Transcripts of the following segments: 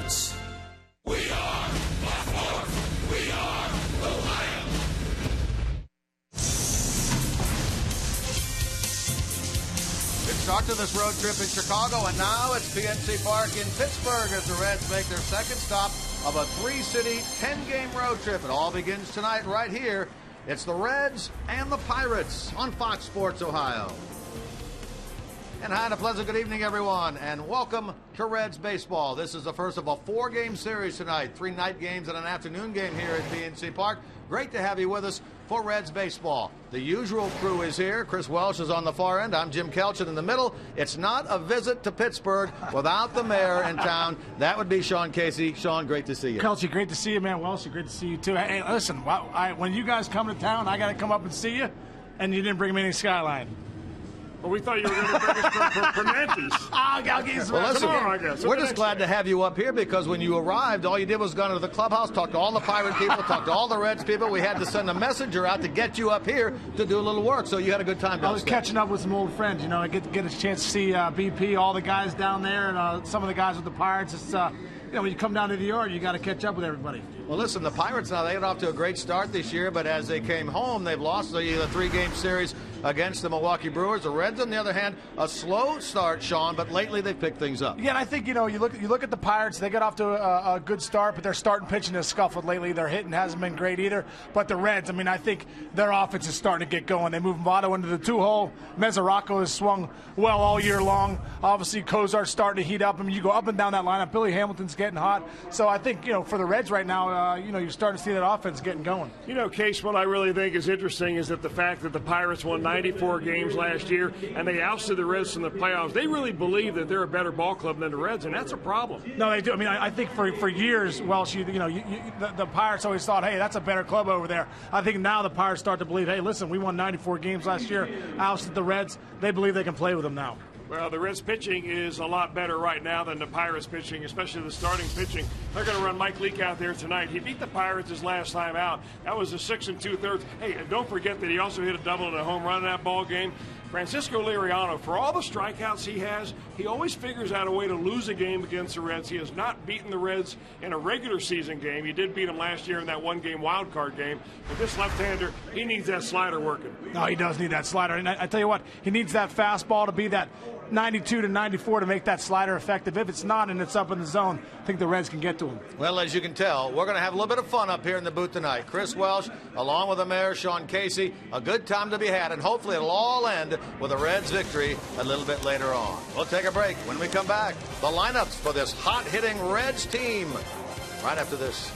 Sports. We are Sports. We are Ohio. Good start to this road trip in Chicago, and now it's PNC Park in Pittsburgh as the Reds make their second stop of a three-city, 10-game road trip. It all begins tonight right here. It's the Reds and the Pirates on Fox Sports Ohio. And hi and a pleasant good evening, everyone, and welcome to Reds baseball. This is the first of a four-game series tonight, 3 night games and an afternoon game here at PNC Park. Great to have you with us for Reds baseball. The usual crew is here. Chris Welsh is on the far end. I'm Jim Kelchin in the middle. It's not a visit to Pittsburgh without the mayor in town. That would be Sean Casey. Sean, great to see you. Kelchin, great to see you, man. Welsh, great to see you, too. Hey, listen, when you guys come to town, I got to come up and see you, and you didn't bring me any Skyline. Well, we thought you were going to bring us for Nantes. I'll get you some. Well, listen, I guess. we're just glad to have you up here because when you arrived, all you did was go into the clubhouse, talk to all the Pirate people, talk to all the Reds people. We had to send a messenger out to get you up here to do a little work, so you had a good time. I was catching up with some old friends. You know, I get a chance to see BP, all the guys down there, and some of the guys with the Pirates. It's when you come down to the yard, you got to catch up with everybody. Well, listen, the Pirates now, they got off to a great start this year, but as they came home, they've lost the 3-game series against the Milwaukee Brewers. The Reds, on the other hand, a slow start, Sean, but lately they've picked things up. Yeah, and I think, you look at the Pirates, they got off to a good start, but their starting pitching has scuffled lately. Their hitting hasn't been great either. But the Reds, I think their offense is starting to get going. They move Votto into the 2-hole. Mesoraco has swung well all year long. Obviously, Cozart's starting to heat up. You go up and down that lineup. Billy Hamilton's getting hot. So I think, for the Reds right now, you're starting to see that offense getting going. Case, what I really think is interesting is that the fact that the Pirates won 94 games last year and they ousted the Reds from the playoffs, they really believe that they're a better ball club than the Reds, and that's a problem. No, they do. I think for years, Welsh, the Pirates always thought, hey, that's a better club over there. I think now the Pirates start to believe, hey, listen, we won 94 games last year, ousted the Reds. They believe they can play with them now. Well, the Reds pitching is a lot better right now than the Pirates pitching, especially the starting pitching. They're going to run Mike Leake out there tonight. He beat the Pirates his last time out. That was a 6 2/3. Hey, and don't forget that he also hit a double and a home run in that ball game. Francisco Liriano, for all the strikeouts he has, he always figures out a way to lose a game against the Reds. He has not beaten the Reds in a regular season game. He did beat them last year in that one-game wild card game. But this left-hander, he needs that slider working. No, he does need that slider. And I tell you what, he needs that fastball to be that 92 to 94 to make that slider effective. If it's not and it's up in the zone, I think the Reds can get to him. Well, as you can tell, we're going to have a little bit of fun up here in the booth tonight. Chris Welsh, along with the mayor, Sean Casey, a good time to be had, and hopefully it'll all end with a Reds victory a little bit later on. We'll take a break. When we come back, the lineups for this hot-hitting Reds team right after this.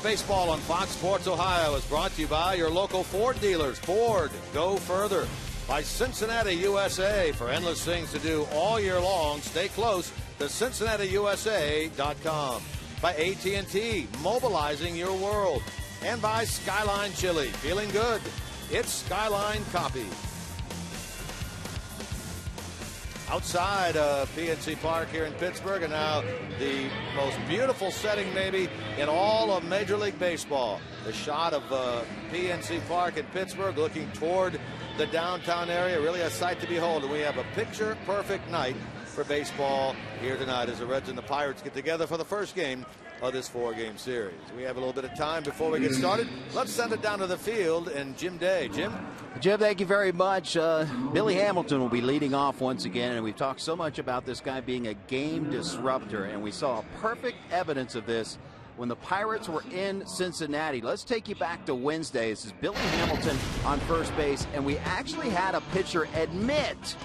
Baseball on Fox Sports Ohio is brought to you by your local Ford dealers. Ford, go further. By Cincinnati, USA. For endless things to do all year long, stay close to CincinnatiUSA.com. By AT&T, mobilizing your world. And by Skyline Chili, feeling good. It's Skyline Coffee. Outside of PNC Park here in Pittsburgh, and now the most beautiful setting maybe in all of Major League Baseball. The shot of PNC Park in Pittsburgh looking toward the downtown area, really a sight to behold. And we have a picture-perfect night for baseball here tonight as the Reds and the Pirates get together for the first game of this 4-game series. We have a little bit of time before we get started. Let's send it down to the field and Jim Day. Jim? Jim, thank you very much. Billy Hamilton will be leading off once again, and we've talked so much about this guy being a game disruptor, and we saw perfect evidence of this when the Pirates were in Cincinnati. Let's take you back to Wednesday. This is Billy Hamilton on first base, and we actually had a pitcher admit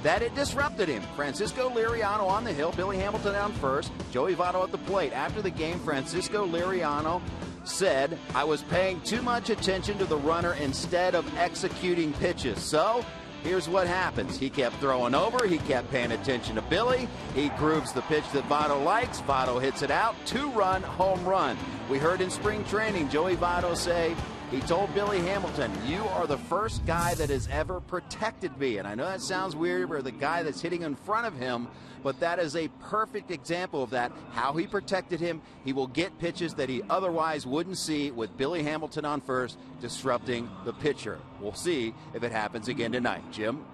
that it disrupted him. Francisco Liriano on the hill, Billy Hamilton on first, Joey Votto at the plate. After the game, Francisco Liriano said, "I was paying too much attention to the runner instead of executing pitches." So here's what happens. He kept throwing over. He kept paying attention to Billy. He grooves the pitch that Votto likes. Votto hits it out. 2-run home run. We heard in spring training Joey Votto say, he told Billy Hamilton, "You are the first guy that has ever protected me." And I know that sounds weird, or the guy that's hitting in front of him, but that is a perfect example of that, how he protected him. He will get pitches that he otherwise wouldn't see with Billy Hamilton on first, disrupting the pitcher. We'll see if it happens again tonight. Jim?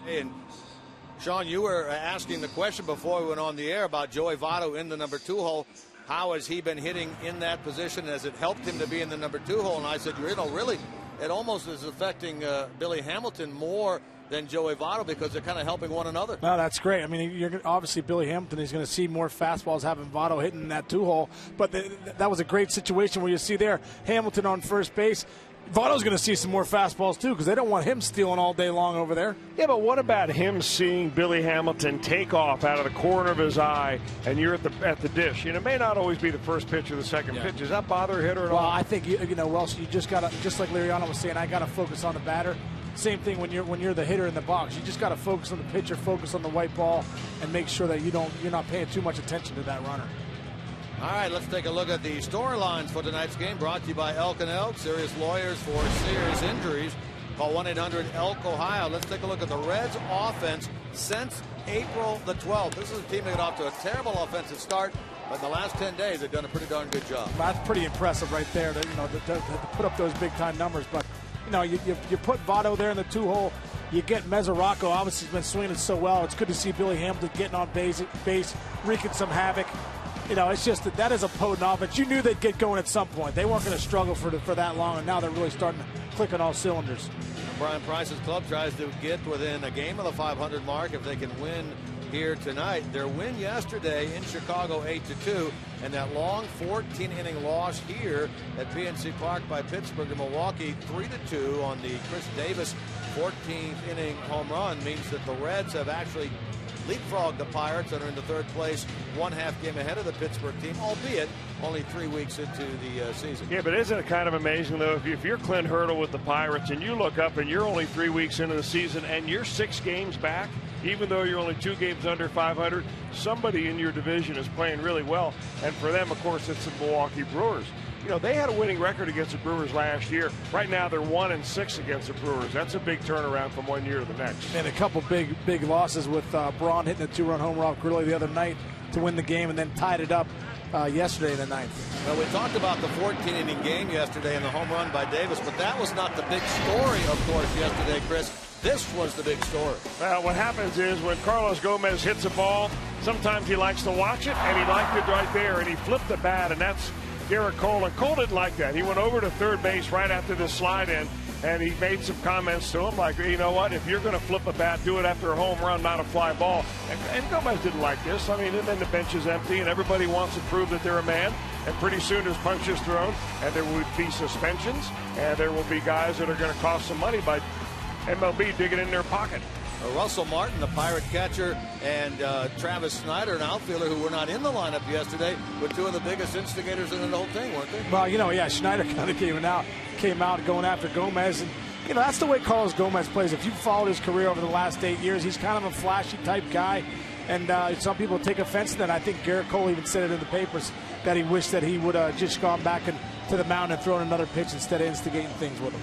And Sean, you were asking the question before we went on the air about Joey Votto in the number 2 hole. How has he been hitting in that position? Has it helped him to be in the number 2 hole? And I said, really, it almost is affecting Billy Hamilton more than Joey Votto because they're kind of helping one another. No, that's great. I mean, obviously Billy Hamilton is going to see more fastballs having Votto hitting in that 2 hole. But that was a great situation where you see there Hamilton on first base. Votto's going to see some more fastballs, too, because they don't want him stealing all day long over there. Yeah, but what about him seeing Billy Hamilton take off out of the corner of his eye, and you're at the dish? You know, it may not always be the first pitch or the second pitch. Does that bother a hitter at all? Well, I think, Welsh, you just got to, just like Liriano was saying, I got to focus on the batter. Same thing when you're the hitter in the box. You just got to focus on the pitcher, focus on the white ball, and make sure that you're not paying too much attention to that runner. All right, let's take a look at the storylines for tonight's game, brought to you by Elk & Elk, serious lawyers for serious injuries. Call 1-800-ELK-OHIO. Let's take a look at the Reds' offense since April the 12th. This is a team that got off to a terrible offensive start, but in the last 10 days, they've done a pretty darn good job. That's pretty impressive right there, to put up those big-time numbers. But, you put Votto there in the 2 hole. You get Mesoraco, obviously has been swinging it so well. It's good to see Billy Hamilton getting on base, wreaking some havoc. It's just that is a potent offense. You knew they'd get going at some point. They weren't going to struggle for that long, and now they're really starting to click on all cylinders. Brian Price's club tries to get within a game of the 500 mark if they can win here tonight. Their win yesterday in Chicago 8-2, and that long 14-inning loss here at PNC Park by Pittsburgh to Milwaukee 3-2 on the Chris Davis 14th inning home run means that the Reds have actually leapfrogged the Pirates and are in the 3rd place, 1/2 game ahead of the Pittsburgh team, albeit only 3 weeks into the season. Yeah, but isn't it kind of amazing, though, if you're Clint Hurdle with the Pirates and you look up and you're only 3 weeks into the season and you're 6 games back, even though you're only 2 games under 500, somebody in your division is playing really well. And for them, of course, it's the Milwaukee Brewers. They had a winning record against the Brewers last year. Right now, they're 1-6 against the Brewers. That's a big turnaround from one year to the next. And a couple big losses with Braun hitting a 2-run home run off Gurley the other night to win the game, and then tied it up yesterday in the 9th. Well, we talked about the 14-inning game yesterday and the home run by Davis, but that was not the big story, of course, yesterday, Chris. This was the big story. Well, what happens is when Carlos Gomez hits a ball, sometimes he likes to watch it, and he liked it right there, and he flipped the bat, and that's Garrett Cole. And Cole didn't like that. He went over to third base right after this slide in, and he made some comments to him like, you know what, if you're going to flip a bat, do it after a home run, not a fly ball. And Gomez didn't like this. I mean, and then the bench is empty, and everybody wants to prove that they're a man. And pretty soon there's punches thrown, and there would be suspensions, and there will be guys that are going to cost some money by MLB digging in their pocket. Russell Martin, the Pirate catcher, and Travis Snyder, an outfielder who were not in the lineup yesterday, were two of the biggest instigators in the whole thing, weren't they? Well, yeah, Schneider kind of came out going after Gomez. And, that's the way Carlos Gomez plays. If you've followed his career over the last 8 years, he's kind of a flashy type guy. And some people take offense to that. I think Garrett Cole even said it in the papers that he wished that he would have just gone back to the mound and thrown another pitch instead of instigating things with him.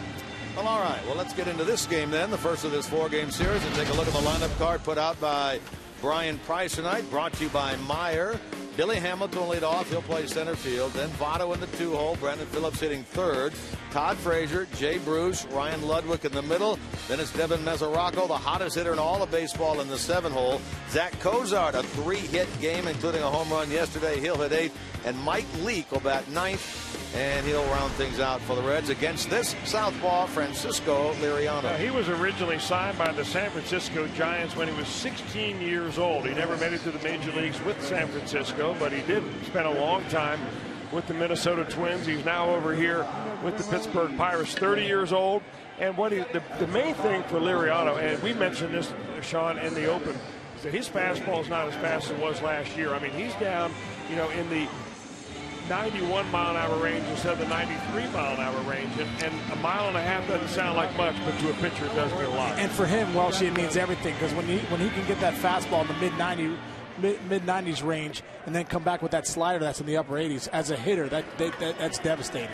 Well, all right. Well, let's get into this game then, the first of this 4-game series, and take a look at the lineup card put out by Brian Price tonight, brought to you by Meyer. Billy Hamilton will lead off. He'll play center field. Then Votto in the 2-hole. Brandon Phillips hitting third. Todd Frazier, Jay Bruce, Ryan Ludwig in the middle. Then it's Devin Mesoraco, the hottest hitter in all of baseball, in the 7-hole. Zach Cozart, a 3-hit game, including a home run yesterday. He'll hit 8th. And Mike Leake will bat 9th. And he'll round things out for the Reds against this southpaw, Francisco Liriano. He was originally signed by the San Francisco Giants when he was 16 years old. He never made it to the major leagues with San Francisco, but he did spend a long time with the Minnesota Twins. He's now over here with the Pittsburgh Pirates, 30 years old. And what the main thing for Liriano, and we mentioned this, Sean, in the open, is that his fastball is not as fast as it was last year. I mean, he's down, in the 91-mile-an-hour range instead of the 93-mile-an-hour range, and a mile and a half doesn't sound like much, but to a pitcher it does mean a lot. And for him, Welsh, it means everything, because when he can get that fastball in the mid-90s range and then come back with that slider that's in the upper 80s, as a hitter, that's devastating.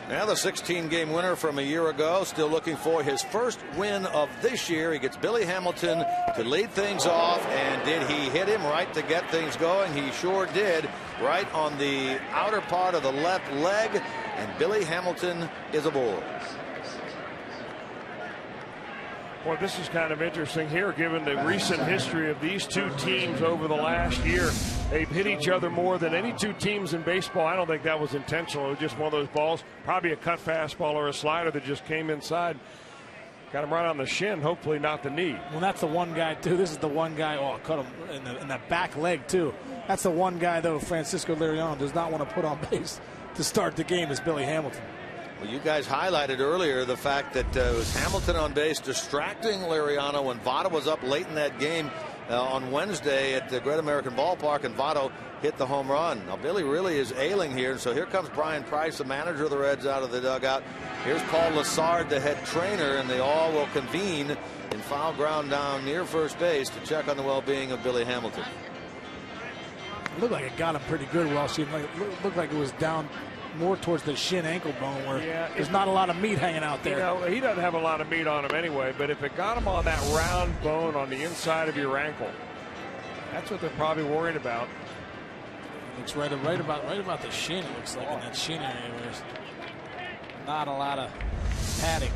Now the 16-game winner from a year ago, still looking for his first win of this year. He gets Billy Hamilton to lead things off, and did he hit him right to get things going? He sure did, right on the outer part of the left leg, and Billy Hamilton is aboard. Well, this is kind of interesting here, given the recent history of these two teams over the last year. They've hit each other more than any two teams in baseball. I don't think that was intentional. It was just one of those balls, probably a cut fastball or a slider that just came inside. Got him right on the shin, hopefully not the knee. Well, that's the one guy, too. This is the one guy, cut him in the back leg, too. That's the one guy, though, Francisco Liriano does not want to put on base to start the game, is Billy Hamilton. Well, you guys highlighted earlier the fact that it was Hamilton on base distracting Liriano when Votto was up late in that game on Wednesday at the Great American Ballpark, and Votto hit the home run. Now, Billy really is ailing here, and so here comes Brian Price, the manager of the Reds, out of the dugout. Here's Paul Lassard, the head trainer, and they all will convene in foul ground down near first base to check on the well-being of Billy Hamilton. It looked like it got him pretty good, Welsh. It looked like it was down more towards the shin ankle bone, where there's not a lot of meat hanging out there. He doesn't have a lot of meat on him anyway, but if it got him on that round bone on the inside of your ankle, that's what they're probably worried about. It's right about the shin, it looks like, in that shin area where there's not a lot of padding.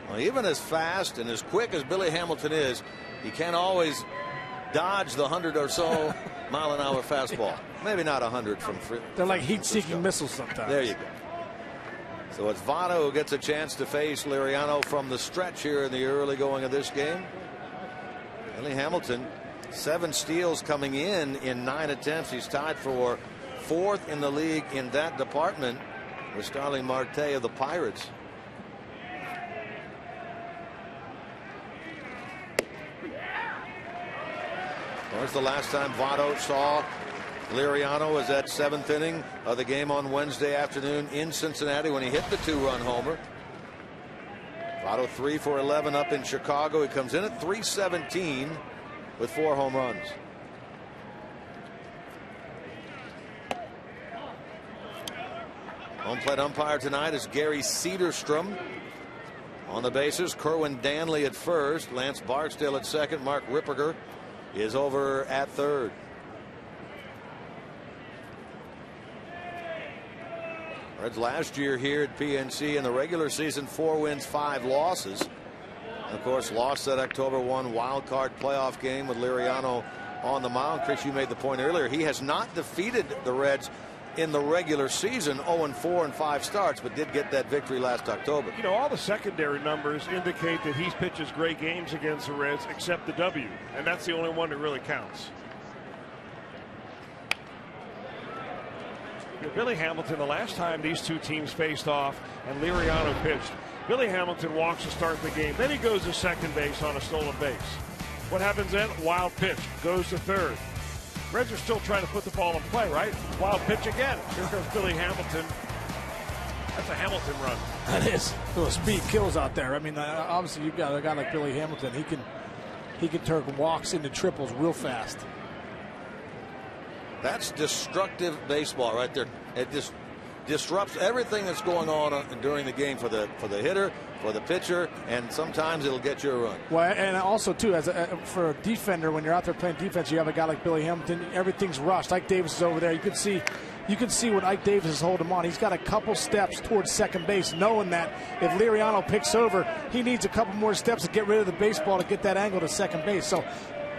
Well, even as fast and as quick as Billy Hamilton is, he can't always dodge the 100 or so mile-an-hour fastball. Maybe not 100 from free. They're like heat-seeking missiles sometimes. There you go. So it's Votto who gets a chance to face Liriano from the stretch here in the early going of this game. Billy Hamilton, 7 steals coming in 9 attempts. He's tied for 4th in the league in that department with Starling Marte of the Pirates. Of course, the last time Votto saw Liriano was that 7th inning of the game on Wednesday afternoon in Cincinnati when he hit the 2-run homer. Votto 3 for 11 up in Chicago. He comes in at 317 with 4 home runs. Home plate umpire tonight is Gary Cederstrom. On the bases, Kerwin Danley at first, Lance Barksdale at second, Mark Ripperger is over at third. Reds last year here at PNC in the regular season, 4 wins, 5 losses. And of course, lost that October 1 wild card playoff game with Liriano on the mound. Chris, you made the point earlier. He has not defeated the Reds in the regular season, 0-4 in 5 starts, but did get that victory last October. All the secondary numbers indicate that he pitches great games against the Reds, except the W, and that's the only one that really counts. Billy Hamilton, the last time these two teams faced off and Liriano pitched, Billy Hamilton walks to start the game. Then he goes to second base on a stolen base. What happens then? Wild pitch. Goes to third. Reds are still trying to put the ball in play, right? Wild pitch again. Here comes Billy Hamilton. That's a Hamilton run. That is. The speed kills out there. I mean, obviously you've got a guy like Billy Hamilton. He can turn walks into triples real fast. That's destructive baseball right there. It just disrupts everything that's going on during the game for the hitter, for the pitcher, and sometimes it'll get you a run. Well, and also too, for a defender, when you're out there playing defense, you have a guy like Billy Hamilton. Everything's rushed. Ike Davis is over there. You can see when Ike Davis is holding him on. He's got a couple steps towards second base, knowing that if Liriano picks over, he needs a couple more steps to get rid of the baseball to get that angle to second base. So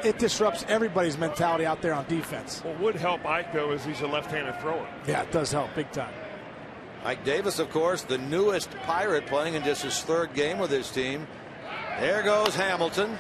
it disrupts everybody's mentality out there on defense. What would help Ike, though, is he's a left-handed thrower. Yeah, it does help big time. Ike Davis, of course, the newest Pirate, playing in just his third game with his team. There goes Hamilton.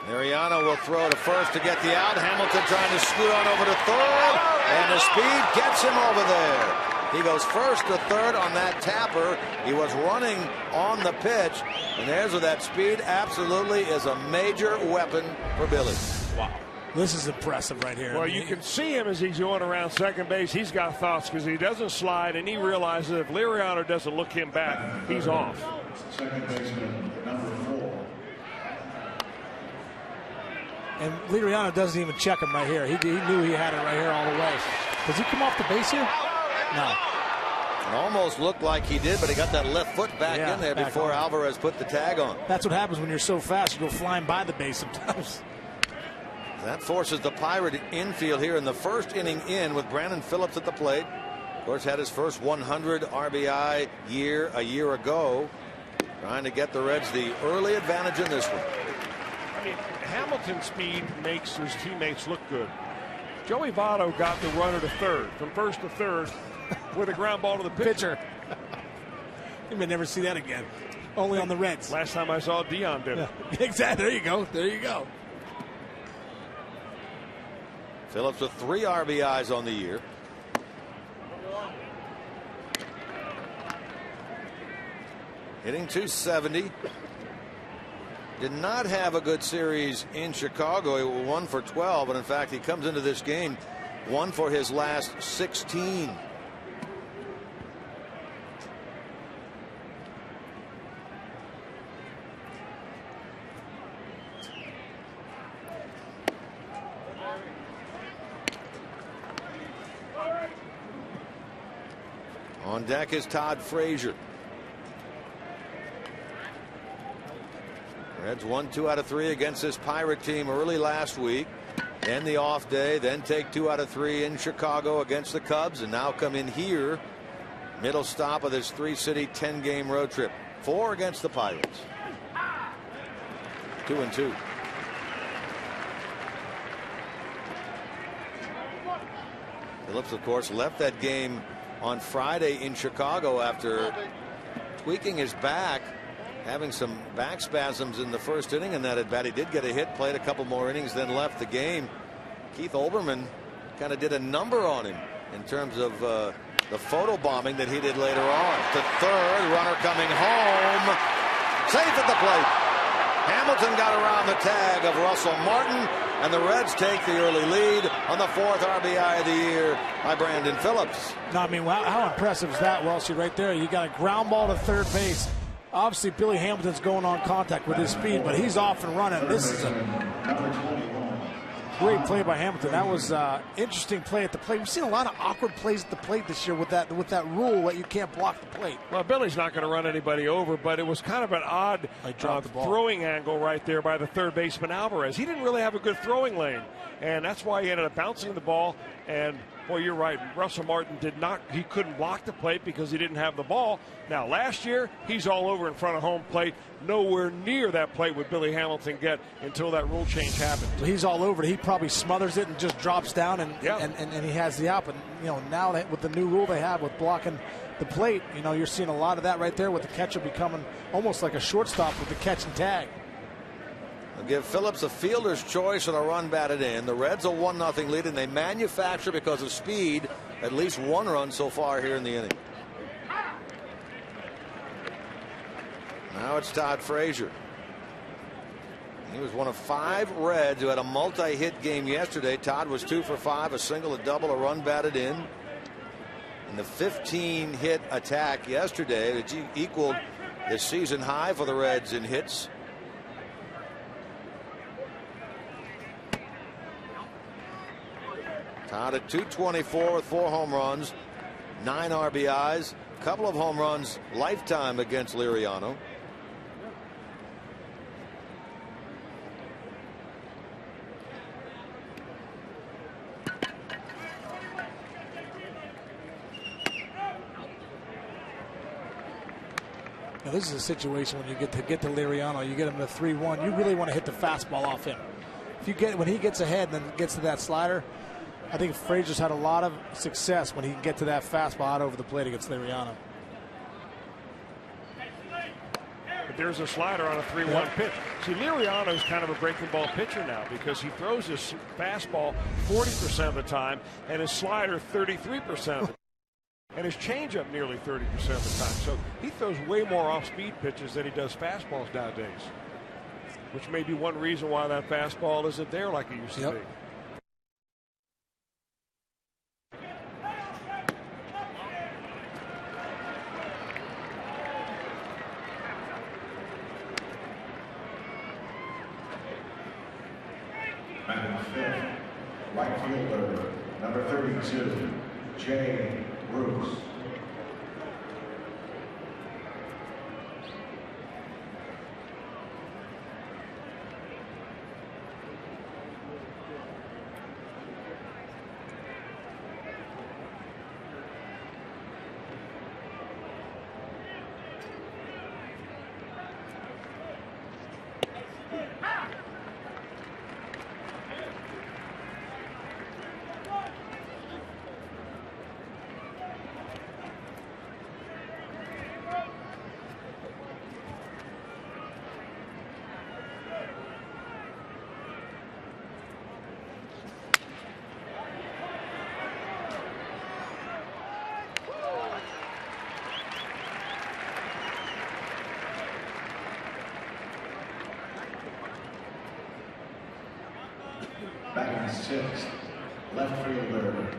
Liriano will throw to first to get the out. Hamilton trying to scoot on over to third, and the speed gets him over there. He goes first to third on that tapper. He was running on the pitch, and there's where that speed absolutely is a major weapon for Billy. Wow. This is impressive right here. Well, you can see him as he's going around second base. He's got thoughts because he doesn't slide, and he realizes if Liriano doesn't look him back, he's off. Second baseman, number 4. And Liriano doesn't even check him right here. He knew he had it right here all the way. Does he come off the base here? No. It almost looked like he did, but he got that left foot back in there before Alvarez put the tag on. That's what happens when you're so fast. You go flying by the base sometimes. That forces the Pirate infield here in the first inning in with Brandon Phillips at the plate. Of course, had his first 100 RBI year a year ago. Trying to get the Reds the early advantage in this one. I mean, Hamilton's speed makes his teammates look good. Joey Votto got the runner to third, from first to third, with a ground ball to the pitcher. You may never see that again. Only on the Reds. Last time I saw Dion did it. Yeah. Exactly. There you go. There you go. Phillips with 3 RBIs on the year. Hitting .270. Did not have a good series in Chicago. He was 1 for 12, and in fact, he comes into this game 1 for his last 16. On deck is Todd Frazier. Reds won 2 out of 3 against this Pirate team early last week. Then the off day, then take 2 out of 3 in Chicago against the Cubs, and now come in here. Middle stop of this 3-city 10-game road trip. 4 against the Pirates. 2-2. Phillips, of course, left that game on Friday in Chicago after tweaking his back, having some back spasms in the first inning in that at bat. He did get a hit, played a couple more innings, then left the game. Keith Olbermann kind of did a number on him in terms of the photo bombing that he did later on. To third, runner coming home, safe at the plate. Hamilton got around the tag of Russell Martin, and the Reds take the early lead on the 4th RBI of the year by Brandon Phillips. No, I mean, how impressive is that, Welsh? Right there, you got a ground ball to third base. Obviously, Billy Hamilton's going on contact with his speed, but he's off and running. This is a great play by Hamilton. That was interesting play at the plate. We've seen a lot of awkward plays at the plate this year with that rule that you can't block the plate. Well, Billy's not going to run anybody over, but it was kind of an odd throwing angle right there by the third baseman Alvarez. He didn't really have a good throwing lane, and that's why he ended up bouncing the ball. And boy, you're right. Russell Martin he couldn't block the plate because he didn't have the ball. Now, last year, he's all over in front of home plate. Nowhere near that plate would Billy Hamilton get until that rule change happened. He's all over it. He probably smothers it and just drops down, and he has the out. But, now that with the new rule they have with blocking the plate, you're seeing a lot of that right there with the catcher becoming almost like a shortstop with the catch and tag. They'll give Phillips a fielder's choice and a run batted in. The Reds a 1-0 lead, and they manufacture, because of speed, at least 1 run so far here in the inning. Now it's Todd Frazier. He was one of 5 Reds who had a multi-hit game yesterday. Todd was 2 for 5, a single, a double, a run batted in. And the 15-hit attack yesterday that equaled the season high for the Reds in hits. Todd at 224 with 4 home runs, 9 RBIs, a couple of home runs lifetime against Liriano. Now, this is a situation when you get to Liriano, you get him to 3-1. You really want to hit the fastball off him. When he gets ahead and then gets to that slider, I think Frazier's had a lot of success when he can get to that fastball out over the plate against Liriano. But there's a slider on a 3-1 pitch. See, Liriano's kind of a breaking ball pitcher now because he throws his fastball 40% of the time and his slider 33% of the time. And his changeup nearly 30% of the time. So he throws way more off-speed pitches than he does fastballs nowadays, which may be one reason why that fastball isn't there like it used to be. Batting fifth, right fielder, number 32, Jay Bruce. Batting sixth, left fielder.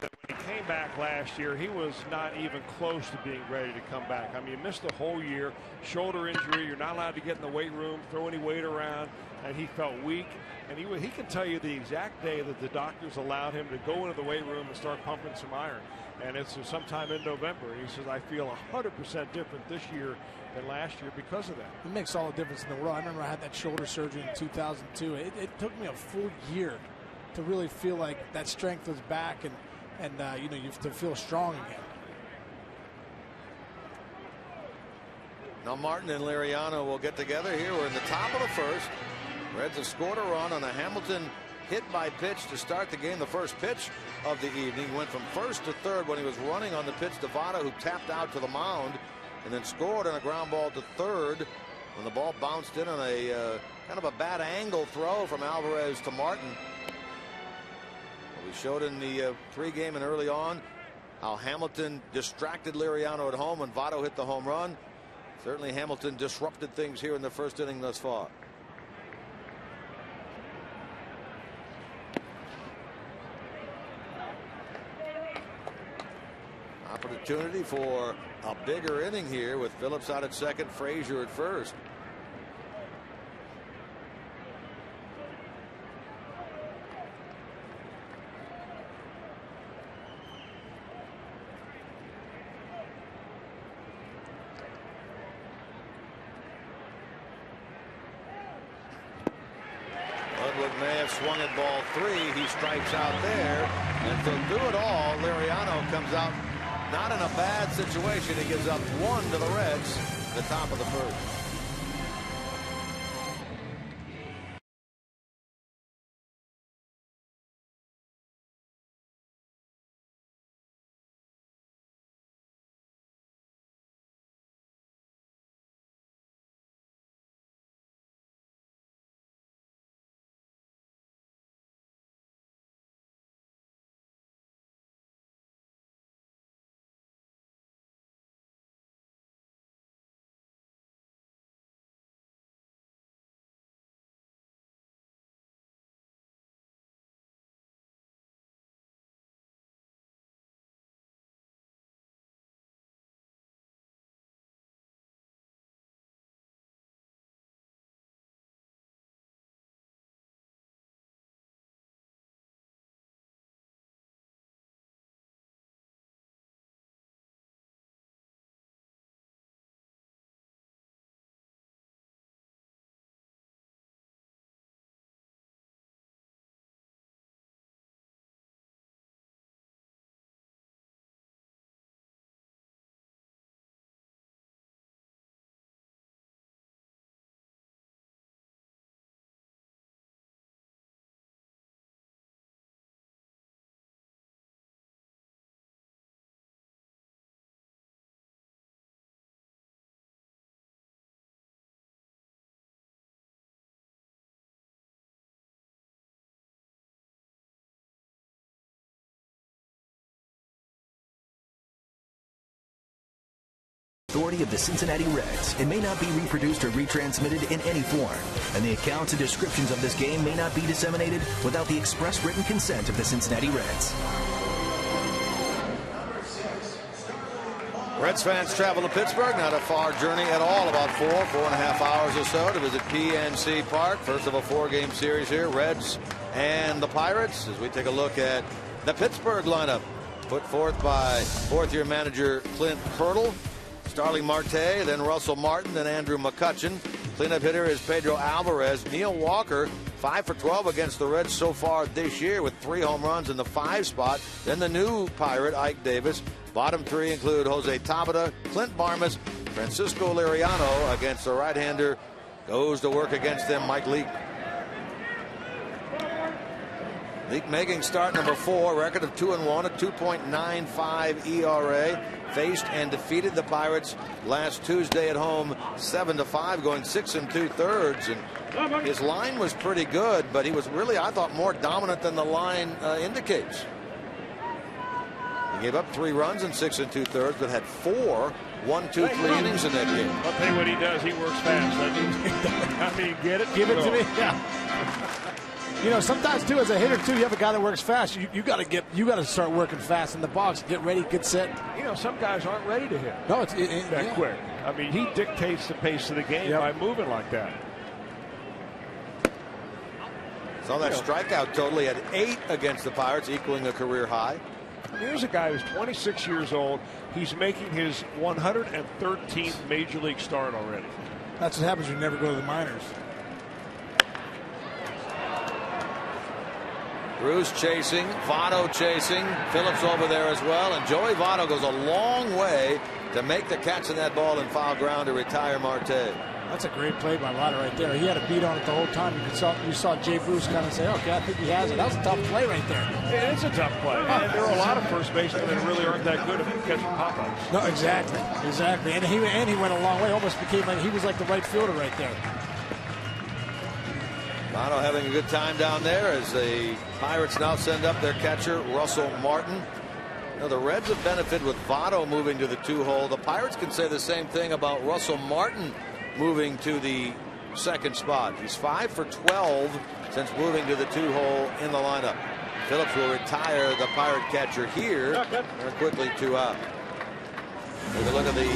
When he came back last year, he was not even close to being ready to come back. I mean, he missed the whole year, shoulder injury. You're not allowed to get in the weight room, throw any weight around, and he felt weak. And he can tell you the exact day that the doctors allowed him to go into the weight room and start pumping some iron. And it's sometime in November. And he says, I feel 100% different this year than last year because of that. It makes all the difference in the world. I remember I had that shoulder surgery in 2002. It took me a full year to really feel like that strength was back and you know, you have to feel strong again. Now Martin and Liriano will get together here. We're in the top of the first. Reds have scored a run on a Hamilton hit by pitch to start the game. The first pitch of the evening went from first to third when he was running on the pitch to Votto, who tapped out to the mound and then scored on a ground ball to third when the ball bounced in on a kind of a bad angle throw from Alvarez to Martin. We showed in the pregame and early on how Hamilton distracted Liriano at home when Votto hit the home run. Certainly Hamilton disrupted things here in the first inning thus far. Opportunity for a bigger inning here with Phillips out at second, Frazier at first. May have swung at ball 3. He strikes out there, and through it all, Liriano comes out not in a bad situation. He gives up 1 to the Reds at the top of the first. Authority of the Cincinnati Reds. It may not be reproduced or retransmitted in any form, and the accounts and descriptions of this game may not be disseminated without the express written consent of the Cincinnati Reds. Reds fans travel to Pittsburgh, not a far journey at all, about 4.5 hours or so to visit PNC Park. First of a 4-game series here, Reds and the Pirates, as we take a look at the Pittsburgh lineup put forth by fourth-year manager Clint Hurdle. Starling Marte, then Russell Martin, then Andrew McCutchen. Cleanup hitter is Pedro Alvarez. Neil Walker, 5 for 12 against the Reds so far this year with 3 home runs in the 5 spot. Then the new Pirate, Ike Davis. Bottom 3 include Jose Tabata, Clint Barmas, Francisco Liriano. Against the right-hander, goes to work against them, Mike Leake. Leake making start number 4, record of 2-1, a 2.95 ERA. Faced and defeated the Pirates last Tuesday at home 7-5, going 6 2/3. And his line was pretty good, but he was really, I thought, more dominant than the line indicates. He gave up 3 runs in 6 2/3, but had 4 1-2-3 innings in that game. I'll tell you what he does. He works fast. I mean, get it? Give it to me. Yeah. You know, sometimes too, as a hitter too, you have a guy that works fast. You got to start working fast in the box. Get ready, get set. You know, some guys aren't ready to hit. No, it's that quick. I mean, he dictates the pace of the game by moving like that. Saw that strikeout total. He had 8 against the Pirates, equaling a career high. Here's a guy who's 26 years old. He's making his 113th major league start already. That's what happens when you never go to the minors. Bruce chasing, Votto chasing, Phillips over there as well, and Joey Votto goes a long way to make the catch in that ball and foul ground to retire Marte. That's a great play by Votto right there. He had a beat on it the whole time. You saw Jay Bruce kind of say, okay, I think he has it. That was a tough play right there. It is a tough play. And there are a lot of first basemen that really aren't that good at catching pop-ups. No, exactly. And he went a long way. Almost became like he was like the right fielder right there. Votto having a good time down there as the Pirates now send up their catcher, Russell Martin. You know, the Reds have benefited with Votto moving to the 2-hole. The Pirates can say the same thing about Russell Martin moving to the second spot. He's 5 for 12 since moving to the 2-hole in the lineup. Phillips will retire the Pirate catcher here. Very quickly 2 out. Take a look at the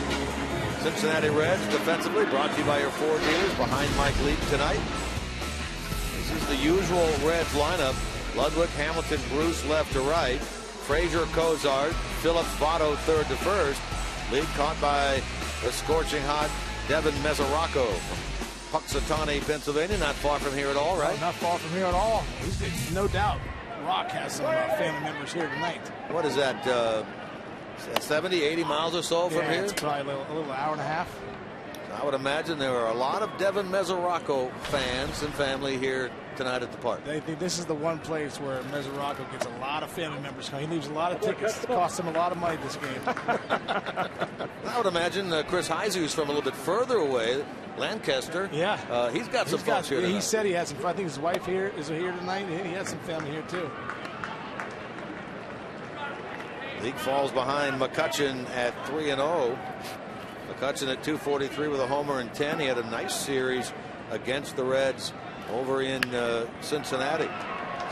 Cincinnati Reds defensively, brought to you by your Ford dealers behind Mike Leake tonight. This is the usual Reds lineup. Ludwig, Hamilton, Bruce left to right. Frazier, Cozart, Phillips, Votto third to first. Lead caught by the scorching hot Devin Mesoraco from Puxatawny, Pennsylvania. Not far from here at all, right? No, not far from here at all. No doubt Rock has some family members here tonight. What is that, 70, 80 miles or so from here? It's probably a little hour and a half. I would imagine there are a lot of Devin Mesoraco fans and family here tonight at the park. They think this is the one place where Mesoraco gets a lot of family members. He leaves a lot of tickets. It costs him a lot of money this game. I would imagine Chris Heise, who's from a little bit further away, Lancaster. Yeah, he's got some folks here tonight. He said he has some. I think his wife here is here tonight. He has some family here too. League falls behind McCutchen at 3-0. McCutchen at 243 with a homer and 10. He had a nice series against the Reds over in Cincinnati.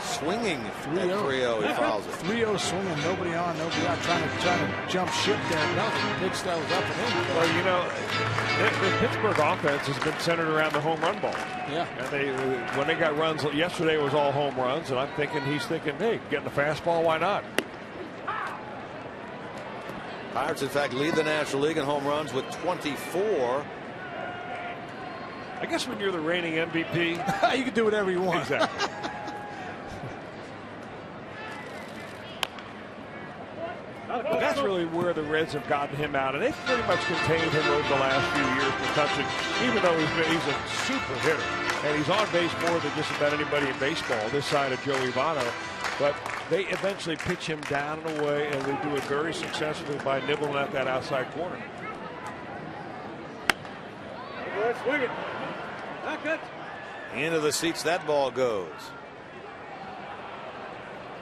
Swinging at 3-0. He fouls it. 3-0 swinging. Nobody on, nobody out. Trying to jump ship there. Nothing. Big Style was up and in. Well, you know, the Pittsburgh offense has been centered around the home run ball. Yeah. And when they got runs yesterday, it was all home runs. And he's thinking, hey, getting the fastball, why not? Pirates, in fact, lead the National League in home runs with 24. I guess when you're the reigning MVP, you can do whatever you want. Exactly. But that's really where the Reds have gotten him out, and they've pretty much contained him over the last few years for touching, even though he's a super hitter. And he's on base more than just about anybody in baseball, this side of Joey Votto. But they eventually pitch him down and away, and they do it very successfully by nibbling at that outside corner. Into the seats that ball goes.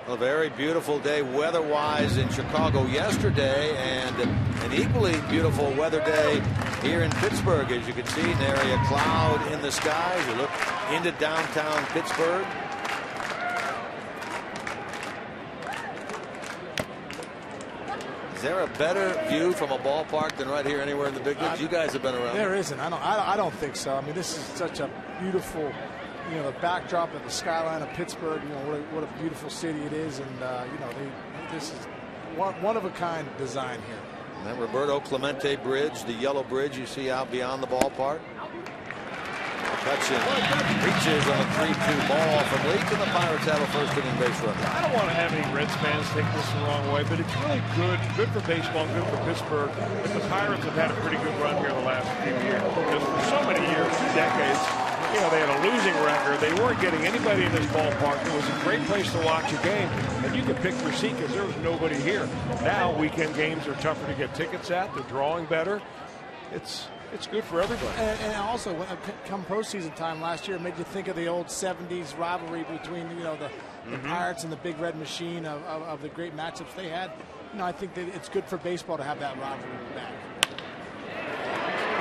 A very beautiful day weather-wise in Chicago yesterday, and an equally beautiful weather day here in Pittsburgh. As you can see, an area of cloud in the sky as you look into downtown Pittsburgh. Is there a better view from a ballpark than right here anywhere in the big leagues? You guys have been around. There isn't. I don't think so. I mean, this is such a beautiful, you know, the backdrop of the skyline of Pittsburgh. You know what a beautiful city it is, and you know, this is one of a kind design here. And that Roberto Clemente Bridge, the yellow bridge you see out beyond the ballpark. McCutchen reaches on a 3-2 ball from Leake, and the Pirates have a first-inning base run. I don't want to have any Reds fans take this the wrong way, but it's really good for baseball, good for Pittsburgh. But the Pirates have had a pretty good run here the last few years. Because for so many years, 2 decades, you know, they had a losing record. They weren't getting anybody in this ballpark. It was a great place to watch a game, and you could pick your seat because there was nobody here. Now, weekend games are tougher to get tickets at. They're drawing better. It's good for everybody. And also, when come postseason time last year, it made you think of the old 70s rivalry between, you know, the Pirates and the Big Red Machine of the great matchups they had. You know, I think that it's good for baseball to have that rivalry back.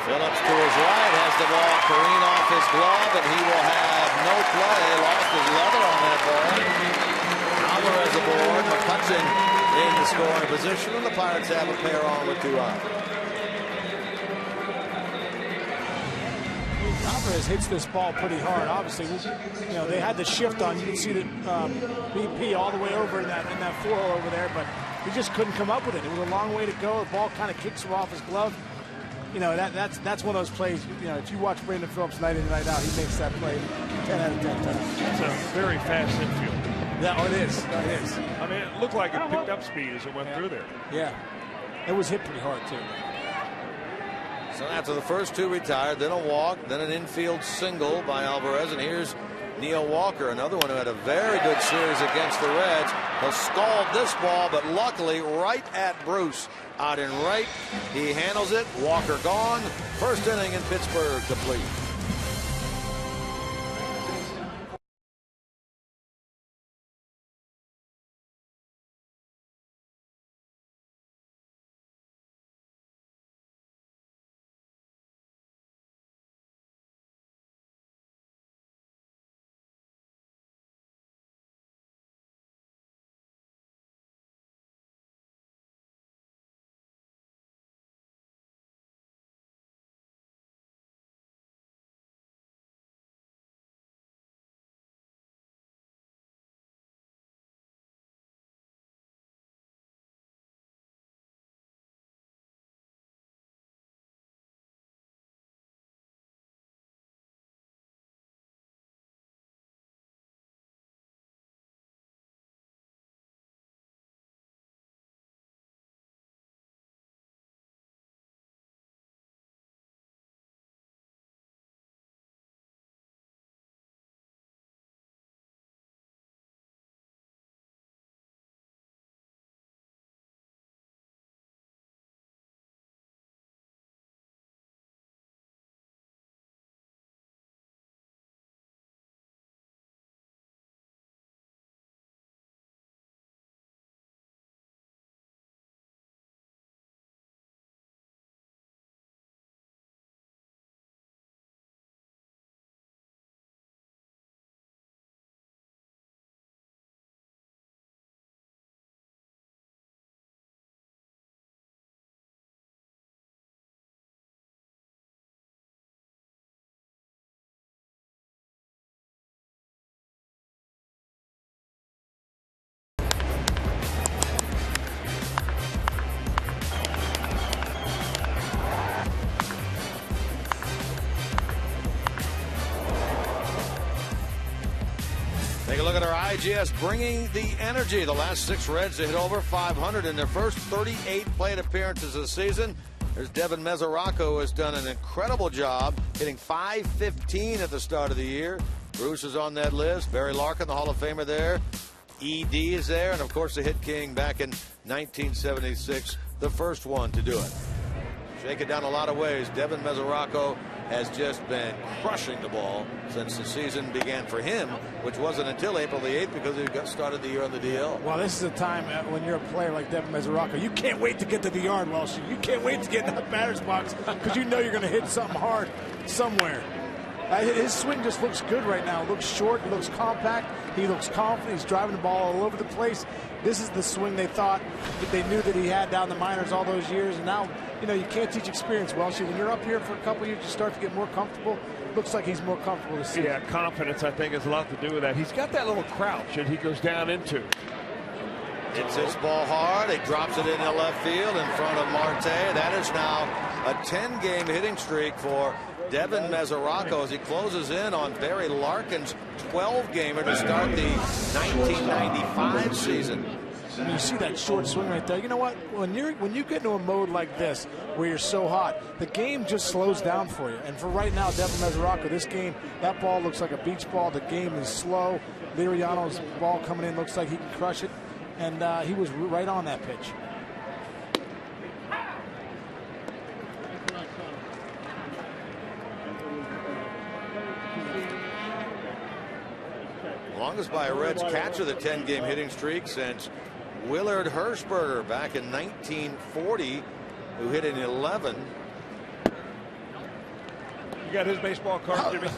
Phillips to his right has the ball careen off his glove, and he will have no play. Lost his leather on that ball. Alvarez aboard. McCutchen in the scoring position, and the Pirates have a pair on with 2 out. Alvarez hits this ball pretty hard. Obviously, you know, they had the shift on. You can see the BP all the way over in that 4-hole over there, but he just couldn't come up with it. It was a long way to go. The ball kind of kicks him off his glove. You know, that's one of those plays. You know, if you watch Brandon Phillips night in and night out, he makes that play 10 out of 10 times. It's a very fast infield. Yeah, it is. It is. I mean, it looked like it picked up speed as it went through there. Yeah, it was hit pretty hard too. So after the first 2 retired, then a walk, then an infield single by Alvarez, and here's Neil Walker, another one who had a very good series against the Reds. He'll scald this ball, but luckily right at Bruce. Out in right, he handles it. Walker gone. First inning in Pittsburgh complete. IGS bringing the energy. The last 6 Reds to hit over 500 in their first 38 plate appearances of the season. There's Devin Mesoraco, who has done an incredible job, hitting .515 at the start of the year. Bruce is on that list. Barry Larkin, the Hall of Famer there. ED is there, and of course the hit king back in 1976, the first one to do it. Shake it down a lot of ways. Devin Mesoraco has just been crushing the ball since the season began for him, which wasn't until April the 8th because he got started the year on the DL. Well, this is a time when you're a player like Devin Mesoraco, you can't wait to get to the yard, Welsh. You can't wait to get in the batter's box because you know you're going to hit something hard somewhere. His swing just looks good right now. It looks short. It looks compact. He looks confident. He's driving the ball all over the place. This is the swing they thought that they knew that he had down the minors all those years. And now, you know, you can't teach experience, Welsh. When you're up here for a couple years, you start to get more comfortable. Looks like he's more comfortable to see. Yeah, confidence, I think, has a lot to do with that. He's got that little crouch that he goes down into. Hits this ball hard. He drops it into left field in front of Marte. That is now a 10-game hitting streak for Devin Mesoraco as he closes in on Barry Larkin's 12-gamer to start the 1995 season. And you see that short swing right there. You know what? When you get into a mode like this where you're so hot, the game just slows down for you. And for right now, Devin Mesoraco, this game, that ball looks like a beach ball. The game is slow. Liriano's ball coming in looks like he can crush it. And he was right on that pitch. Longest by a Reds catcher, the 10-game hitting streak since Willard Hershberger back in 1940, who hit in 11. You got his baseball card, Jimmy?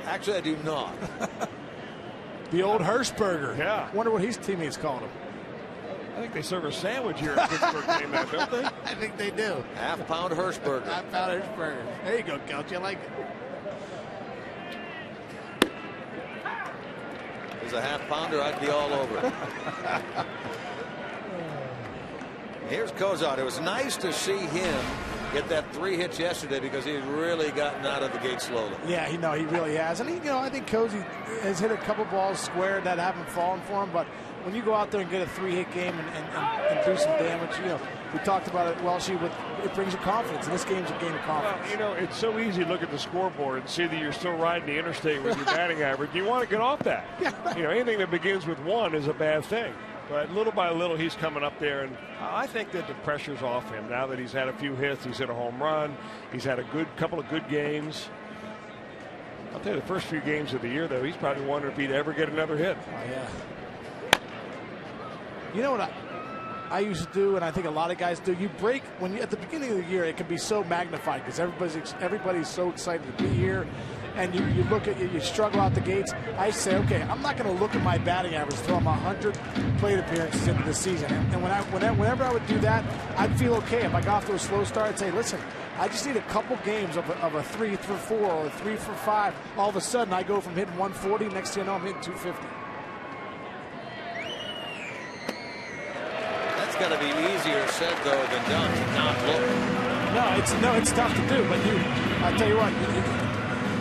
Actually, I do not. The old Hershberger. Yeah. Wonder what his teammates called him. I think they serve a sandwich here at Pittsburgh game now, don't they? I think they do. Half-pound Hershberger. Half-pound Hershberger. There you go, Coach. You like it. As a half-pounder, I'd be all over it. Here's Cozart. It was nice to see him get that 3 hits yesterday because he's really gotten out of the gate slowly. Yeah, he really has. And I think Cozy has hit a couple balls square that haven't fallen for him. But when you go out there and get a 3-hit game and do some damage, we talked about it, Welshie, it brings you confidence. And this game's a game of confidence. Well, it's so easy to look at the scoreboard and see that you're still riding the interstate with your batting average. You want to get off that. Yeah. Anything that begins with 1 is a bad thing. But little by little, he's coming up there, and I think that the pressure's off him now that he's had a few hits. He's hit a home run. He's had a couple of good games. I'll tell you, the first few games of the year, though, he's probably wondering if he'd ever get another hit. Oh, yeah. You know what I used to do, and I think a lot of guys do? You break at the beginning of the year, it can be so magnified because everybody's so excited to be here. And you look at you struggle out the gates. I say, okay, I'm not going to look at my batting average until I'm 100 plate appearances into the season. And whenever I would do that, I'd feel okay. If I got off to a slow start, I'd say, listen, I just need a couple games of a 3 for 4 or a 3 for 5. All of a sudden, I go from hitting 140. Next thing you know, I'm hitting 250. That's got to be easier said though than done to not look. No, it's tough to do. But I tell you what.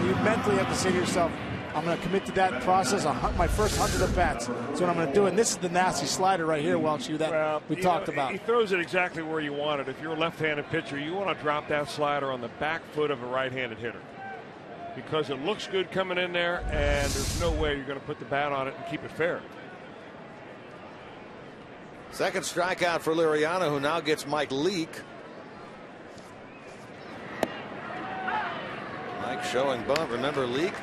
You mentally have to say to yourself, I'm going to commit to that process. My first 100 at bats. That's what I'm going to do. And this is the nasty slider right here, Welsh, that we talked about. He throws it exactly where you want it. If you're a left-handed pitcher, you want to drop that slider on the back foot of a right-handed hitter because it looks good coming in there, and there's no way you're going to put the bat on it and keep it fair. Second strikeout for Liriano, who now gets Mike Leake. Mike showing bunt. Remember, Leake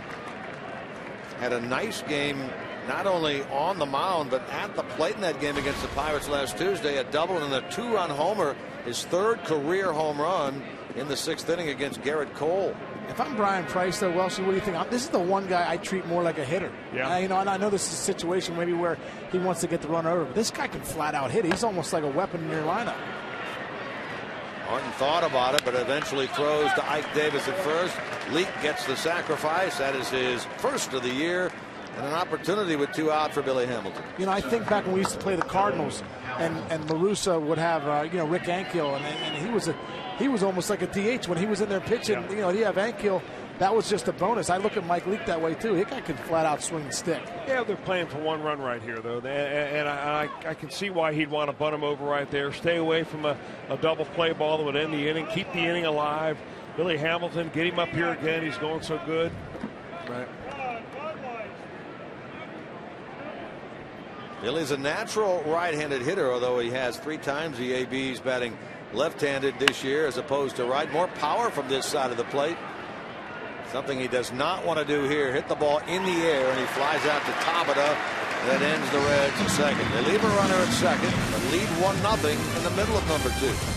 had a nice game not only on the mound but at the plate in that game against the Pirates last Tuesday. A double and a 2-run homer, his 3rd career home run in the 6th inning against Garrett Cole. If I'm Brian Price, though, Welshie, what do you think? This is the one guy I treat more like a hitter. Yeah. And I know this is a situation maybe where he wants to get the run over, but this guy can flat out hit. He's almost like a weapon in your lineup. Martin thought about it, but eventually throws to Ike Davis at first. Leake gets the sacrifice. That is his first of the year, and an opportunity with 2 out for Billy Hamilton. I think back when we used to play the Cardinals, and La Russa would have Rick Ankiel, and he was almost like a DH when he was in there pitching. Yeah. You have Ankiel that was just a bonus. I look at Mike Leake that way too. He could flat out swing the stick. Yeah, they're playing for 1 run right here, though, and I can see why he'd want to bunt him over right there. Stay away from a double play ball that would end the inning. Keep the inning alive. Billy Hamilton, get him up here again. He's going so good. Right. Billy's a natural right-handed hitter, although he has 3 times the ABs batting left-handed this year as opposed to right. More power from this side of the plate. Something he does not want to do here. Hit the ball in the air, and he flies out to Tabata. That ends the Reds at second. They leave a runner at second, but lead 1-0 in the middle of number 2.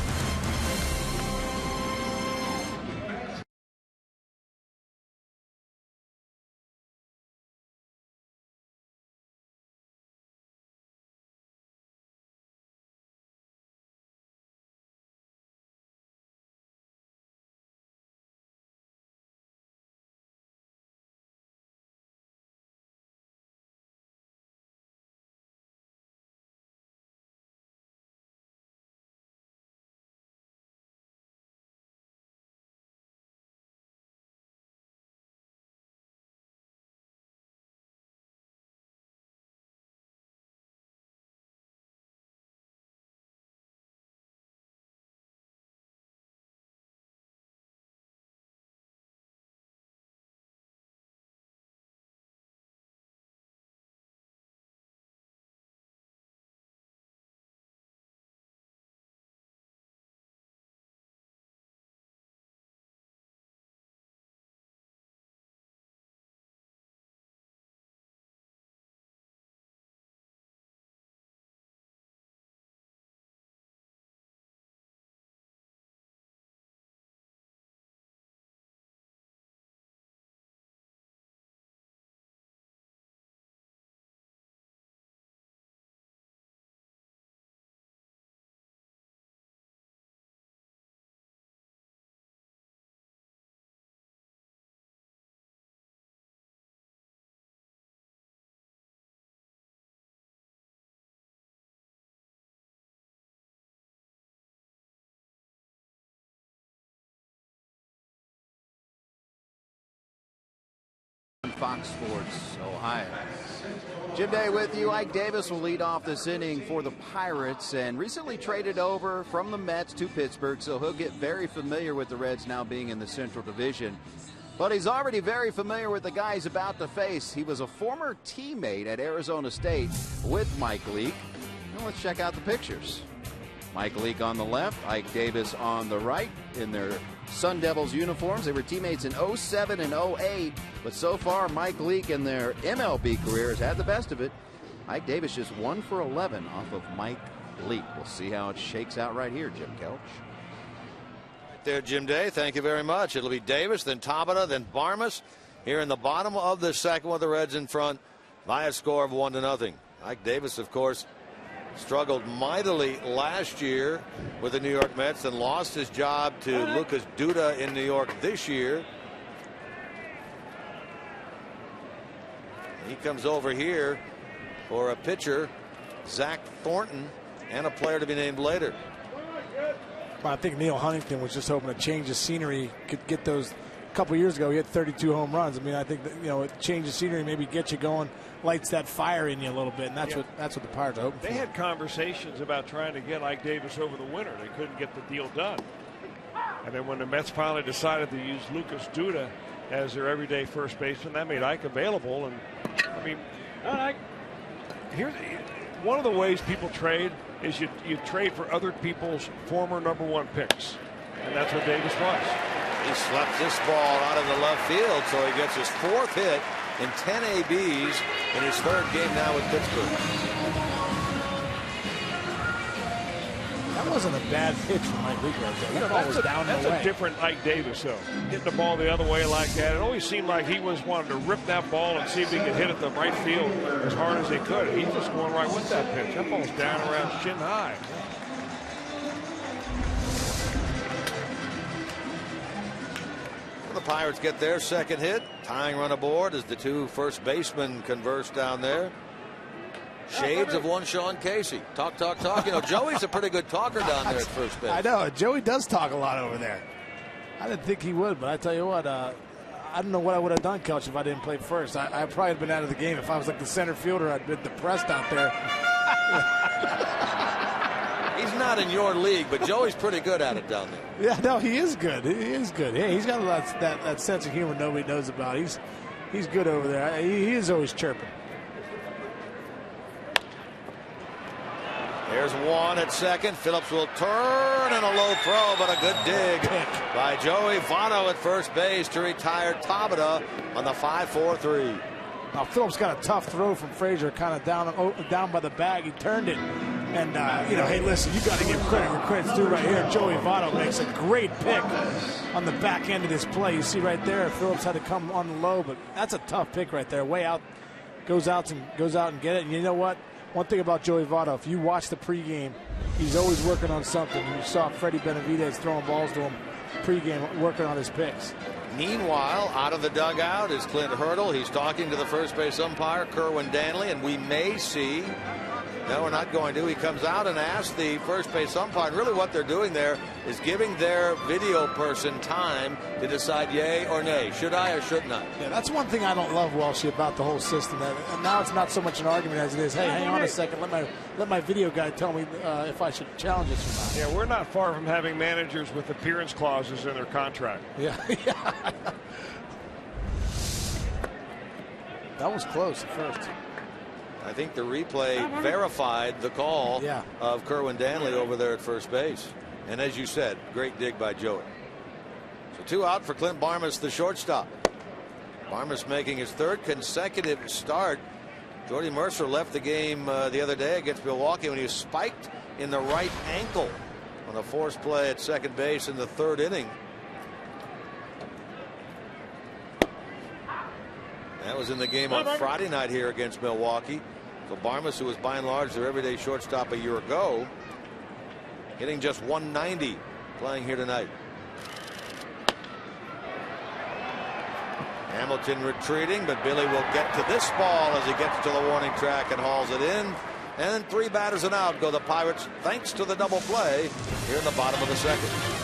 Fox Sports Ohio. Jim Day with you. Ike Davis will lead off this inning for the Pirates, and recently traded over from the Mets to Pittsburgh, so he'll get very familiar with the Reds now being in the Central Division. But he's already very familiar with the guys about to face. He was a former teammate at Arizona State with Mike Leake. Now let's check out the pictures. Mike Leake on the left, Ike Davis on the right in their Sun Devils uniforms. They were teammates in 07 and 08, but so far Mike Leake in their MLB career has had the best of it. Ike Davis just 1 for 11 off of Mike Leake. We'll see how it shakes out right here, Jim Kelch. Right there, Jim Day. Thank you very much. It'll be Davis, then Tabata, then Barmas here in the bottom of the second with the Reds in front by a score of 1-0. Ike Davis, of course, struggled mightily last year with the New York Mets and lost his job to Lucas Duda in New York this year. He comes over here for a pitcher, Zach Thornton, and a player to be named later. I think Neil Huntington was just hoping a change of scenery could get those. A couple years ago, he had 32 home runs. I mean, I think that, a change of scenery maybe gets you going, lights that fire in you a little bit, and that's what the Pirates are hoping for. They had conversations about trying to get Ike Davis over the winter. They couldn't get the deal done. And then when the Mets finally decided to use Lucas Duda as their everyday first baseman, that made Ike available. And I mean, here's one of the ways people trade is you trade for other people's former #1 picks, and that's what Davis was. He slaps this ball out of the left field, so he gets his 4th hit in 10 ABs in his 3rd game now with Pittsburgh. That wasn't a bad pitch from Mike Leake right there. That ball was down the way. That's a different Ike Davis, though. Hitting the ball the other way like that. It always seemed like he was wanting to rip that ball and see if he could hit it the right field as hard as he could. He's just going right with that pitch. That ball's down around chin high. The Pirates get their 2nd hit. Tying run aboard as the 2 first basemen converse down there. Shades of one Sean Casey. Talk. Joey's a pretty good talker down there at first base. I know. Joey does talk a lot over there. I didn't think he would, but I tell you what, I don't know what I would have done, Coach, if I didn't play first. I probably have been out of the game. If I was like the center fielder, I'd been depressed out there. He's not in your league, but Joey's pretty good at it down there. Yeah, no, he is good. He is good. Yeah, he's got that sense of humor nobody knows about. He's good over there. He is always chirping. There's one at second. Phillips will turn and a low throw, but a good dig by Joey Votto at first base to retire Tabata on the 5-4-3. Now Phillips got a tough throw from Frazier, kind of down by the bag. He turned it, and hey, listen, you got to give credit where credit's due right here. Joey Votto makes a great pick on the back end of this play. You see right there, Phillips had to come on the low, but that's a tough pick right there. Way out, goes out and get it. And you know what? One thing about Joey Votto, if you watch the pregame, he's always working on something. You saw Freddie Benavidez throwing balls to him pregame, working on his picks. Meanwhile, out of the dugout is Clint Hurdle. He's talking to the first base umpire, Kerwin Danley, and we may see. No, we're not going to. He comes out and asks the first base umpire. And really what they're doing there is giving their video person time to decide yay or nay. Should I or shouldn't I? Yeah, that's one thing I don't love, Walshy, about the whole system. And now it's not so much an argument as it is, hey, hang on a second, let my video guy tell me if I should challenge this or not. Yeah, we're not far from having managers with appearance clauses in their contract. Yeah. That was close at first. I think the replay verified the call of Kerwin Danley over there at first base. And as you said, great dig by Joey. So 2 out for Clint Barmas, the shortstop. Barmas making his 3rd consecutive start. Jordy Mercer left the game the other day against Milwaukee when he was spiked in the right ankle on a forced play at second base in the 3rd inning. That was in the game on Friday night here against Milwaukee. So Barmas, who was by and large their everyday shortstop a year ago, hitting just 190 playing here tonight. Hamilton retreating, but Billy will get to this ball as he gets to the warning track and hauls it in. And 3 batters and out go the Pirates, thanks to the double play here in the bottom of the 2nd.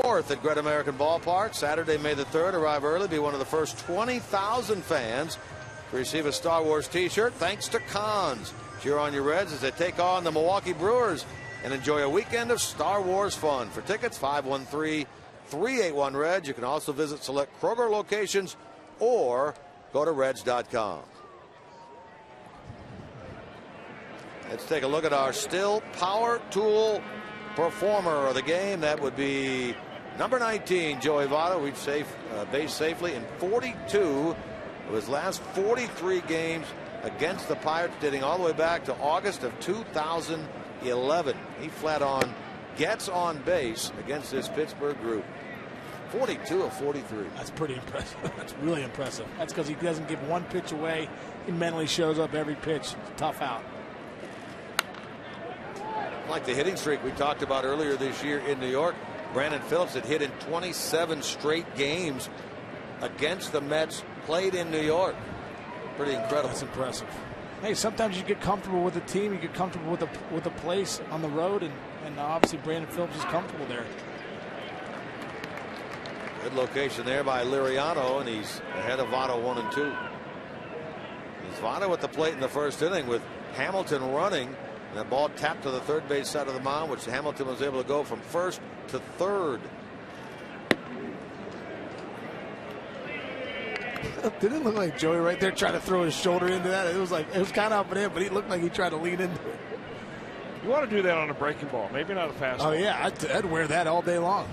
Fourth at Great American Ballpark. Saturday, May the 3rd. Arrive early. Be one of the first 20,000 fans to receive a Star Wars t-shirt thanks to Cons. Cheer on your Reds as they take on the Milwaukee Brewers and enjoy a weekend of Star Wars fun. For tickets, 513-381-REDS. You can also visit select Kroger locations or go to Reds.com. Let's take a look at our still power tool performer of the game. That would be number 19, Joey Votto. Reached base safely in 42 of his last 43 games against the Pirates dating all the way back to August of 2011. He flat on gets on base against this Pittsburgh group. 42 of 43. That's pretty impressive. That's really impressive. That's because he doesn't give one pitch away. He mentally shows up every pitch. Tough out. Like the hitting streak we talked about earlier this year in New York, Brandon Phillips had hit in 27 straight games against the Mets played in New York. Pretty incredible. That's impressive. Hey, sometimes you get comfortable with the team, you get comfortable with the place on the road, and obviously Brandon Phillips is comfortable there. Good location there by Liriano, and he's ahead of Votto 1-2. He's Votto at the plate in the first inning with Hamilton running, and that ball tapped to the third base side of the mound, which Hamilton was able to go from first to third. Didn't it look like Joey right there trying to throw his shoulder into that? It was kind of up and in, but he looked like he tried to lean into it. You want to do that on a breaking ball, maybe not a fastball. Oh yeah, I'd wear that all day long,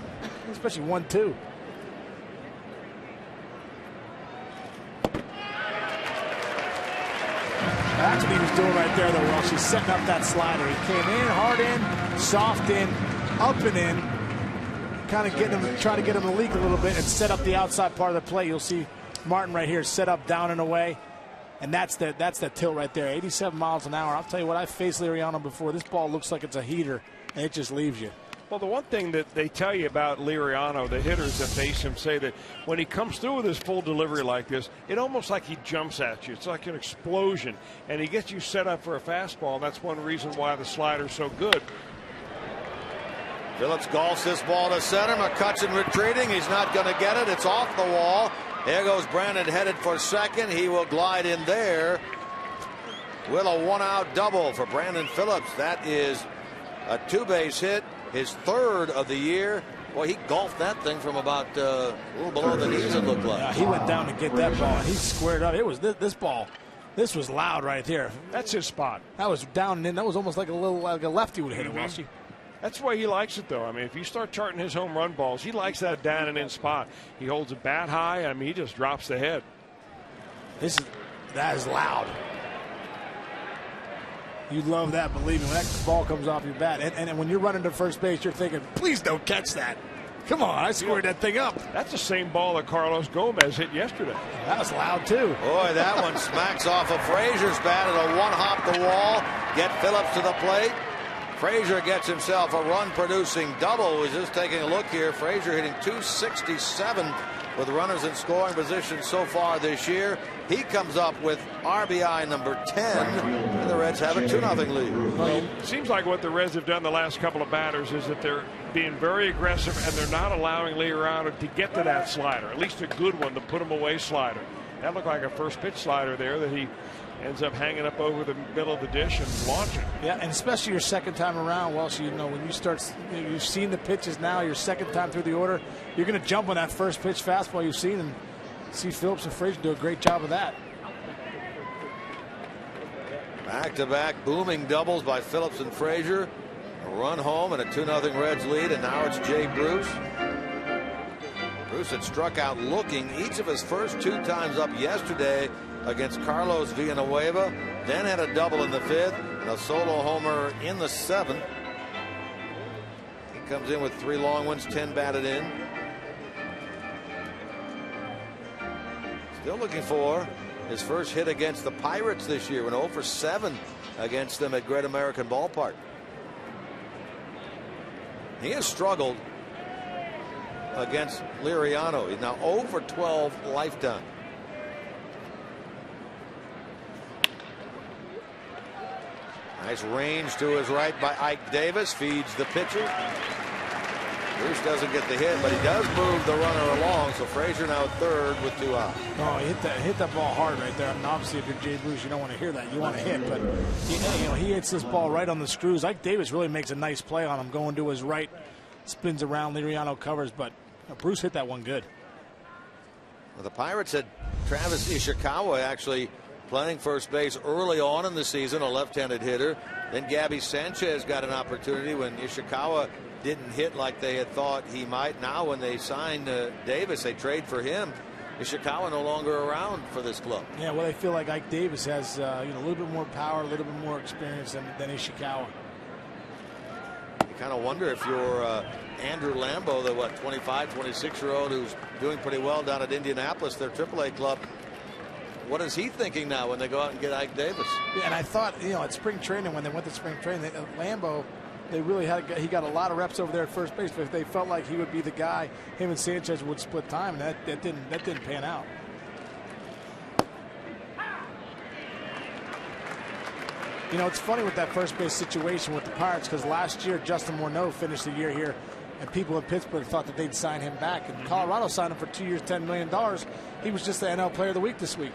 especially 1-2. That's what he was doing right there, though, Welsh. He's setting up that slider. He came in, hard in, soft in, up and in, kind of getting him, trying to get him to leak a little bit and set up the outside part of the play. You'll see Martin right here set up down and away, and that's the tilt right there. 87 miles an hour. I'll tell you what, I've faced Liriano before. This ball looks like it's a heater, and it just leaves you. Well, the one thing that they tell you about Liriano, the hitters that face him, say that when he comes through with his full delivery like this, it almost like he jumps at you. It's like an explosion, and he gets you set up for a fastball. That's one reason why the slider's so good. Phillips golfs this ball to center. McCutchen retreating. He's not going to get it. It's off the wall. There goes Brandon headed for second. He will glide in there with a one-out double for Brandon Phillips. That is a two-base hit, his third of the year. Boy, he golfed that thing from about a little below the knees, it looked like. Yeah, he went down to get that ball. He squared up. It was this ball. This was loud right there. That's his spot. That was down and in. That was almost like a lefty would hit it, Welshie. That's the way he likes it, though. I mean, if you start charting his home run balls, he likes that down and in spot. He holds a bat high. I mean, he just drops the head. That is loud. You love that, believe me, when that ball comes off your bat. And when you're running to first base, you're thinking, please don't catch that. Come on, I squared that thing up. That's the same ball that Carlos Gomez hit yesterday. That was loud, too. Boy, that one smacks off of Frazier's bat. It'll one-hop the wall, get Phillips to the plate. Frazier gets himself a run-producing double. We're just taking a look here. Frazier hitting .267 with runners in scoring position so far this year. He comes up with RBI number 10, and the Reds have a 2-0 lead. Well, it seems like what the Reds have done the last couple of batters is that they're being very aggressive, and they're not allowing Liriano to get to that slider, at least a good one, to put him away slider. That looked like a first pitch slider there that he ends up hanging up over the middle of the dish and launching. Yeah, and especially your second time around, Welsh, you know, when you start, you've seen the pitches now, your second time through the order, you're going to jump on that first pitch fastball you've seen, and see Phillips and Frazier do a great job of that. Back-to-back booming doubles by Phillips and Frazier. A run home and a 2-0 Reds lead, and now it's Jay Bruce. Bruce had struck out looking each of his first two times up yesterday against Carlos Villanueva, then had a double in the fifth and a solo homer in the seventh. He comes in with 3 long ones, 10 batted in. Still looking for his first hit against the Pirates this year, went 0 for 7 against them at Great American Ballpark. He has struggled against Liriano. He's now 0 for 12 lifetime. Nice range to his right by Ike Davis, feeds the pitcher. Bruce doesn't get the hit, but he does move the runner along, so Frazier now third with 2 outs. Oh, he hit that ball hard right there. I mean, obviously, if you're Jay Bruce, you don't want to hear that. You want to hit, but you know, he hits this ball right on the screws. Ike Davis really makes a nice play on him, going to his right, spins around, Liriano covers, but Bruce hit that one good. Well, the Pirates had Travis Ishikawa actually playing first base early on in the season, a left-handed hitter. Then Gabby Sanchez got an opportunity when Ishikawa didn't hit like they had thought he might. Now when they signed Davis, they trade for him. Ishikawa no longer around for this club. Yeah, well, they feel like Ike Davis has a little bit more power, a little bit more experience than Ishikawa. You kind of wonder if you're Andrew Lambeau, the 25, 26-year-old who's doing pretty well down at Indianapolis, their AAA club. What is he thinking now when they go out and get Ike Davis? Yeah, and I thought, at spring training, when they went to spring training, Lambeau, he got a lot of reps over there at first base, but they felt like he would be the guy. Him and Sanchez would split time, and that didn't pan out. It's funny with that first base situation with the Pirates, because last year Justin Morneau finished the year here, and people in Pittsburgh thought that they'd sign him back. And Colorado signed him for 2 years, $10 million. He was just the NL Player of the Week this week.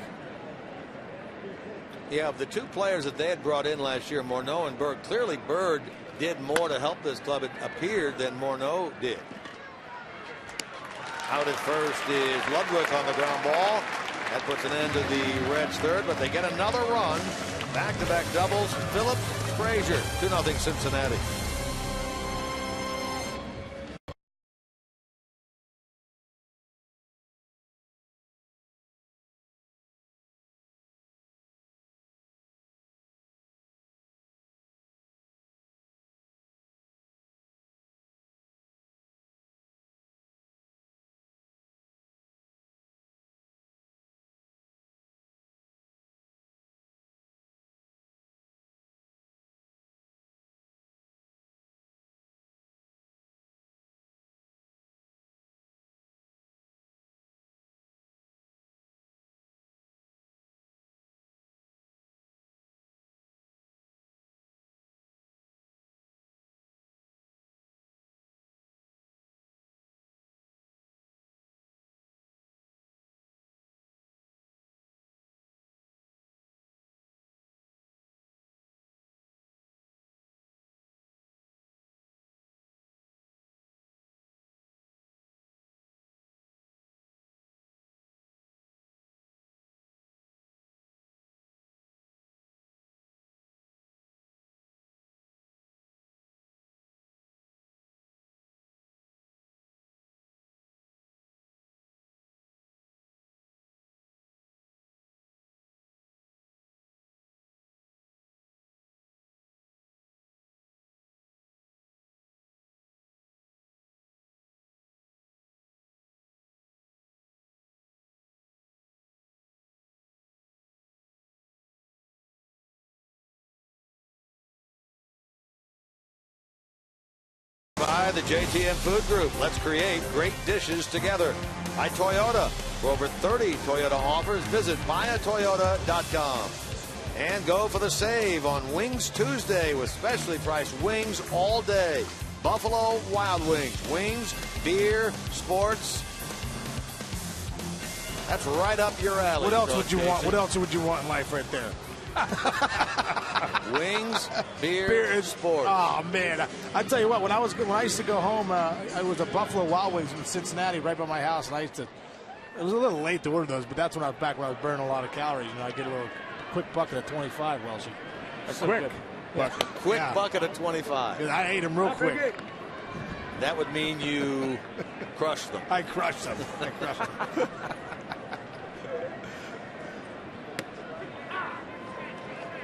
Yeah, of the two players that they had brought in last year, Morneau and Bird, clearly Bird did more to help this club, it appeared, than Morneau did. Out at first is Ludwig on the ground ball. That puts an end to the Reds' third, but they get another run. Back-to-back doubles. Philip Frazier, 2-0 Cincinnati. By the JTM Food Group. Let's create great dishes together. By Toyota. For over 30 Toyota offers, visit buyatoyota.com. And go for the save on Wings Tuesday with specially priced wings all day. Buffalo Wild Wings. Wings, beer, sports. That's right up your alley. What else would you want? What else would you want in life right there? Wings, beer, and sports. Oh man, I tell you what. When I used to go home, I was a Buffalo Wild Wings in Cincinnati, right by my house, and I used to. It was a little late to order those, but that's when I was burning a lot of calories. I get a little quick bucket of 25, Welshie. Quick bucket. Quick bucket of 25. I ate them real quick. That would mean you crushed them. I crushed them.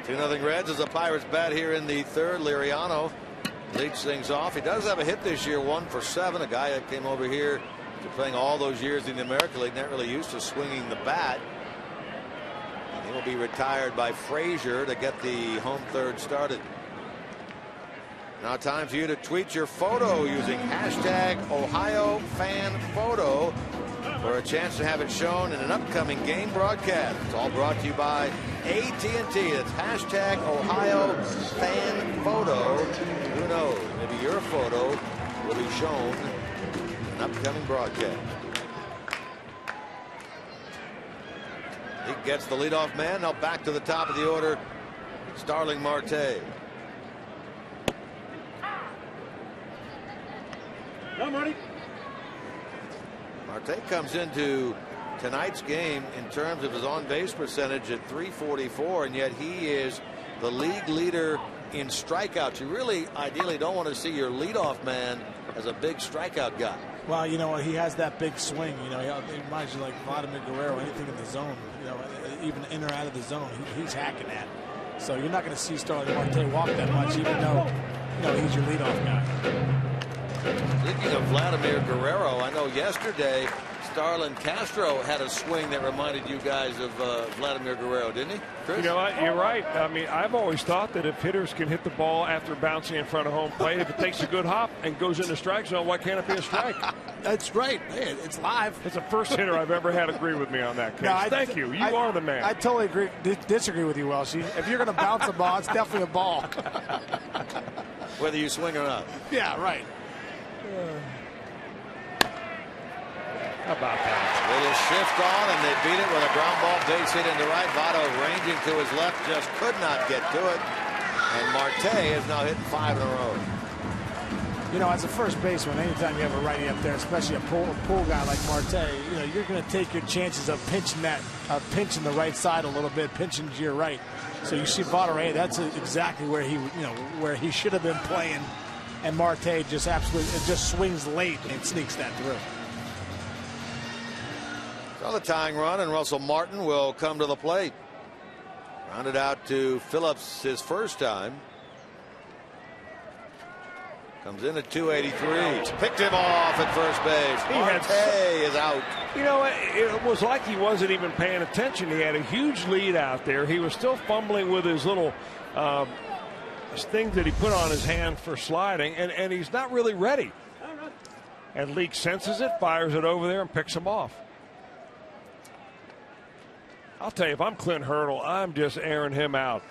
2-0 Reds as the Pirates bat here in the third. Liriano leads things off. He does have a hit this year, 1 for 7. A guy that came over here to playing all those years in the American League, not really used to swinging the bat. And he will be retired by Frazier to get the home third started. Now time for you to tweet your photo using hashtag #OhioFanPhoto for a chance to have it shown in an upcoming game broadcast. It's all brought to you by AT&T. It's hashtag #OhioFanPhoto. Who knows? Maybe your photo will be shown in an upcoming broadcast. He gets the leadoff man. Now back to the top of the order. Starling Marte. No, Marty. Marte comes into tonight's game in terms of his on-base percentage at .344, and yet he is the league leader in strikeouts. You really ideally don't want to see your leadoff man as a big strikeout guy. Well, you know, he has that big swing. You know, it reminds you like Vladimir Guerrero, anything in the zone. You know, even in or out of the zone, he's hacking at. So you're not going to see Starling Marte walk that much, even though, you know, he's your leadoff guy. Speaking of Vladimir Guerrero, I know yesterday Starlin Castro had a swing that reminded you guys of Vladimir Guerrero, didn't he, Chris? You know what? You're right. I mean, I've always thought that if hitters can hit the ball after bouncing in front of home plate, if it takes a good hop and goes in the strike zone, why can't it be a strike? That's right. Hey, it's live. It's the first hitter I've ever had agree with me on that case. No, Thank you. You are the man. I totally disagree with you, Welsh. If you're going to bounce a ball, it's definitely a ball. Whether you swing or not. Yeah, right. How about that? Little shift on, and they beat it with a ground ball base hit into right. Votto ranging to his left, just could not get to it. And Marte is now hitting 5 in a row. You know, as a first baseman, anytime you have a righty up there, especially a pull guy like Marte, you know, you're going to take your chances of pinching the right side a little bit, pinching to your right. So you see Votto, hey, that's exactly where where he should have been playing, and Marte just swings late and sneaks that through. So the tying run, and Russell Martin will come to the plate. Rounded out to Phillips his first time. Comes in at 283. Picked him off at first base. Marte is out. You know, it was like he wasn't even paying attention. He had a huge lead out there. He was still fumbling with his little thing that he put on his hand for sliding, and he's not really ready. And Leake senses it, fires it over there, and picks him off. I'll tell you, if I'm Clint Hurdle, I'm just airing him out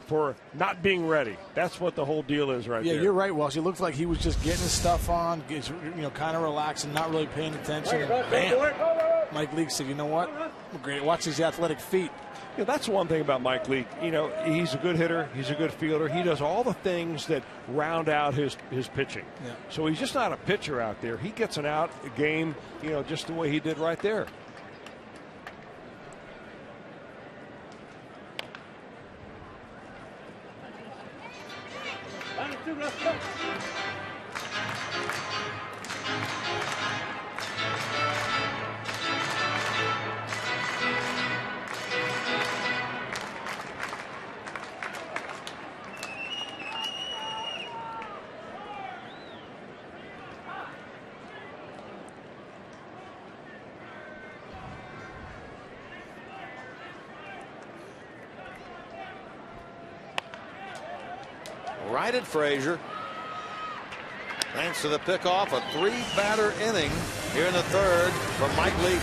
for not being ready. That's what the whole deal is right there. Yeah, you're right, Welsh. It looked like he was just getting his stuff on, kind of relaxing, not really paying attention. Bam. Mike Leake said, you know what? Great. Watch his athletic feet. You know, that's one thing about Mike Leake. You know, he's a good hitter. He's a good fielder. He does all the things that round out his pitching. Yeah. So he's just not a pitcher out there. He gets an out game, you know, just the way he did right there. Righted Frazier. Thanks to the pickoff, a 3-batter inning here in the third from Mike Leake.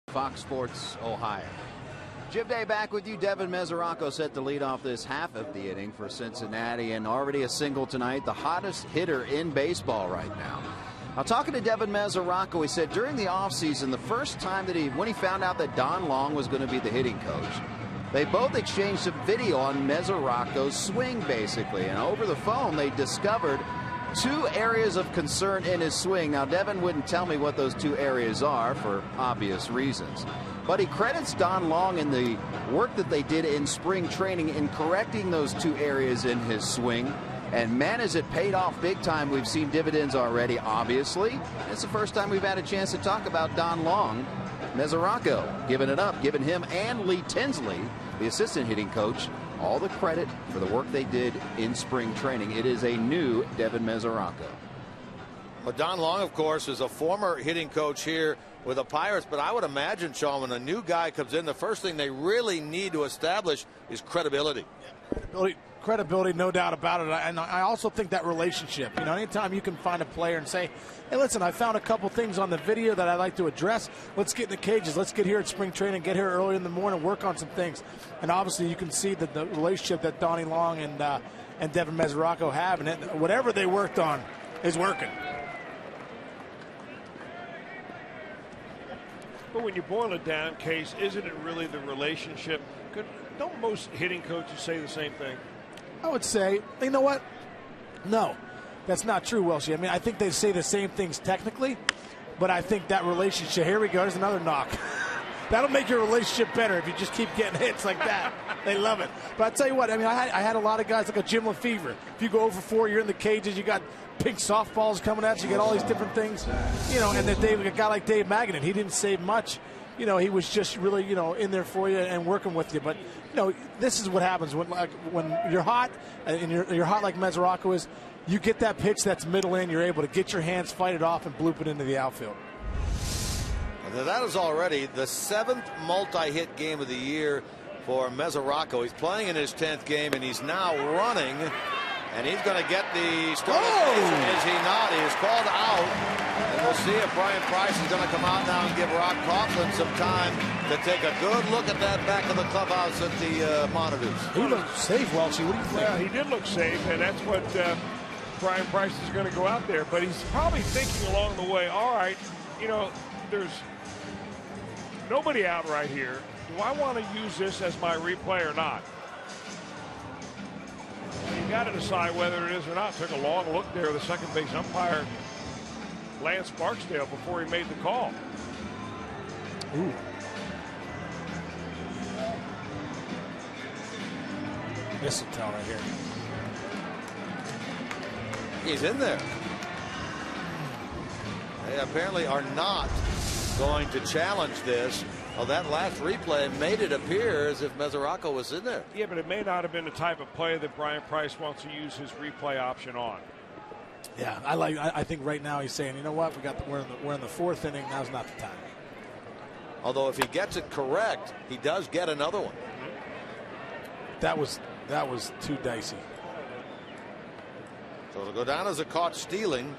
Fox Sports Ohio. Jim Day back with you. Devin Mesoraco set to lead off this half of the inning for Cincinnati, and already a single tonight, the hottest hitter in baseball right now. Now, talking to Devin Mesoraco, he said during the offseason, the first time that when he found out that Don Long was going to be the hitting coach, they both exchanged some video on Mesoraco's swing, basically, and over the phone they discovered 2 areas of concern in his swing. Now, Devin wouldn't tell me what those 2 areas are for obvious reasons, but he credits Don Long in the work that they did in spring training in correcting those 2 areas in his swing. And man, has it paid off big time. We've seen dividends already, obviously. It's the first time we've had a chance to talk about Don Long. Mesoraco giving it up, giving him and Lee Tinsley, the assistant hitting coach, all the credit for the work they did in spring training. It is a new Devin Mesoraco. Well, Don Long, of course, is a former hitting coach here with the Pirates, but I would imagine, Sean, when a new guy comes in, the first thing they really need to establish is credibility. Credibility, no doubt about it. And I also think that relationship, you know, anytime you can find a player and say, hey, listen, I found a couple things on the video that I'd like to address. Let's get in the cages. Let's get here at spring training, get here early in the morning, work on some things. And obviously you can see that the relationship that Donnie Long and Devin Mesoraco have, and whatever they worked on is working. But when you boil it down, Case, isn't it really the relationship? Don't most hitting coaches say the same thing? I would say, you know what? No, that's not true, Welshie. I mean, I think they say the same things technically, but I think that relationship, here we go, there's another knock. That'll make your relationship better if you just keep getting hits like that. They love it. But I'll tell you what, I mean, I had a lot of guys like a Jim Lefevre. If you go over 4, you're in the cages, you got pink softballs coming at you, got all these different things. You know, and then a guy like Dave Magadan, he didn't save much. You know, he was just really, you know, in there for you and working with you. But, you know, this is what happens when you're hot, and you're hot like Mesoraco is. You get that pitch that's middle in, you're able to get your hands, fight it off, and bloop it into the outfield. That is already the 7th multi-hit game of the year for Mesoraco. He's playing in his 10th game, and he's now running, and he's going to get the start. Is he not? He is called out, and we'll see if Brian Price is going to come out now and give Rob Coughlin some time to take a good look at that back of the clubhouse at the monitors. He looked safe, Welchie. What do you think? Yeah, he did look safe, and that's what Brian Price is going to go out there. But he's probably thinking along the way, all right, you know, there's nobody out right here. Do I want to use this as my replay or not? You got to decide whether it is or not. Took a long look there, the second base umpire, Lance Barksdale, before he made the call. Ooh. Mistletoe right here. He's in there. They apparently are not going to challenge this. Well, that last replay made it appear as if Mesoraco was in there. Yeah, but it may not have been the type of play that Brian Price wants to use his replay option on. Yeah, I think right now he's saying, you know what, we're in the 4th inning. Now's not the time. Although if he gets it correct, he does get another one. That was too dicey. So it'll go down as a caught stealing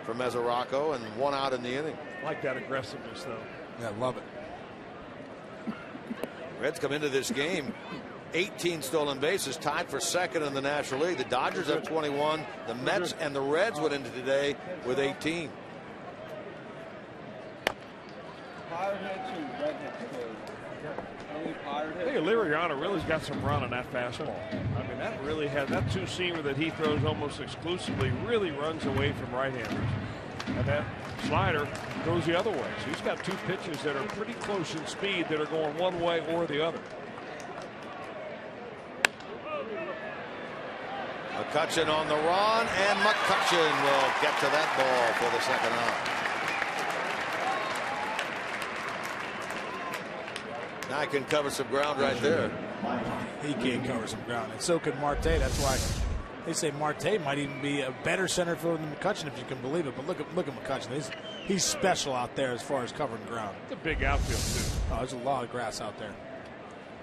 for Mesoraco, and 1 out in the inning. I like that aggressiveness, though. Yeah, love it. Reds come into this game 18 stolen bases, tied for 2nd in the National League. The Dodgers have 21. The Mets and the Reds went into today with 18. I think Liriano really's got some run on that fastball. I mean, that really has that 2-seamer that he throws almost exclusively really runs away from right-handers. And that slider goes the other way. So he's got 2 pitches that are pretty close in speed that are going one way or the other. McCutchen on the run, and McCutchen will get to that ball for the 2nd out. Now he can cover some ground right there. He can cover some ground, and so can Marte. That's why they say Marte might even be a better center fielder than McCutchen, if you can believe it. But look at McCutchen. He's special out there as far as covering ground. It's a big outfield, too. Oh, there's a lot of grass out there.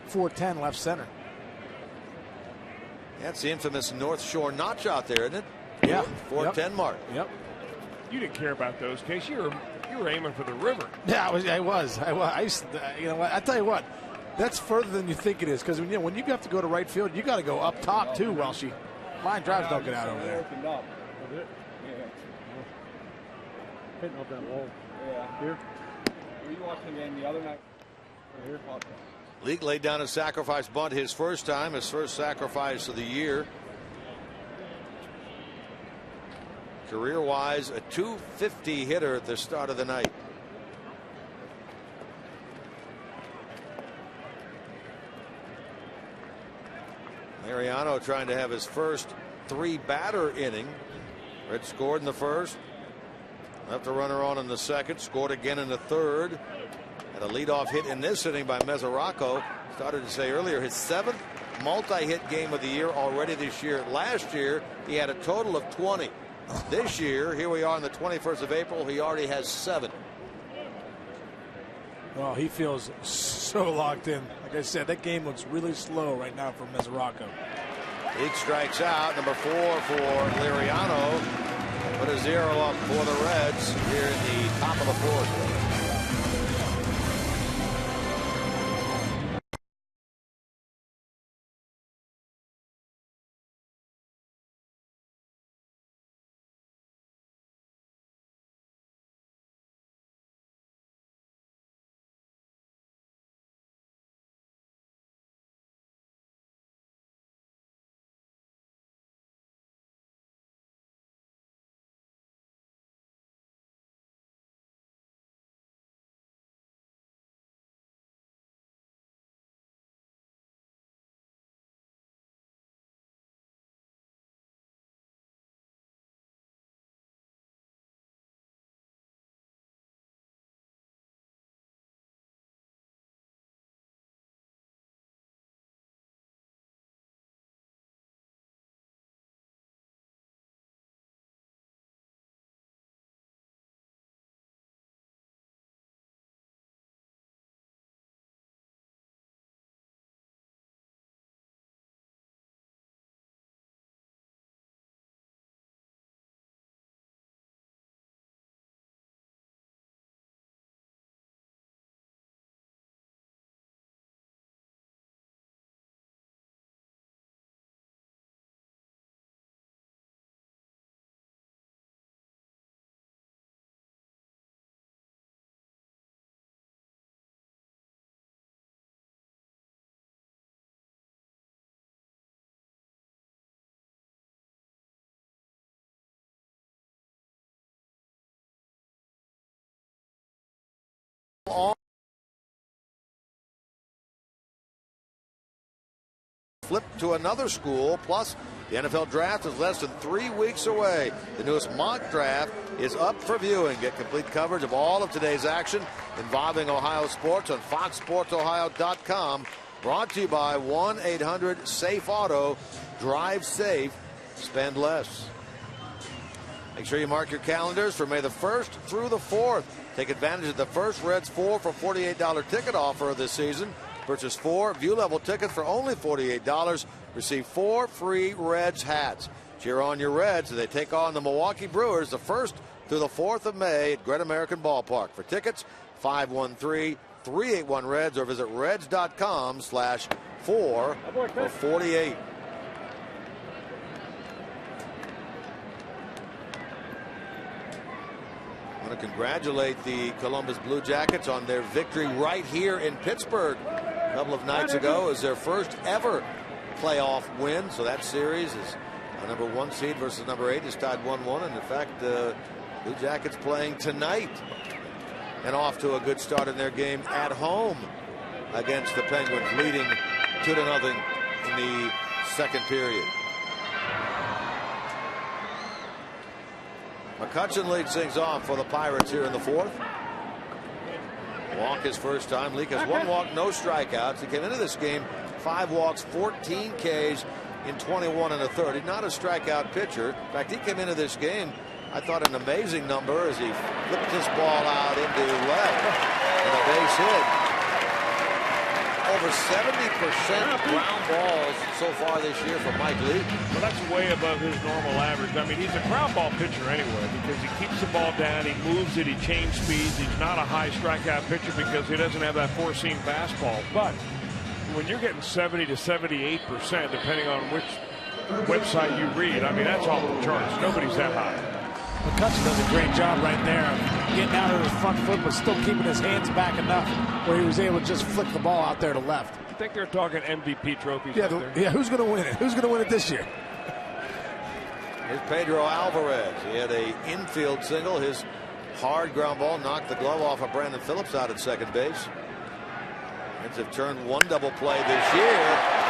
410 left center. That's the infamous North Shore notch out there, isn't it? Yeah. 410 mark. Yep. You didn't care about those, Case. You were aiming for the river. Yeah, I was. I used to, you know what? I tell you what. That's further than you think it is, because when you have to go to right field, you got to go up top too. While line drives don't get out over there. Hitting off that wall. Yeah. Here. Were you watching the game the other night? Here. Leake laid down a sacrifice bunt his first time, his first sacrifice of the year. Career-wise, a .250 hitter at the start of the night. Mariano trying to have his first 3-batter inning. Red scored in the first. Left a runner on in the second. Scored again in the third. Had a leadoff hit in this inning by Mesoraco. Started to say earlier, his 7th multi-hit game of the year already this year. Last year, he had a total of 20. This year, here we are on the 21st of April, he already has 7. Oh, he feels so locked in. Like I said, that game looks really slow right now for Mesoraco. Leake strikes out. Number 4 for Liriano. Put a 0 up for the Reds here in the top of the 4th. Flip to another school, plus the NFL draft is less than 3 weeks away. The newest mock draft is up for viewing. Get complete coverage of all of today's action involving Ohio sports on foxsportsohio.com. Brought to you by 1-800-SAFE-AUTO. Drive safe, spend less. Make sure you mark your calendars for May the 1st through the 4th. Take advantage of the first Reds 4 for $48 ticket offer of this season. Purchase 4 view-level tickets for only $48. Receive 4 free Reds hats. Cheer on your Reds as they take on the Milwaukee Brewers the 1st through the 4th of May at Great American Ballpark. For tickets, 513-381-REDS or visit reds.com/4 for $48. I want to congratulate the Columbus Blue Jackets on their victory right here in Pittsburgh a couple of nights ago. It was their first ever playoff win. So that series is a number 1 seed versus number 8 is tied 1-1. And in fact, the Blue Jackets playing tonight and off to a good start in their game at home against the Penguins, leading 2-0 in the second period. McCutchen leads things off for the Pirates here in the 4th. Walk his first time. Leake has 1 walk, no strikeouts. He came into this game 5 walks, 14 Ks in 21 1/3. He's not a strikeout pitcher. In fact, he came into this game, I thought, an amazing number as he flipped this ball out into left and a base hit. Over 70% ground balls so far this year for Mike Leake. Well, that's way above his normal average. I mean, he's a ground ball pitcher anyway because he keeps the ball down, he moves it, he changes speeds. He's not a high strikeout pitcher because he doesn't have that four-seam fastball. But when you're getting 70 to 78%, depending on which website you read, I mean, that's off the charts. Nobody's that high. McCutchen does a great job right there, getting out of his front foot, but still keeping his hands back enough where he was able to just flick the ball out there to left. I think they're talking MVP trophies. Yeah, yeah. Who's going to win it? Who's going to win it this year? Here's Pedro Alvarez. He had a infield single. His hard ground ball knocked the glove off of Brandon Phillips out at second base. Reds have turned one double play this year.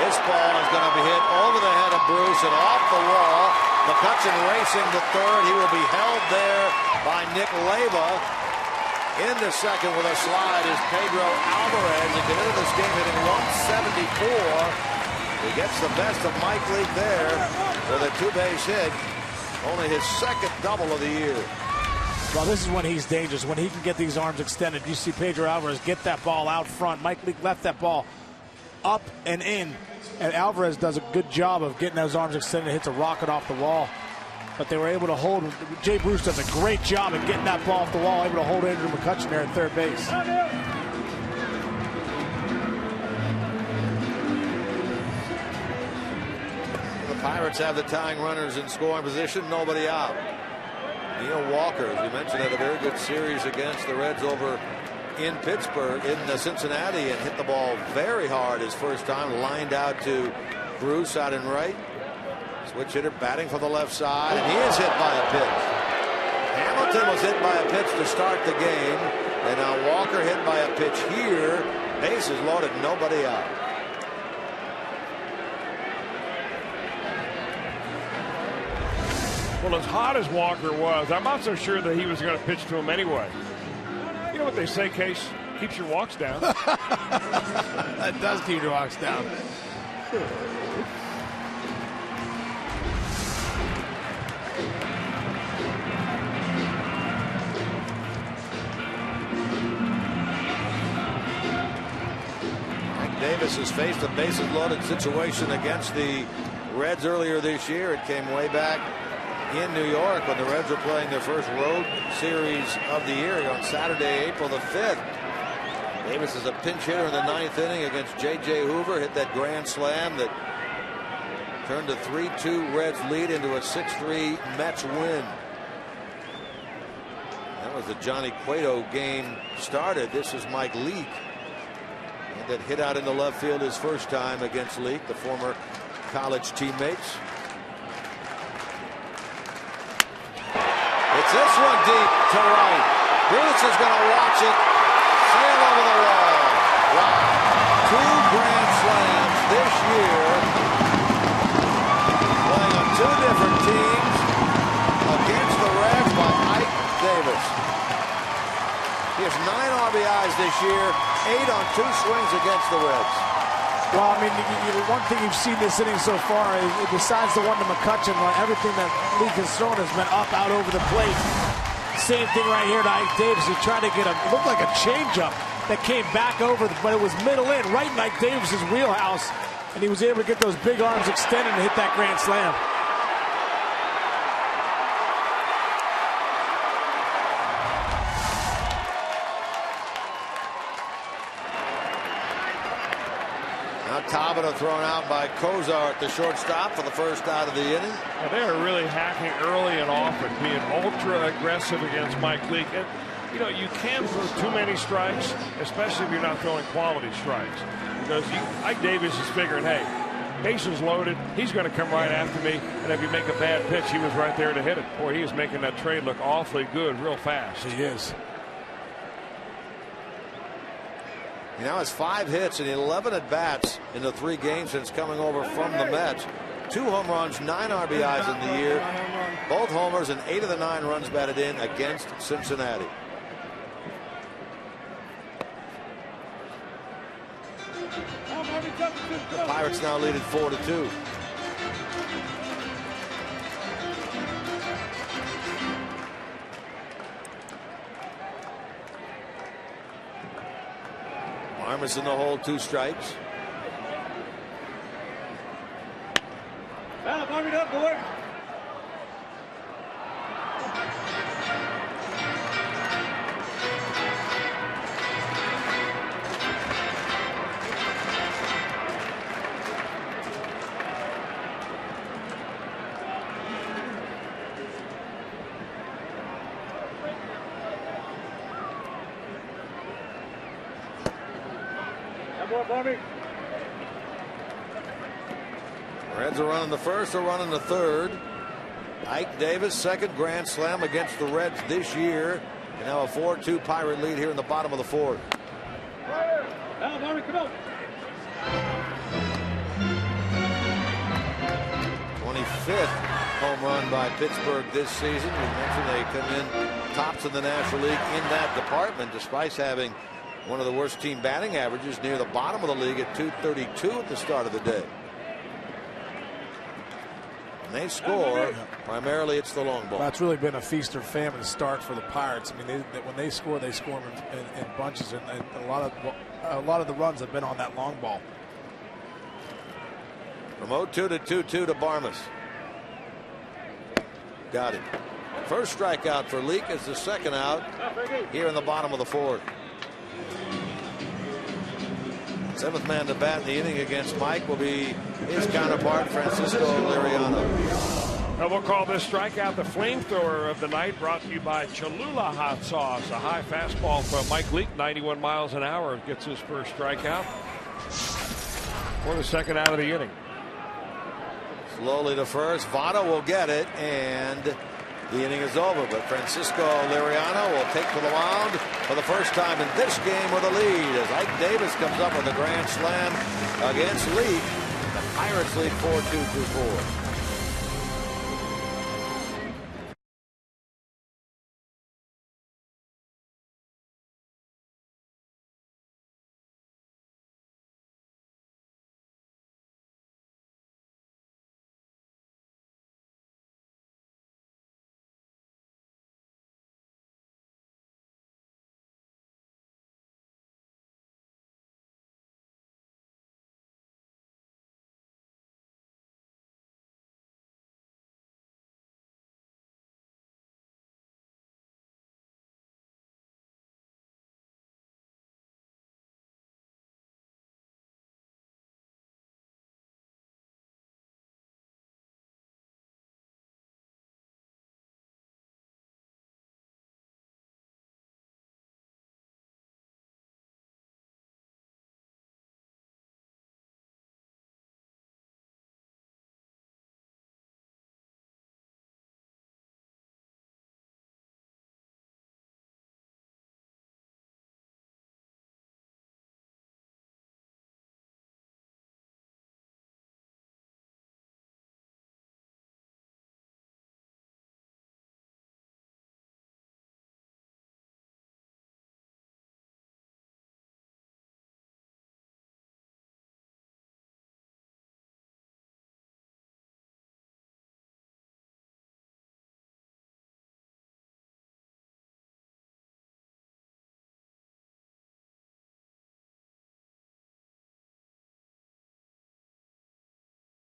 This ball is going to be hit over the head of Bruce and off the wall. McCutchen racing to third. He will be held there by Nick Leyva. In the second with a slide is Pedro Alvarez. He came into this game hitting 174. He gets the best of Mike Leake there with a two-base hit. Only his second double of the year. Well, this is when he's dangerous, when he can get these arms extended. You see Pedro Alvarez get that ball out front. Mike Leake left that ball up and in, and Alvarez does a good job of getting those arms extended, hits a rocket off the wall. But they were able to hold him. Jay Bruce does a great job of getting that ball off the wall, able to hold Andrew McCutchen there at third base. The Pirates have the tying runners in scoring position, nobody out. Neil Walker, as you mentioned, had a very good series against the Reds over in Pittsburgh, in Cincinnati, and hit the ball very hard his first time, lined out to Bruce out in right. Switch hitter batting for the left side, and he is hit by a pitch. Hamilton was hit by a pitch to start the game, and now Walker hit by a pitch here. Bases loaded, nobody out. Well, as hot as Walker was, I'm not so sure that he was going to pitch to him anyway. You know what they say, Case? Keeps your walks down. That does keep your walks down. Davis has faced a bases loaded situation against the Reds earlier this year. It came way back in New York when the Reds were playing their first road series of the year on Saturday, April the 5th. Davis is a pinch hitter in the 9th inning against J.J. Hoover. Hit that grand slam that turned a 3-2 Reds lead into a 6-3 Mets win. That was the Johnny Cueto game started. This is Mike Leake. That hit out in the left field his first time against Leake, the former college teammates. It's this one deep to right. Bruce is going to watch it sail over the wall. Wow. 2 grand slams this year. Playing on 2 different teams against the Reds by Ike Davis. He has 9 RBIs this year, 8 on 2 swings against the Reds. Well, I mean, one thing you've seen this inning so far is, besides the one to McCutchen, everything that Leake has thrown has been up, out over the plate. Same thing right here to Ike Davis. He tried to get it looked like a changeup that came back over, but it was middle in, right in Ike Davis's wheelhouse, and he was able to get those big arms extended and hit that grand slam. Tabata thrown out by Kozar at the shortstop for the first out of the inning. Well, they are really hacking early and often, being ultra aggressive against Mike Leake. And, you know, you can't throw too many strikes, especially if you're not throwing quality strikes. Because Ike Davis is figuring, hey, bases loaded, he's going to come right after me, and if you make a bad pitch, he was right there to hit it. Boy, he is making that trade look awfully good real fast. He is. He now has 5 hits and 11 at-bats in the 3 games since coming over from the Mets. 2 home runs, 9 RBIs in the year. Both homers and 8 of the 9 runs batted in against Cincinnati. The Pirates now lead at 4-2. Armas in the hole, 2 strikes. Warm it up, boy. Reds are running the first, are running the third. Ike Davis, second grand slam against the Reds this year. And now a 4-2 Pirate lead here in the bottom of the fourth. 25th home run by Pittsburgh this season. We mentioned they come in tops in the National League in that department, despite having one of the worst team batting averages near the bottom of the league at .232 at the start of the day. And they score, primarily it's the long ball. That's really been a feast or famine start for the Pirates. I mean, when they score in bunches, and a lot of the runs have been on that long ball. From 0-2 to 2-2 to Barmas. Got him. First strikeout for Leake is the second out here in the bottom of the fourth. Seventh man to bat in the inning against Mike will be his counterpart, Francisco Liriano. Now we'll call this strikeout the flamethrower of the night, brought to you by Cholula Hot Sauce. A high fastball from Mike Leake, 91 miles an hour, gets his first strikeout for the second out of the inning. Slowly to first. Votto will get it, and the inning is over. But Francisco Liriano will take to the mound for the first time in this game with a lead as Ike Davis comes up with a grand slam against Leake. The Pirates lead 4-2 through 4.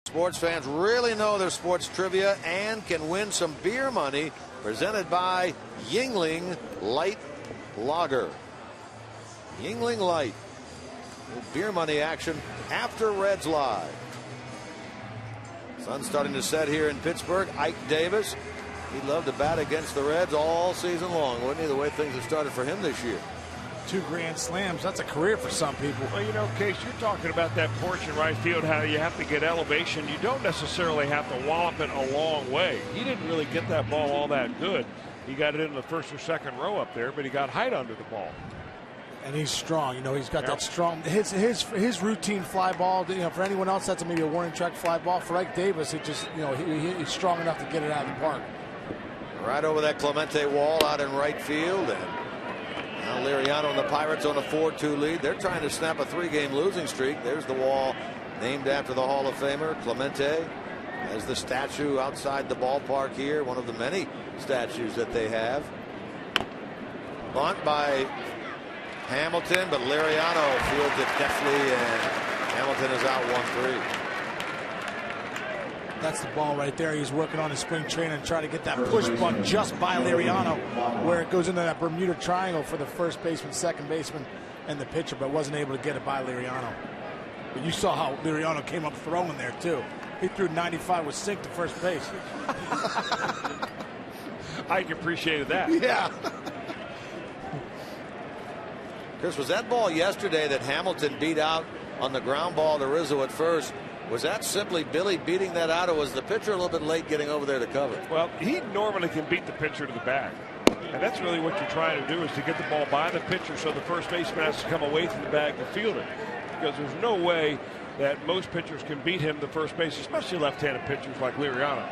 Sports fans really know their sports trivia and can win some beer money, presented by Yuengling Light Lager. Yuengling Light. Beer money action after Reds Live. Sun's starting to set here in Pittsburgh. Ike Davis, he'd love to bat against the Reds all season long, wouldn't he, the way things have started for him this year? 2 grand slams. That's a career for some people. Well, you know, Case, you're talking about that porch in right field, how you have to get elevation. You don't necessarily have to wallop it a long way. He didn't really get that ball all that good. He got it in the first or second row up there, but he got height under the ball. And he's strong. You know, he's got that strong. His routine fly ball. You know, for anyone else, that's maybe a warning track fly ball. For Ike Davis, it just, you know, he's strong enough to get it out of the park. Right over that Clemente wall out in right field, and now Liriano and the Pirates on a 4-2 lead. They're trying to snap a 3-game losing streak. There's the wall named after the Hall of Famer Clemente. As the statue outside the ballpark here, one of the many statues that they have. Bunt by Hamilton, but Liriano fields it deftly, and Hamilton is out 1-3. That's the ball right there. He's working on his spring training and trying to get that push bunt just by Liriano, where it goes into that Bermuda Triangle for the first baseman, second baseman, and the pitcher, but wasn't able to get it by Liriano. But you saw how Liriano came up throwing there, too. He threw 95 with sink to first base. Ike appreciated that. Yeah. Chris, was that ball yesterday that Hamilton beat out on the ground ball to Rizzo at first? Was that simply Billy beating that out, or was the pitcher a little bit late getting over there to cover? Well, he normally can beat the pitcher to the bag. And that's really what you're trying to do, is to get the ball by the pitcher so the first baseman has to come away from the bag to field it. Because there's no way that most pitchers can beat him to first base, especially left-handed pitchers like Liriano.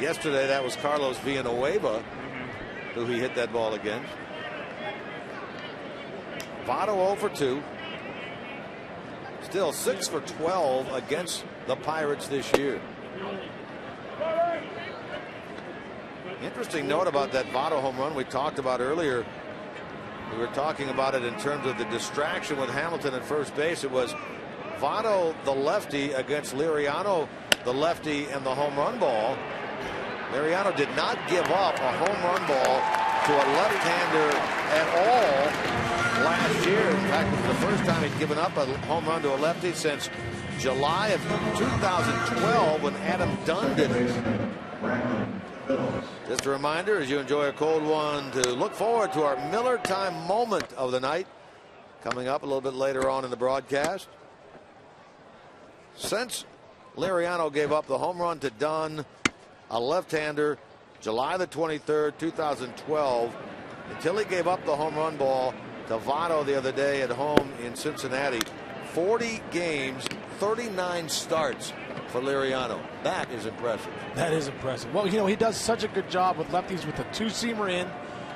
Yesterday, that was Carlos Villanueva who he hit that ball against. Votto 0 for 2. Still 6 for 12 against the Pirates this year. Interesting note about that Votto home run we talked about earlier. We were talking about it in terms of the distraction with Hamilton at first base. It was Votto, the lefty, against Liriano, the lefty, and the home run ball. Liriano did not give up a home run ball to a left-hander at all last year. In fact, it was the first time he'd given up a home run to a lefty since July of 2012 when Adam Dunn did it. Just a reminder, as you enjoy a cold one, to look forward to our Miller Time moment of the night coming up a little bit later on in the broadcast. Since Liriano gave up the home run to Dunn, a left-hander, July the 23rd, 2012, until he gave up the home run ball to Votto the other day at home in Cincinnati. 40 games, 39 starts for Liriano. That is impressive. That is impressive. Well, you know, he does such a good job with lefties with the two-seamer in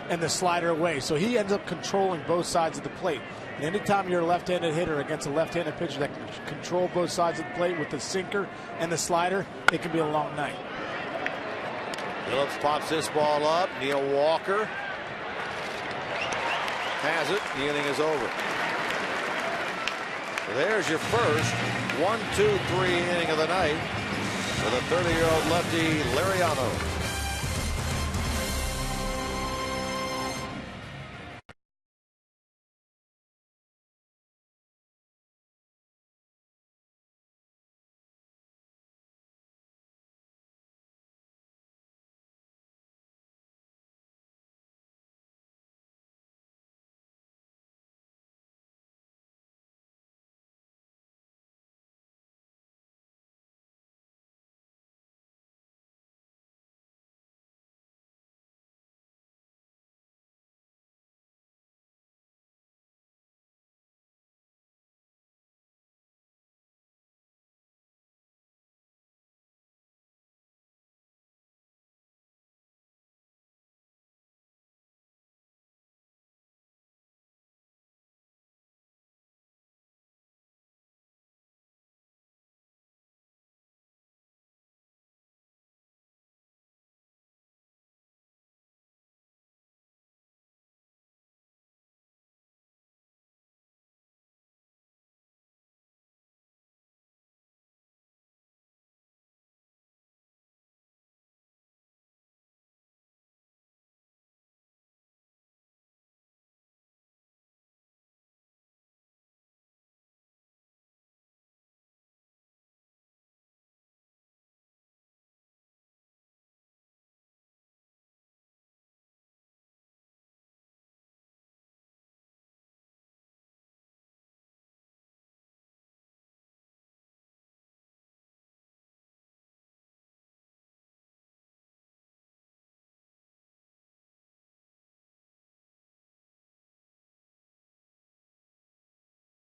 and the slider away. So he ends up controlling both sides of the plate. And anytime you're a left-handed hitter against a left-handed pitcher that can control both sides of the plate with the sinker and the slider, it can be a long night. Phillips pops this ball up. Neil Walker has it. The inning is over. So there's your first 1-2-3 inning of the night for the 30-year-old lefty Liriano.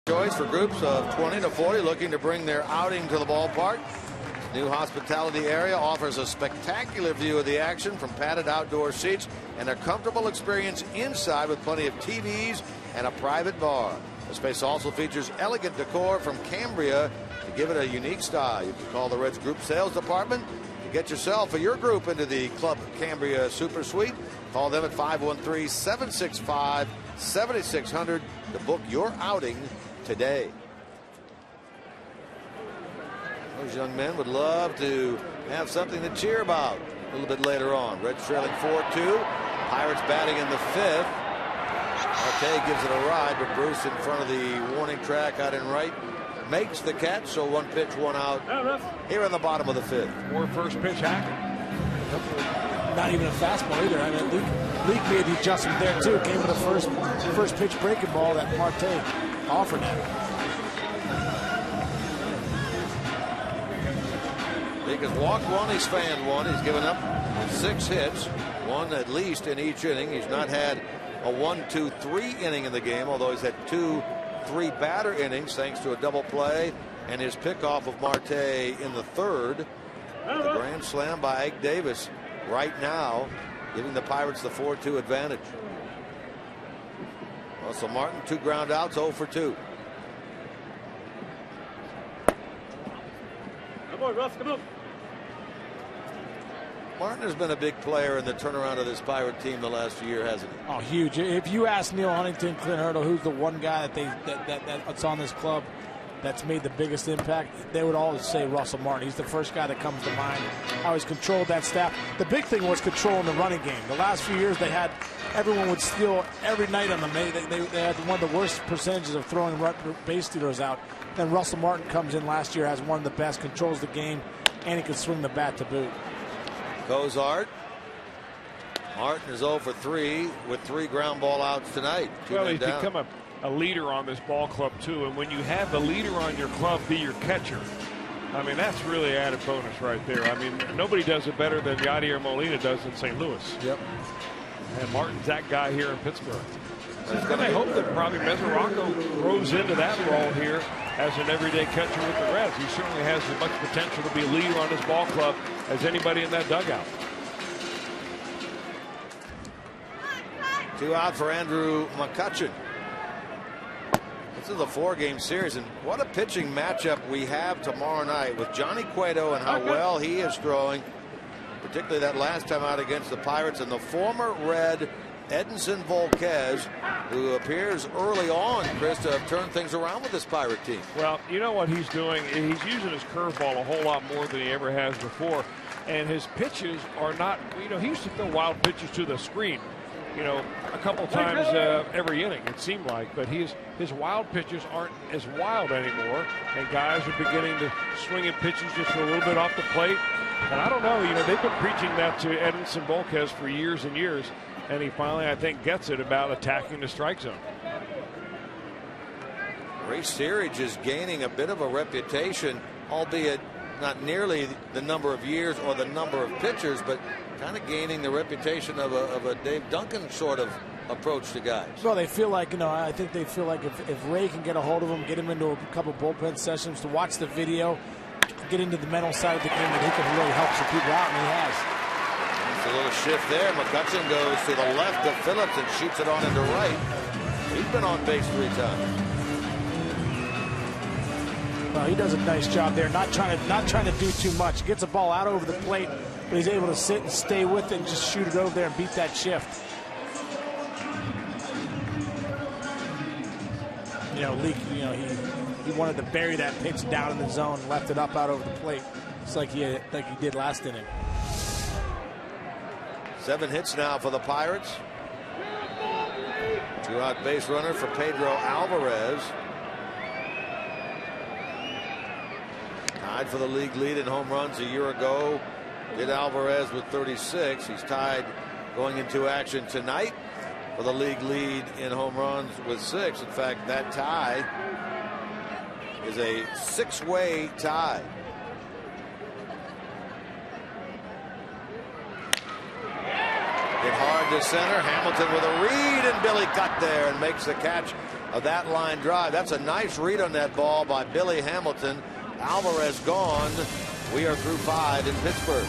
Choice for groups of 20 to 40 looking to bring their outing to the ballpark. New hospitality area offers a spectacular view of the action from padded outdoor seats and a comfortable experience inside with plenty of TVs and a private bar. The space also features elegant decor from Cambria to give it a unique style. You can call the Reds Group Sales Department to get yourself or your group into the Club Cambria Super Suite. Call them at 513-765-7600 to book your outing today. Those young men would love to have something to cheer about a little bit later on. Reds trailing 4-2. Pirates batting in the fifth. Marte gives it a ride, but Bruce in front of the warning track out in right makes the catch. So one pitch, one out here in the bottom of the fifth. Or first pitch Hackett. not even a fastball either. I mean, Leak made the adjustment there too. Came with the first pitch breaking ball that Marte offered him. Leak has walked one, he's fanned one, he's given up 6 hits, one at least in each inning. He's not had a 1-2-3 inning in the game, although he's had 2 3-batter innings thanks to a double play and his pickoff of Marte in the 3rd. The grand slam by Ike Davis right now, giving the Pirates the 4-2 advantage. Russell Martin, 2 ground outs, 0 for 2. Come on, Russ, come on. Martin has been a big player in the turnaround of this Pirate team the last year, hasn't he? Oh, huge. If you ask Neil Huntington, Clint Hurdle, who's the one guy that's on this club that's made the biggest impact, they would always say Russell Martin. He's the first guy that comes to mind. How he's controlled that staff. The big thing was controlling the running game. The last few years they had everyone would steal every night on them. They had one of the worst percentages of throwing base stealers out. Then Russell Martin comes in last year, has one of the best, controls the game, and he can swing the bat to boot. Cozart. Martin is 0 for 3 with 3 ground ball outs tonight. Well, he's become a leader on this ball club too, and when you have the leader on your club be your catcher, I mean, that's really added bonus right there. I mean, nobody does it better than Yadier Molina does in St. Louis. Yep. And Martin's that guy here in Pittsburgh. And I hope that probably Mesoraco grows into that role here as an everyday catcher with the Reds. He certainly has as much potential to be a leader on this ball club as anybody in that dugout. 2 out for Andrew McCutchen. This is a 4-game series, and what a pitching matchup we have tomorrow night with Johnny Cueto and how well he is throwing, particularly that last time out against the Pirates, and the former Red Edinson Volquez, who appears early on, Chris, to have turned things around with this Pirate team. Well, you know what he's doing? He's using his curveball a whole lot more than he ever has before. And his pitches are not, he used to throw wild pitches to the screen, a couple times every inning, it seemed like. But his wild pitches aren't as wild anymore. And guys are beginning to swing at pitches just a little bit off the plate. And I don't know, they've been preaching that to Edinson Volquez for years and years. And he finally, I think, gets it about attacking the strike zone. Ray Searage is gaining a bit of a reputation, albeit not nearly the number of years or the number of pitchers, but kind of gaining the reputation of a Dave Duncan sort of approach to guys. Well, they feel like, I think they feel like if Ray can get a hold of him, get him into a couple bullpen sessions to watch the video, get into the mental side of the game, that he can really help some people out, and he has. A little shift there. McCutchen goes to the left of Phillips and shoots it on into right. He's been on base 3 times. Well, he does a nice job there, not trying to do too much. He gets the ball out over the plate, but he's able to sit and stay with it and just shoot it over there and beat that shift. Leak, he wanted to bury that pitch down in the zone, left it up out over the plate. It's like he did last inning. 7 hits now for the Pirates. 2-out base runner for Pedro Alvarez. Tied for the league lead in home runs a year ago. Did Alvarez with 36. He's tied going into action tonight for the league lead in home runs with 6. In fact, that tie is a 6-way tie. Hit hard to center. Hamilton with a read, and Billy cut there and makes the catch of that line drive. That's a nice read on that ball by Billy Hamilton. Alvarez gone. We are through 5 in Pittsburgh.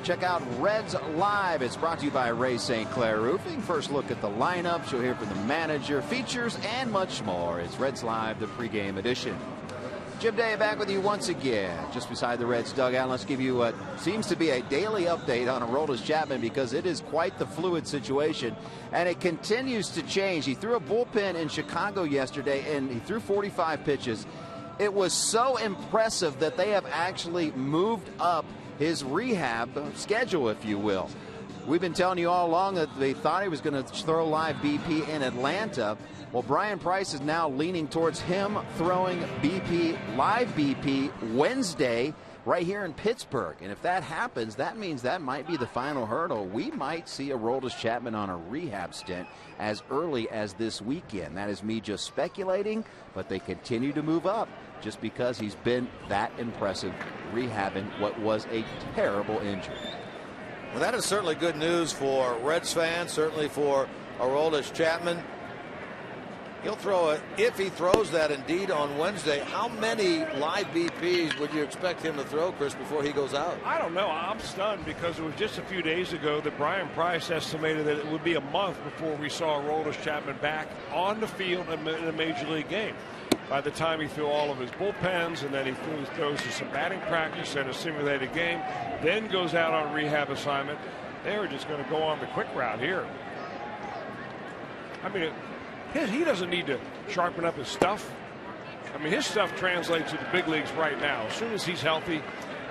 Check out Reds Live. It's brought to you by Ray St. Clair Roofing. First look at the lineups. You'll hear from the manager, features, and much more. It's Reds Live, the pregame edition. Jim Day back with you once again, just beside the Reds dugout. Let's give you what seems to be a daily update on Aroldis Chapman, because it is quite the fluid situation, and it continues to change. He threw a bullpen in Chicago yesterday, and he threw 45 pitches. It was so impressive that they have actually moved up his rehab schedule, if you will. We've been telling you all along that they thought he was going to throw live BP in Atlanta. Well, Brian Price is now leaning towards him throwing BP, live BP, Wednesday right here in Pittsburgh. And if that happens, that means that might be the final hurdle. We might see Aroldis Chapman on a rehab stint as early as this weekend. That is me just speculating, but they continue to move up just because he's been that impressive rehabbing what was a terrible injury. Well, that is certainly good news for Reds fans, certainly for Aroldis Chapman. He'll throw it, if he throws that indeed on Wednesday. How many live BPs would you expect him to throw, Chris, before he goes out? I don't know. I'm stunned because it was just a few days ago that Brian Price estimated that it would be a month before we saw Aroldis Chapman back on the field in a major league game. By the time he threw all of his bullpens, and then he throws some batting practice and a simulated game, then goes out on rehab assignment. They were just going to go on the quick route here. I mean, he doesn't need to sharpen up his stuff. I mean, his stuff translates to the big leagues right now. As soon as he's healthy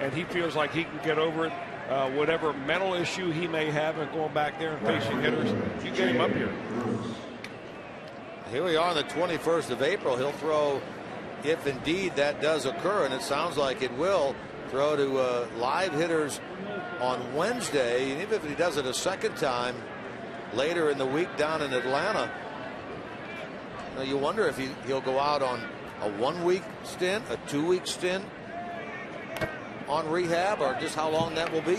and he feels like he can get over it, whatever mental issue he may have in going back there and facing hitters, you get him up here. Here we are on the 21st of April. He'll throw, if indeed that does occur, and it sounds like it will, throw to live hitters on Wednesday. And even if he does it a second time later in the week down in Atlanta, you wonder if he'll go out on a 1-week stint, a 2-week stint on rehab, or just how long that will be.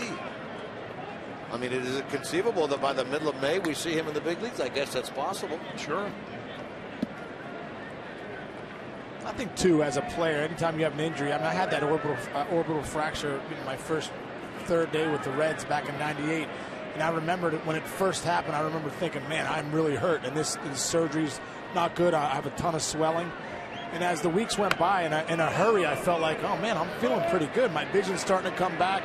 I mean, is it conceivable that by the middle of May we see him in the big leagues? I guess that's possible. Sure. I think, too, as a player, anytime you have an injury, I mean, I had that orbital fracture in my first third day with the Reds back in '98. And I remember when it first happened, I remember thinking, man, I'm really hurt, and this surgery's not good. I have a ton of swelling. And as the weeks went by, in a hurry, I felt like, oh, man, I'm feeling pretty good. My vision's starting to come back.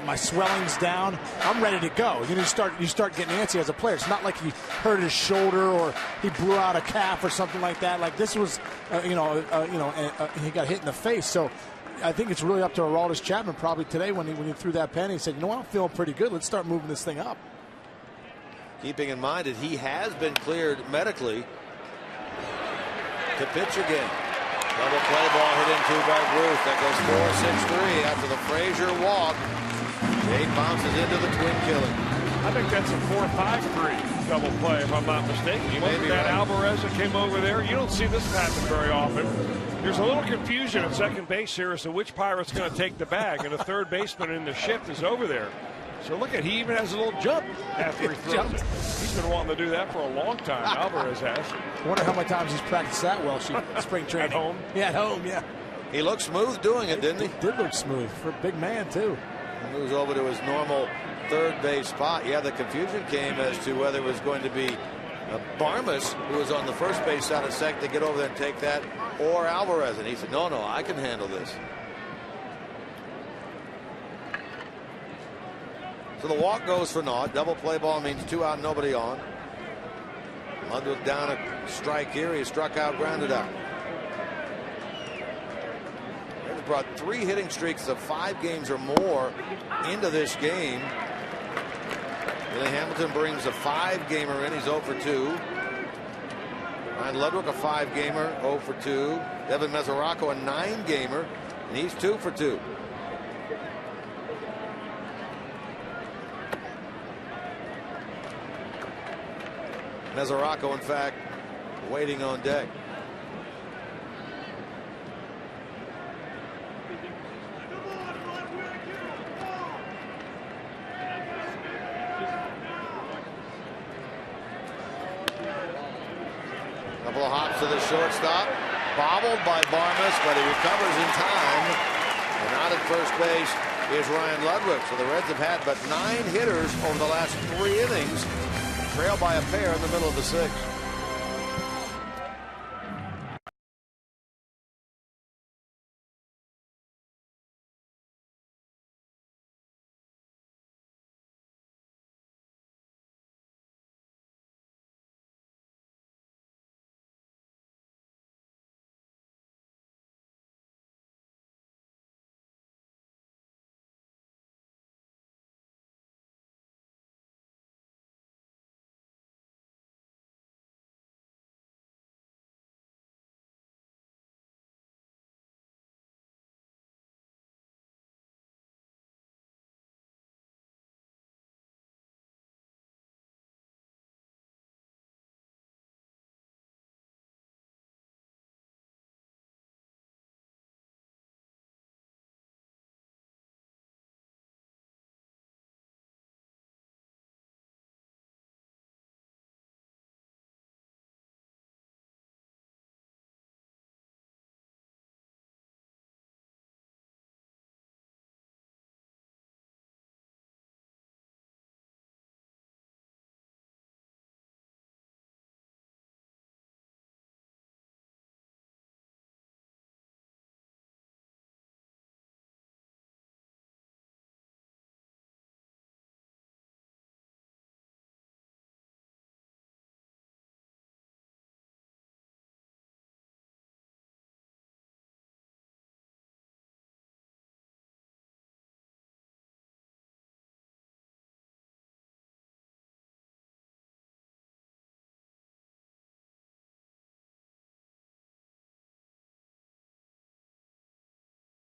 My swelling's down. I'm ready to go. You start getting antsy as a player. It's not like he hurt his shoulder or he blew out a calf or something like that. Like this was, he got hit in the face. So I think it's really up to Aroldis Chapman probably today when he threw that pen. He said, you know what, I'm feeling pretty good. Let's start moving this thing up. Keeping in mind that he has been cleared medically to pitch again. Double play ball hit into by Ruth. That goes 4-6-3 after the Frazier walk. Jade bounces into the twin killing. I think that's a 4-5-3 double play, if I'm not mistaken. You look at that Alvarez that came over there. You don't see this happen very often. There's a little confusion at second base here as to which Pirate's going to take the bag, and the third baseman in the shift is over there. So look at, he even has a little jump after he throws it. He's been wanting to do that for a long time. Alvarez has. I wonder how many times he's practiced that well. Spring training. At home? Yeah, at home, yeah. He looked smooth doing it, didn't he? He did look smooth for a big man, too. He moves over to his normal third base spot. Yeah, the confusion came as to whether it was going to be Barmas, who was on the first base side of second, to get over there and take that, or Alvarez. And he said, no, I can handle this. So the walk goes for naught. Double play ball means 2 out, nobody on. Ludwig down a strike here. He struck out, grounded out. He's brought 3 hitting streaks of 5 games or more into this game. Billy Hamilton brings a 5-gamer in. He's 0 for 2. Ryan Ludwig a 5-gamer, 0 for 2. Devin Mesoraco a 9-gamer, and he's 2 for 2. Mesoraco, in fact, waiting on deck. Couple of hops to the shortstop. Bobbled by Barmas, but he recovers in time. And out at first base, is Ryan Ludwig. So the Reds have had but 9 hitters over the last 3 innings. Trail by a pair in the middle of the 6th.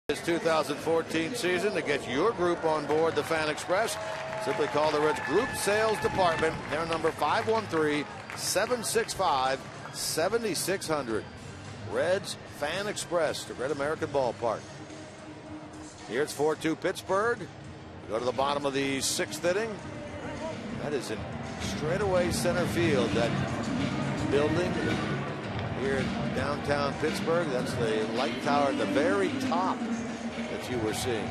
This 2014 season to get your group on board the Fan Express. Simply call the Reds Group Sales Department. Their number 513-765-7600. Reds Fan Express to Great American Ballpark. Here it's 4-2 Pittsburgh. Go to the bottom of the 6th inning. That is in straightaway center field. That building here in downtown Pittsburgh. That's the light tower at the very top that you were seeing.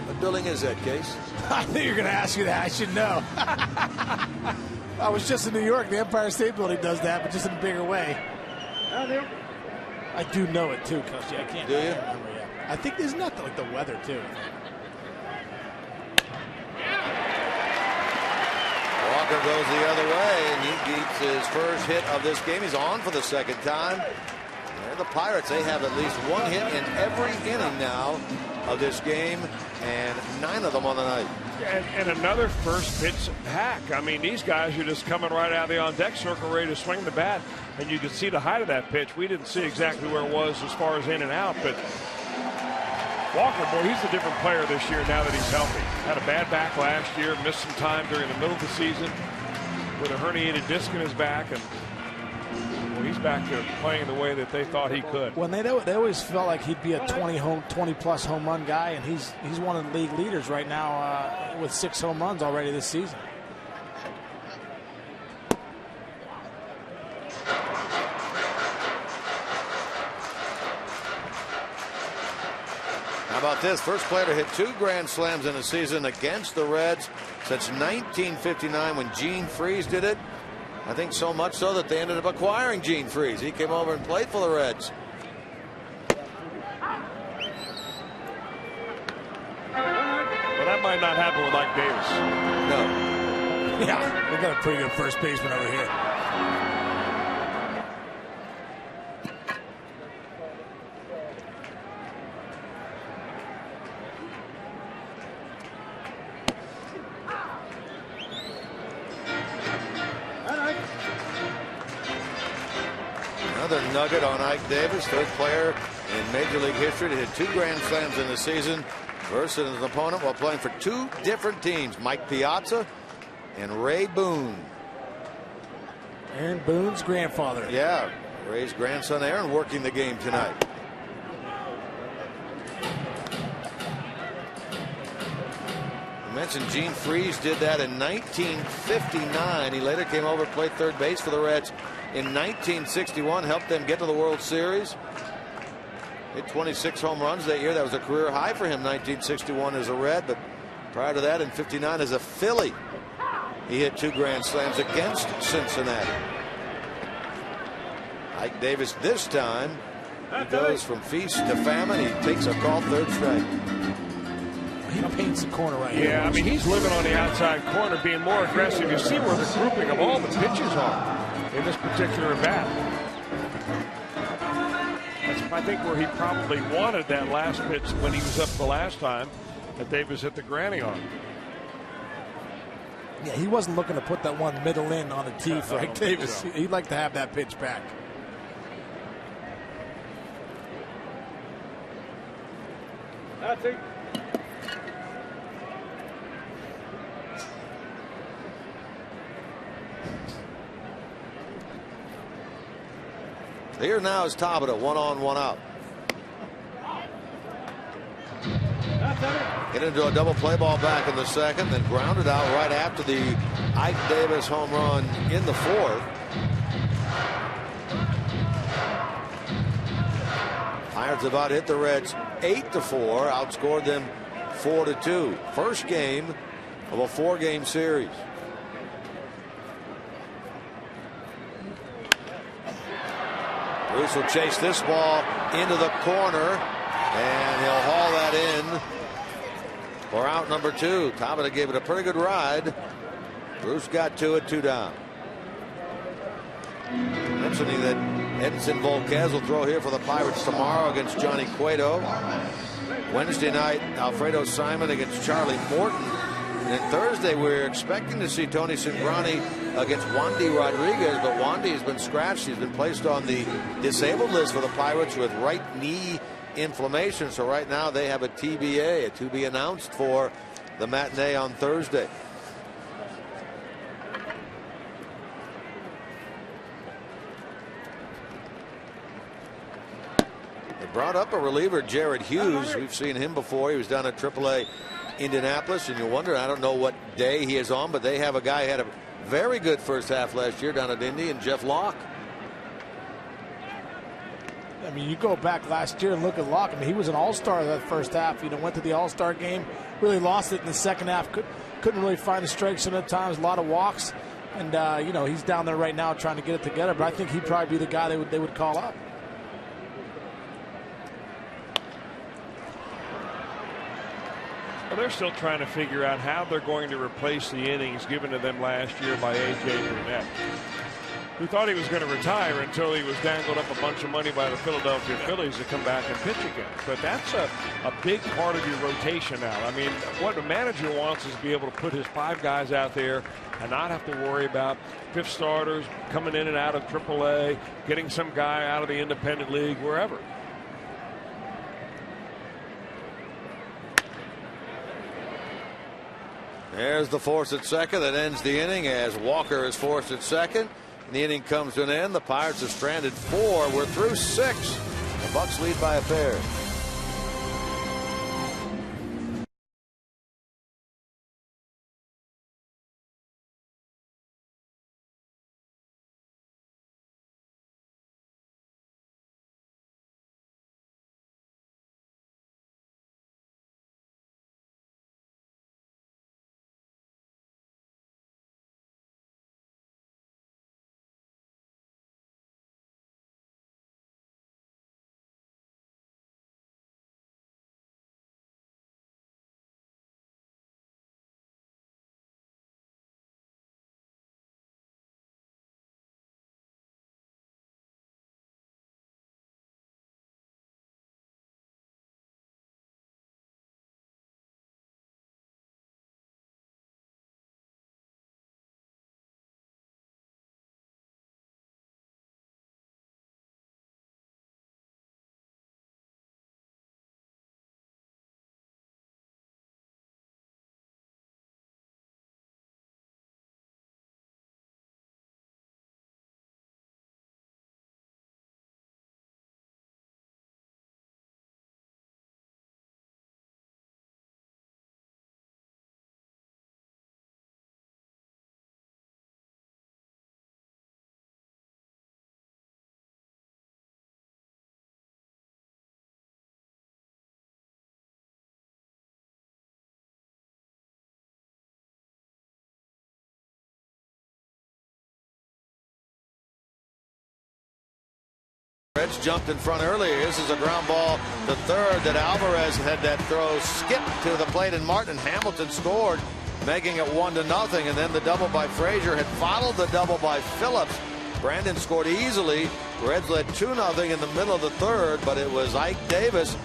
What building is that, Case? I knew you were going to ask you that. I should know. I was just in New York. The Empire State Building does that, but just in a bigger way. I do know it too, Coach. I can't. Do you? Remember, yeah. I think there's nothing like the weather too. Walker goes the other way, and he gets his first hit of this game. He's on for the 2nd time. And the Pirates, they have at least 1 hit in every inning now of this game, and 9 of them on the night. And another first pitch hack. I mean, these guys are just coming right out of the on-deck circle ready to swing the bat, and you can see the height of that pitch. We didn't see exactly where it was as far as in and out, but Walker, boy, he's a different player this year now that he's healthy. Had a bad back last year, missed some time during the middle of the season with a herniated disc in his back, and well, he's back to playing the way that they thought he could. When they always felt like he'd be a 20-plus home run guy, and he's one of the league leaders right now with 6 home runs already this season. How about this? First player to hit 2 grand slams in a season against the Reds since 1959 when Gene Freese did it. I think so much so that they ended up acquiring Gene Freese. He came over and played for the Reds. Well, that might not happen with Ike Davis. No. Yeah, they got a pretty good first baseman over here. Another nugget on Ike Davis, 3rd player in Major League history to hit 2 grand slams in the season versus an opponent while playing for 2 different teams, Mike Piazza and Ray Boone. Aaron Boone's grandfather. Yeah, Ray's grandson Aaron working the game tonight. I mentioned Gene Freese did that in 1959. He later came over and played 3rd base for the Reds in 1961, helped them get to the World Series. Hit 26 home runs that year. That was a career high for him, 1961 as a Red. But prior to that, in 59 as a Philly, he hit 2 grand slams against Cincinnati. Ike Davis this time, he goes from feast to famine. He takes a call, 3rd strike. He paints the corner right here. Yeah, I mean, he's living on the outside corner, being more aggressive. You see where the grouping of all the pitches are in this particular at bat. That's, I think, where he probably wanted that last pitch when he was up the last time that Davis hit the granny on. Yeah, he wasn't looking to put that one middle in on a tee for Ike Davis. So. He'd like to have that pitch back. That's it. Here now is Tabata, 1 on, 1 out. Get into a double play ball back in the 2nd, then grounded out right after the Ike Davis home run in the 4th. Pirates about hit the Reds 8-4, outscored them 4-2. First game of a 4-game series. Bruce will chase this ball into the corner, and he'll haul that in for out number 2. Tabata gave it a pretty good ride. Bruce got to it, 2 down. Mentioning that Edinson Volquez will throw here for the Pirates tomorrow against Johnny Cueto. Wednesday night, Alfredo Simon against Charlie Morton. And then Thursday, we're expecting to see Tony Cingrani against Wandy Rodriguez, but Wandy has been scratched. He's been placed on the disabled list for the Pirates with right knee inflammation. So right now they have a TBA, to be announced for the matinee on Thursday. They brought up a reliever, Jared Hughes. We've seen him before. He was down at AAA Indianapolis, and you wonder, I don't know what day he is on, but they have a guy who had a very good first half last year down at Indy, and Jeff Locke. I mean, you go back last year and look at Locke. I mean, he was an all-star that first half. You know, went to the all-star game, really lost it in the second half. Couldn't really find the strikes at times, a lot of walks. And, you know, he's down there right now trying to get it together. But I think he'd probably be the guy they would call up. Well, they're still trying to figure out how they're going to replace the innings given to them last year by A.J. Burnett, who thought he was going to retire until he was dangled up a bunch of money by the Philadelphia Phillies to come back and pitch again. But that's a big part of your rotation now. I mean, what a manager wants is to be able to put his 5 guys out there and not have to worry about 5th starters coming in and out of AAA, getting some guy out of the independent league, wherever. There's the force at second that ends the inning as Walker is forced at second. And the inning comes to an end. The Pirates have stranded 4. We're through 6. The Bucks lead by a pair. Reds jumped in front earlier. This is a ground ball to third that Alvarez had that throw skip to the plate, and Martin Hamilton scored, making it 1-0. And then the double by Frazier had followed the double by Phillips. Brandon scored easily. Reds led 2-0 in the middle of the third, but it was Ike Davis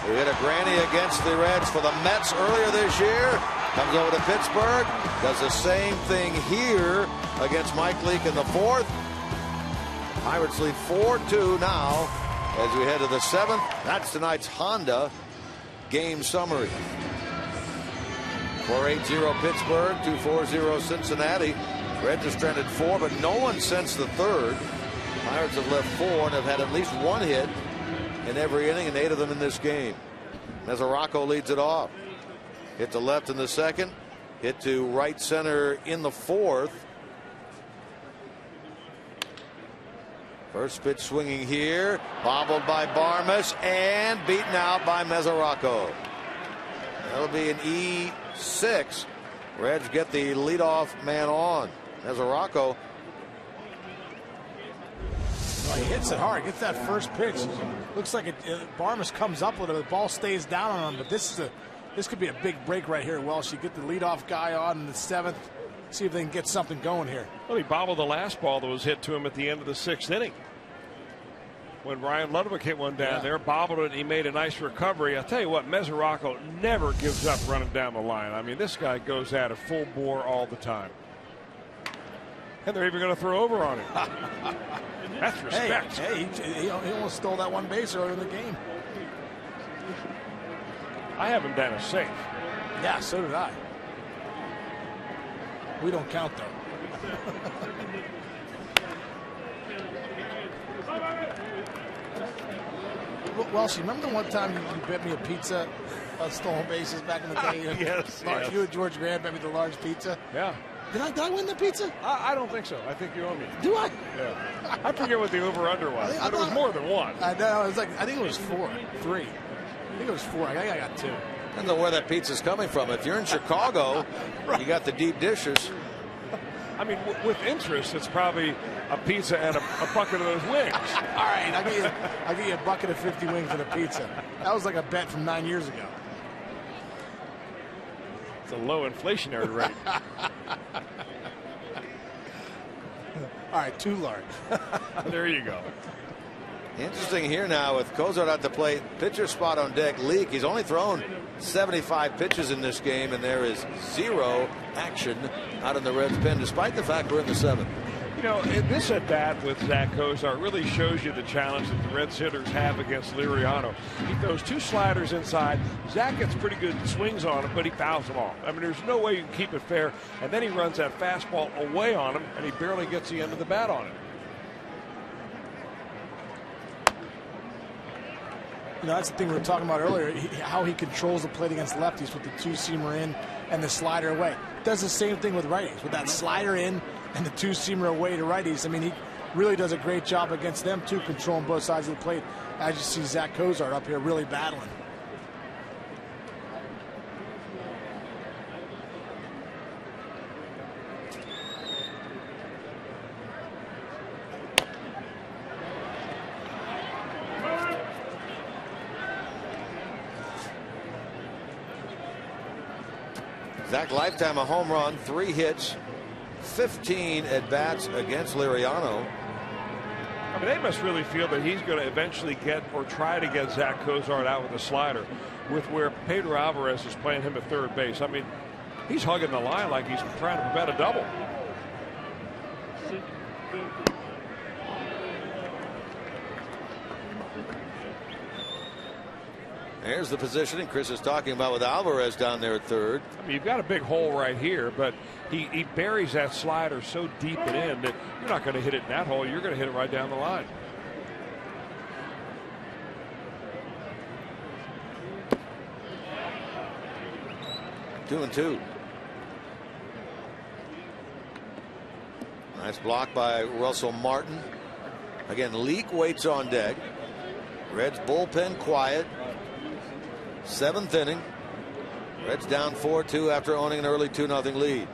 who hit a granny against the Reds for the Mets earlier this year. Comes over to Pittsburgh, does the same thing here against Mike Leake in the fourth. Pirates lead 4-2 now as we head to the seventh. That's tonight's Honda game summary. 4-8-0 Pittsburgh, 2-4-0 Cincinnati. Reds have stranded 4, but no one since the third. Pirates have left 4 and have had at least 1 hit in every inning, and 8 of them in this game. Mesoraco leads it off. Hit to left in the second, hit to right center in the fourth. First pitch swinging here, bobbled by Barmes and beaten out by Mesoraco. That'll be an E6. Reds get the leadoff man on. Mesoraco. Oh, he hits it hard. Gets that first pitch. Looks like Barmes comes up with it. The ball stays down on him. But this could be a big break right here. Welsh, you get the leadoff guy on in the seventh. See if they can get something going here. Well, he bobbled the last ball that was hit to him at the end of the 6th inning. When Ryan Ludwig hit one down there, bobbled it, and he made a nice recovery. I'll tell you what, Mesoraco never gives up running down the line. I mean, this guy goes at it full bore all the time. And they're even going to throw over on him. That's respect. Hey, he almost stole that one base earlier in the game. I have him down as safe. Yeah, so did I. We don't count, though. Well, see, remember the one time you bet me a pizza on stolen bases back in the day? Yes. You and George Graham bet me the large pizza. Yeah. Did I win the pizza? I don't think so. I think you owe me. Do I? Yeah. I forget what the over-under was, but it was more than 1. I know. It was I think it was 3. I think it was 4. I think I got 2. Depends on where that pizza's coming from. If you're in Chicago, right. You got the deep dishes. I mean, with interest, it's probably a pizza and a bucket of those wings. All right, I'll give you a bucket of 50 wings and a pizza. That was like a bet from 9 years ago. It's a low inflationary rate. All right, 2 large. There you go. Interesting here now with Cozart at the plate, pitcher spot on deck. Leake, he's only thrown 75 pitches in this game, and there is 0 action out in the Reds pen, despite the fact we're in the 7th. You know, this at bat with Zach Cozart really shows you the challenge that the Reds hitters have against Liriano. He throws 2 sliders inside. Zach gets pretty good swings on him, but he fouls them off. I mean, there's no way you can keep it fair. And then he runs that fastball away on him, and he barely gets the end of the bat on it. You know, that's the thing we were talking about earlier, how he controls the plate against lefties with the 2-seamer in and the slider away. Does the same thing with righties, with that slider in and the 2-seamer away to righties. I mean, he really does a great job against them, too, controlling both sides of the plate, as you see Zach Cozart up here really battling. Zach lifetime a home run, 3 hits, 15 at bats against Liriano. I mean, they must really feel that he's going to eventually get or try to get Zach Cozart out with a slider, with where Pedro Alvarez is playing him at third base. I mean, he's hugging the line like he's trying to prevent a double. There's the positioning Chris is talking about with Alvarez down there at third. I mean, you've got a big hole right here, but he buries that slider so deep and in that you're not going to hit it in that hole. You're going to hit it right down the line. Two and two. Nice block by Russell Martin. Again, Leake waits on deck. Reds bullpen quiet. 7th inning. Reds down 4-2 after owning an early 2-0 lead.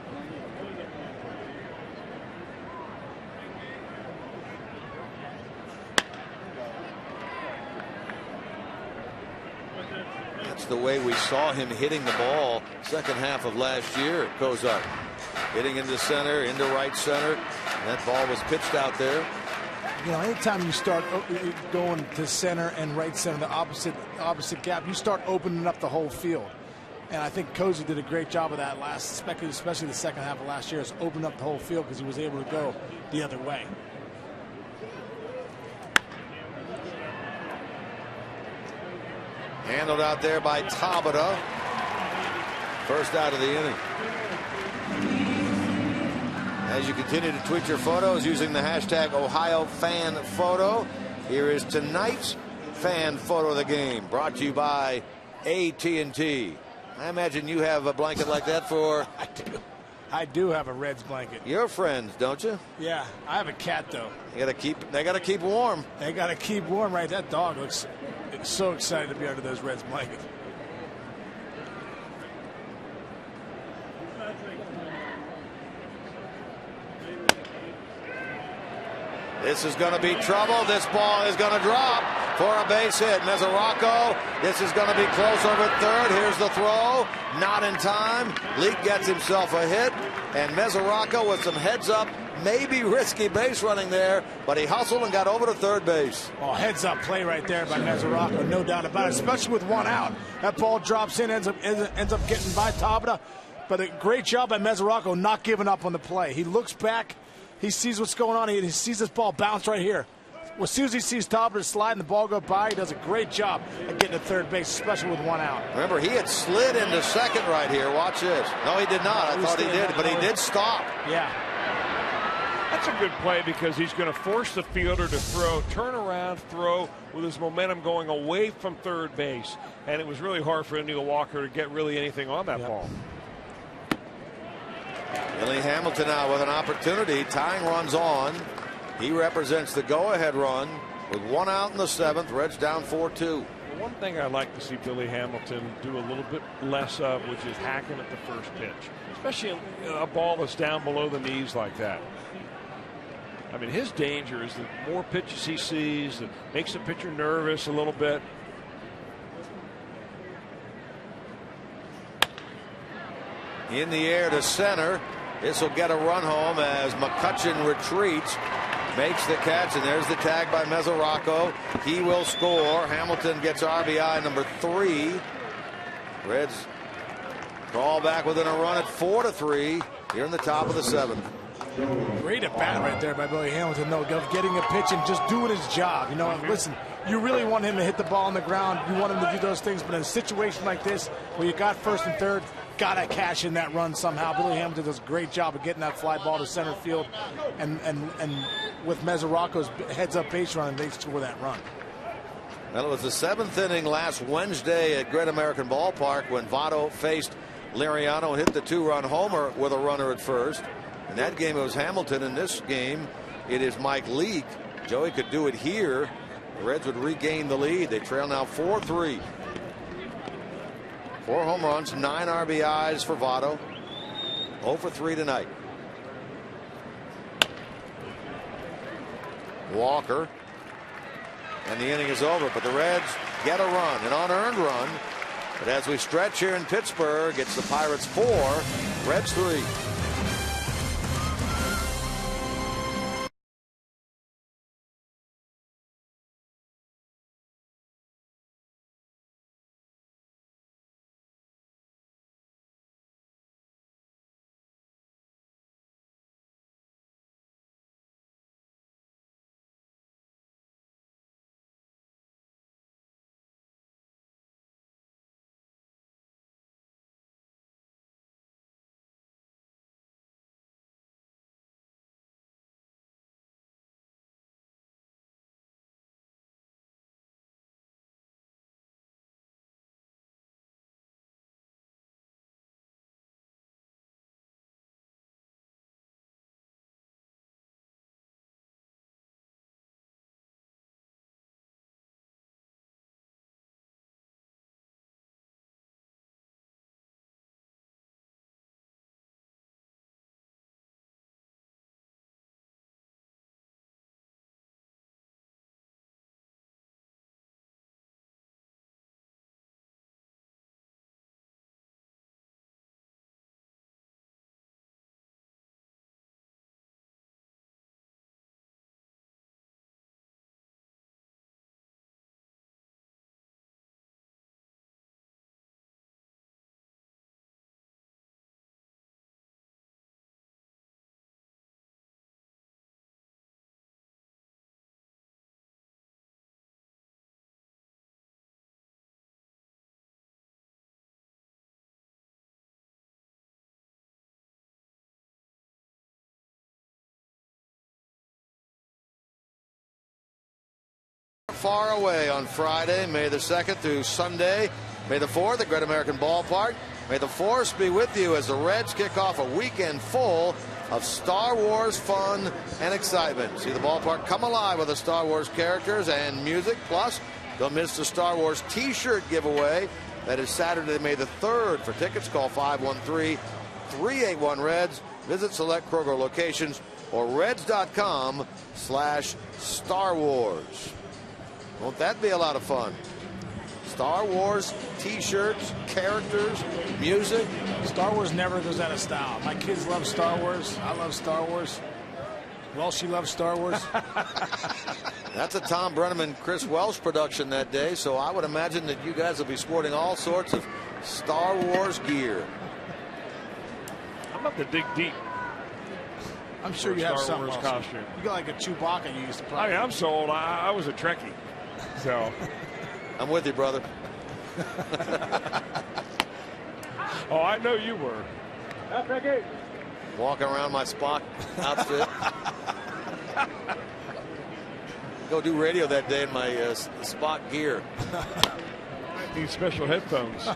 the way we saw him hitting the ball second half of last year at Kozar. Hitting into center, into right center. That ball was pitched out there. You know, anytime you start going to center and right center, the opposite gap, you start opening up the whole field. And I think Kozar did a great job of that especially the second half of last year, is open up the whole field because he was able to go the other way. Handled out there by Tabata. First out of the inning. As you continue to tweet your photos using the hashtag #OhioFanPhoto, here is tonight's fan photo of the game, brought to you by AT&T. I imagine you have a blanket like that for... I do have a Reds blanket. Your friends, don't you? Yeah, I have a cat though. They got to keep warm. They got to keep warm, right? That dog looks so excited to be under those Reds blankets. This is going to be trouble. This ball is going to drop for a base hit. Mesoraco, this is going to be close over at third. Here's the throw. Not in time. Leak gets himself a hit. And Mesoraco with some heads up, maybe risky base running there, but he hustled and got over to third base. Oh, heads up play right there by Mesoraco, no doubt about it, especially with one out. That ball drops in, ends up getting by Tabata. But a great job by Mesoraco not giving up on the play. He looks back. He sees what's going on. He sees this ball bounce right here. Well, as soon as he sees Tabata slide and the ball go by, he does a great job at getting to third base, especially with one out. Remember, he had slid into second right here. Watch this. No, he did not. I thought he did, but he did stop. Yeah. That's a good play because he's going to force the fielder to throw, turn around, throw with his momentum going away from third base. And it was really hard for Neil Walker to get really anything on that ball. Billy Hamilton now with an opportunity. Tying runs on. He represents the go-ahead run with one out in the seventh. Reds down 4-2. One thing I'd like to see Billy Hamilton do a little bit less of, which is hacking at the first pitch, especially a ball that's down below the knees like that. I mean, his danger is the more pitches he sees, that makes the pitcher nervous a little bit. In the air to center. This will get a run home as McCutchen retreats, makes the catch, and there's the tag by Mesoraco. He will score. Hamilton gets RBI number 3. Reds crawl back within a run at 4-3 here in the top of the 7th. Great at bat right there by Billy Hamilton, though, getting a pitch and just doing his job. You know, listen, you really want him to hit the ball on the ground. You want him to do those things, but in a situation like this where you got first and third, gotta cash in that run somehow. Billy Hamilton does a great job of getting that fly ball to center field, and with Mesoraco's heads-up base running, they score that run. Well, it was the 7th inning last Wednesday at Great American Ballpark when Votto faced Liriano and hit the 2-run homer with a runner at first. In that game, it was Hamilton. In this game, it is Mike Leake. Joey could do it here. The Reds would regain the lead. They trail now 4-3. 4 home runs, 9 RBIs for Votto. 0 for 3 tonight. Walker. And the inning is over, but the Reds get a run, an unearned run. But as we stretch here in Pittsburgh, it's the Pirates 4, Reds 3. far away on Friday, May the 2nd through Sunday, May the 4th at Great American Ballpark. May the Force be with you as the Reds kick off a weekend full of Star Wars fun and excitement. See the ballpark come alive with the Star Wars characters and music. Plus, don't miss the Star Wars T-shirt giveaway. That is Saturday, May the 3rd. For tickets, call 513-381-REDS. Visit select Kroger locations or reds.com/Star Wars. Won't that be a lot of fun? Star Wars T-shirts, characters, music. Star Wars never goes out of style. My kids love Star Wars. I love Star Wars. Well, she loves Star Wars. That's a Tom Brenneman, Chris Welsh production that day, so I would imagine that you guys will be sporting all sorts of Star Wars gear. I'm about to dig deep. I'm sure you have Star something Wars else. costume. You got like a Chewbacca you used to I probably. mean, I'm so old. I was a Trekkie. So. I'm with you, brother. Oh, I know you were. Walking around my Spock outfit. Go do radio that day in my Spock gear. Need special headphones.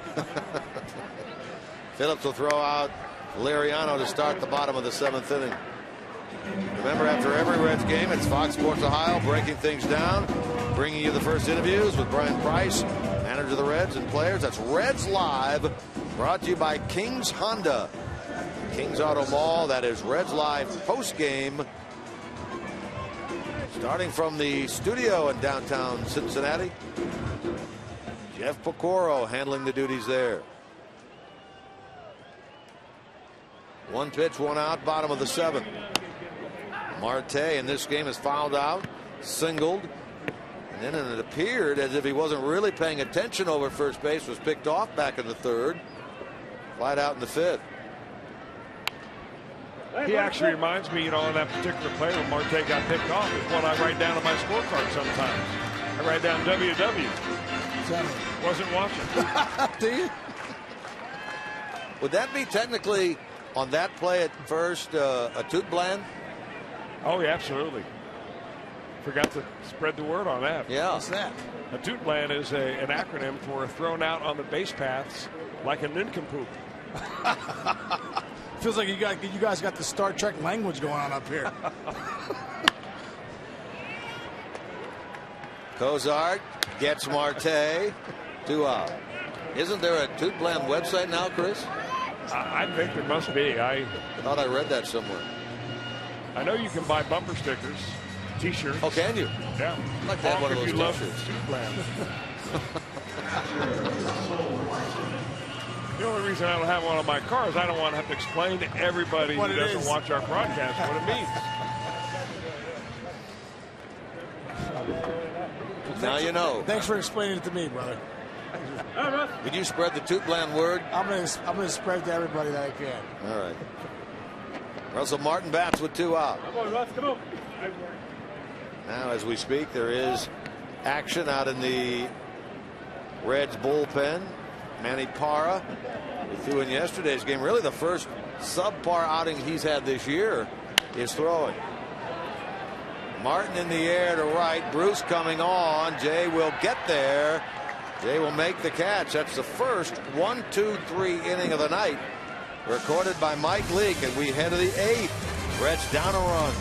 Phillips will throw out Liriano to start the bottom of the 7th inning. Remember, after every Reds game, it's Fox Sports Ohio breaking things down, bringing you the first interviews with Brian Price, manager of the Reds and players. That's Reds Live, brought to you by King's Honda, King's Auto Mall. That is Reds Live post game, starting from the studio in downtown Cincinnati. Jeff Pecoro handling the duties there. 1 pitch, 1 out, bottom of the 7th. Marte in this game is fouled out, singled, and then it appeared as if he wasn't really paying attention over at first base, was picked off back in the 3rd, flied out in the 5th. He actually reminds me, of that particular play when Marte got picked off is what I write down on my scorecard sometimes. I write down WW. Wasn't watching. Do you? Would that be technically on that play at first a toot blend? Oh, yeah, absolutely. Forgot to spread the word on that. Yeah. What's that? A toot blend is an acronym for thrown out on the base paths like a nincompoop. Feels like you guys got the Star Trek language going on up here. Cozart gets Marte, 2 out. Isn't there a toot blend website now, Chris? I think there must be. I thought I read that somewhere. I know you can buy bumper stickers, T-shirts. Oh, can you? Yeah. I'd like to have one of If those you love T-shirts. toot blend. The only reason I don't have one on my car is I don't want to have to explain to everybody What who it doesn't is. watch our broadcast what it means. Now you know. Thanks for explaining it to me, brother. Would you spread the toot blend word? I'm gonna spread to everybody that I can. All right. Russell Martin bats with 2 out. Now, as we speak, there is action out in the Reds bullpen. Manny Parra, who threw in yesterday's game, really the first subpar outing he's had this year, is throwing. Martin in the air to right. Bruce coming on. Jay will get there. Jay will make the catch. That's the first 1-2-3 inning of the night, recorded by Mike Leake, and we head to the 8th. Reds down a run.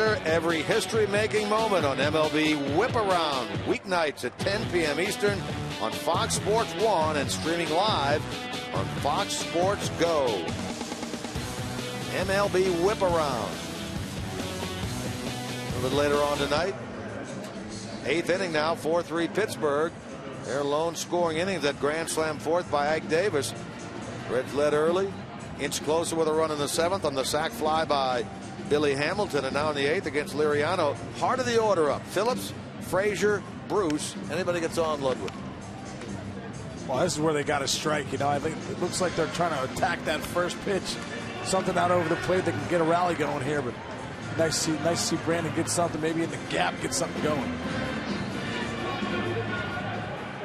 Every history-making moment on MLB Whip Around, weeknights at 10 p.m. Eastern on Fox Sports 1 and streaming live on Fox Sports Go. MLB Whip Around. A little later on tonight, 8th inning now, 4-3 Pittsburgh. Their lone scoring innings at grand slam fourth by Ike Davis. Reds led early, inch closer with a run in the 7th on the sac fly by Billy Hamilton, and now in the 8th against Liriano. Heart of the order up: Phillips, Frazier, Bruce. Anybody gets on, Ludwig? Well, this is where they got to strike. You know, I think it looks like they're trying to attack that first pitch. Something out over the plate that can get a rally going here. But nice to see Brandon get something, maybe in the gap, get something going.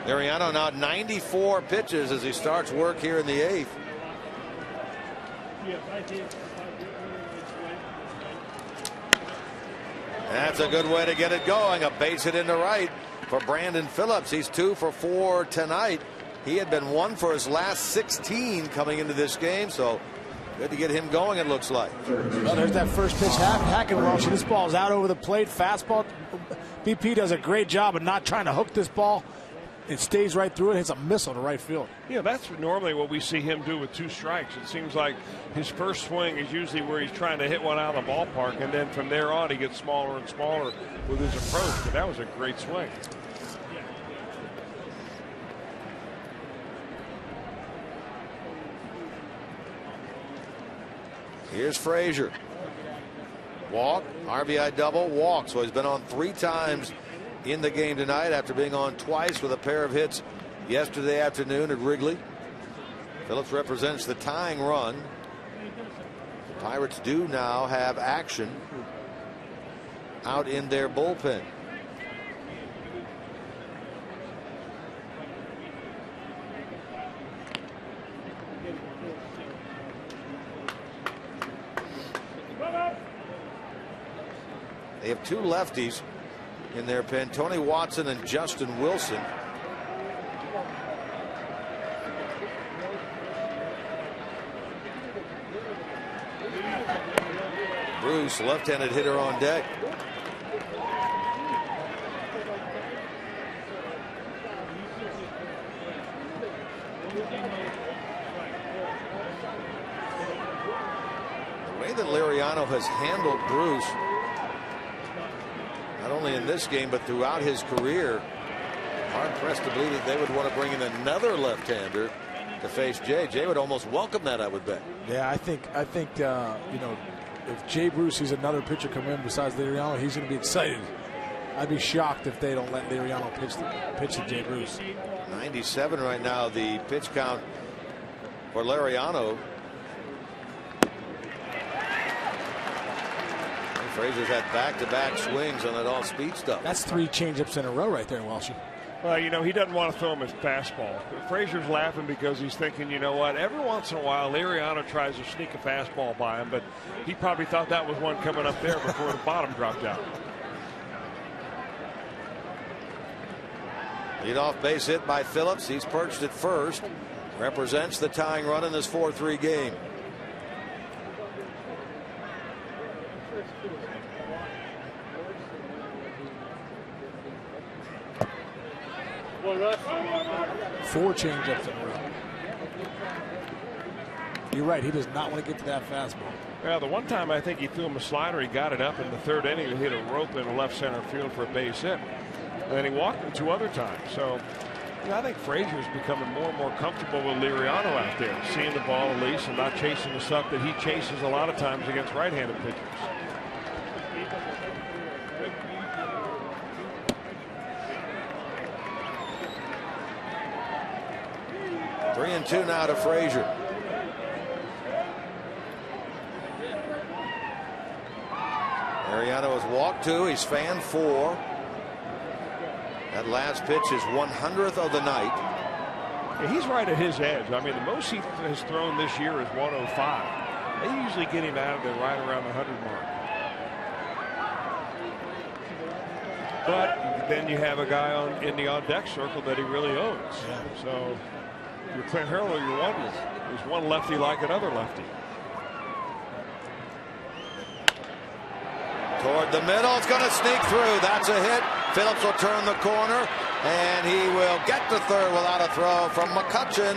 Liriano now 94 pitches as he starts work here in the 8th. That's a good way to get it going. A base hit into right for Brandon Phillips. He's 2 for 4 tonight. He had been 1 for his last 16 coming into this game, so good to get him going, it looks like. Well, there's that first pitch hacking Welsh. This ball's out over the plate. Fastball. BP does a great job of not trying to hook this ball. It stays right through it. Hits a missile to right field. Yeah, that's normally what we see him do with 2 strikes. It seems like his first swing is usually where he's trying to hit one out of the ballpark, and then from there on he gets smaller and smaller with his approach. But that was a great swing. Here's Frazier. Walk, RBI double, walk. So he's been on 3 times in the game tonight after being on twice with a pair of hits yesterday afternoon at Wrigley. Phillips represents the tying run. The Pirates do now have action out in their bullpen. They have 2 lefties in their pen, Tony Watson and Justin Wilson. Bruce, left-handed hitter on deck. The way that Liriano has handled Bruce, not only in this game but throughout his career, hard pressed to believe that they would want to bring in another left-hander to face Jay. Jay would almost welcome that, I would bet. Yeah, I think you know, if Jay Bruce sees another pitcher come in besides Liriano, he's going to be excited. I'd be shocked if they don't let Liriano pitch to Jay Bruce. 97 right now, the pitch count for Liriano. Frazier's had back-to-back swings on that all-speed stuff. That's 3 changeups in a row right there, Welsh. Well, you know, he doesn't want to throw him his fastball. Frazier's laughing because he's thinking, you know what, every once in a while, Liriano tries to sneak a fastball by him, but he probably thought that was one coming up there before the bottom dropped out. Leadoff base hit by Phillips. He's perched at first. Represents the tying run in this 4-3 game. Four changeups in a row. You're right. He does not want to get to that fastball. Well, the one time I think he threw him a slider, he got it up in the 3rd inning and hit a rope in left center field for a base hit. And then he walked him 2 other times. So, you know, I think Frazier's becoming more and more comfortable with Liriano out there, seeing the ball at least and not chasing the stuff that he chases a lot of times against right-handed pitchers. 3-2 now to Frazier. Liriano has walked 2. He's fanned 4. That last pitch is 100th of the night. Yeah, he's right at his edge. I mean, the most he has thrown this year is 105. They usually get him out of there right around the 100 mark. But then you have a guy in the on-deck circle that he really owns. Yeah. So you're Clint Hurley, you're wondering, there's one lefty like another lefty. Toward the middle, it's going to sneak through. That's a hit. Phillips will turn the corner, and he will get to third without a throw from McCutchen.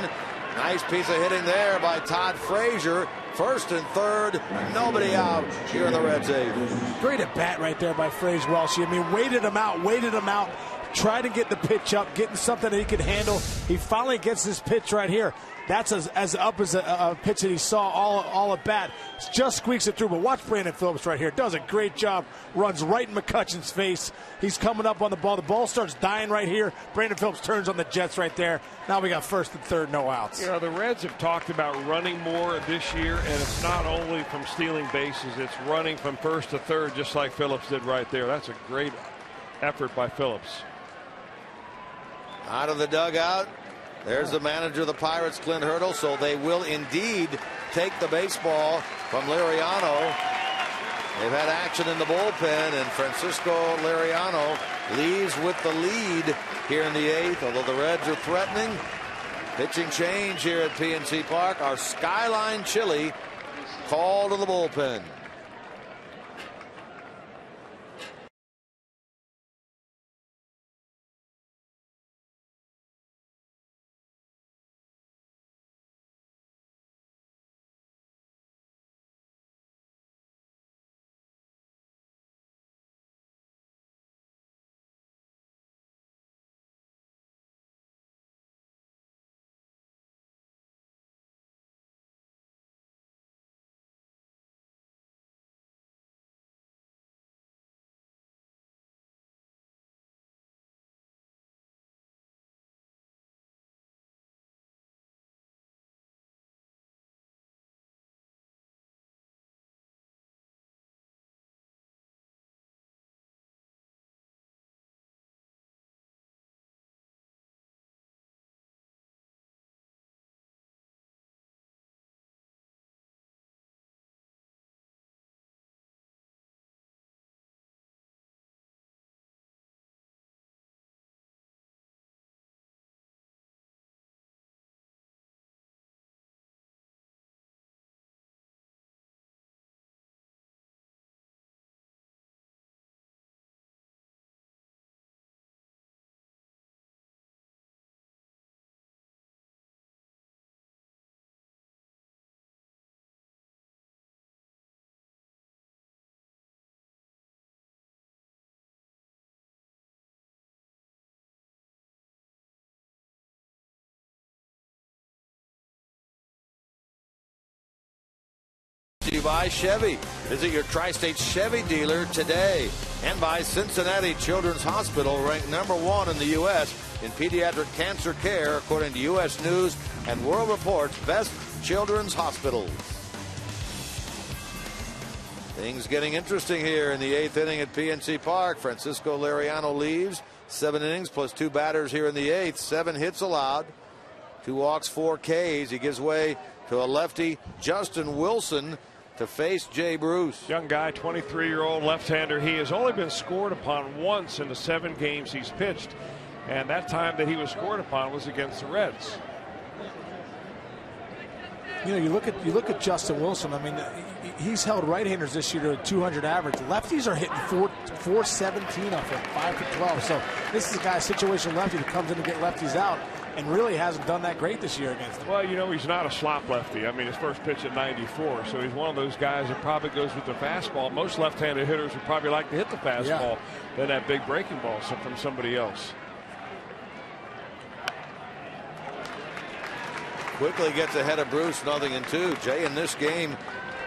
Nice piece of hitting there by Todd Frazier. First and third, nobody out here in the Reds' eighth. Great at bat right there by Frazier Welsh. I mean, waited him out, tried to get the pitch up, getting something that he could handle. He finally gets this pitch right here. That's as up as a pitch that he saw all at bat. Just squeaks it through. But watch Brandon Phillips right here. Does a great job. Runs right in McCutchen's face. He's coming up on the ball. The ball starts dying right here. Brandon Phillips turns on the Jets right there. Now we got first and third, no outs. You know, the Reds have talked about running more this year, and it's not only from stealing bases. It's running from first to third, just like Phillips did right there. That's a great effort by Phillips. Out of the dugout. There's the manager of the Pirates, Clint Hurdle. So they will indeed take the baseball from Liriano. They've had action in the bullpen, and Francisco Liriano leaves with the lead here in the eighth, although the Reds are threatening. Pitching change here at PNC Park. Our Skyline Chili call to the bullpen. To you by Chevy. Visit your Tri-State Chevy dealer today. And by Cincinnati Children's Hospital, ranked #1 in the U.S. in pediatric cancer care, according to U.S. News and World Report's best children's hospitals. Things getting interesting here in the eighth inning at PNC Park. Francisco Liriano leaves. 7 innings plus 2 batters here in the eighth. 7 hits allowed. 2 walks, 4 Ks. He gives way to a lefty, Justin Wilson, to face Jay Bruce. Young guy, 23-year-old left-hander. He has only been scored upon once in the 7 games he's pitched, and that time that he was scored upon was against the Reds. You know, you look at Justin Wilson. I mean, he's held right-handers this year to a 200 average. Lefties are hitting 417 off him, 5 for 12. So this is a guy, situation lefty, that comes in to get lefties out, and really hasn't done that great this year against them. Well, you know, he's not a slop lefty. I mean, his first pitch at 94, so he's one of those guys that probably goes with the fastball. Most left-handed hitters would probably like to hit the fastball than that big breaking ball from somebody else. Quickly gets ahead of Bruce, 0-2. Jay in this game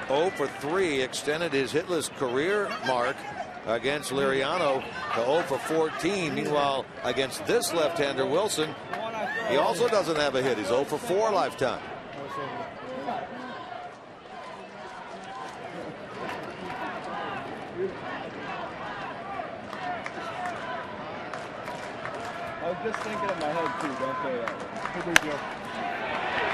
0 for 3, extended his hitless career mark against Liriano to 0 for 14. Meanwhile, against this left-hander Wilson, he also doesn't have a hit. He's 0 for 4 lifetime. I was just thinking in my head too. Don't say that.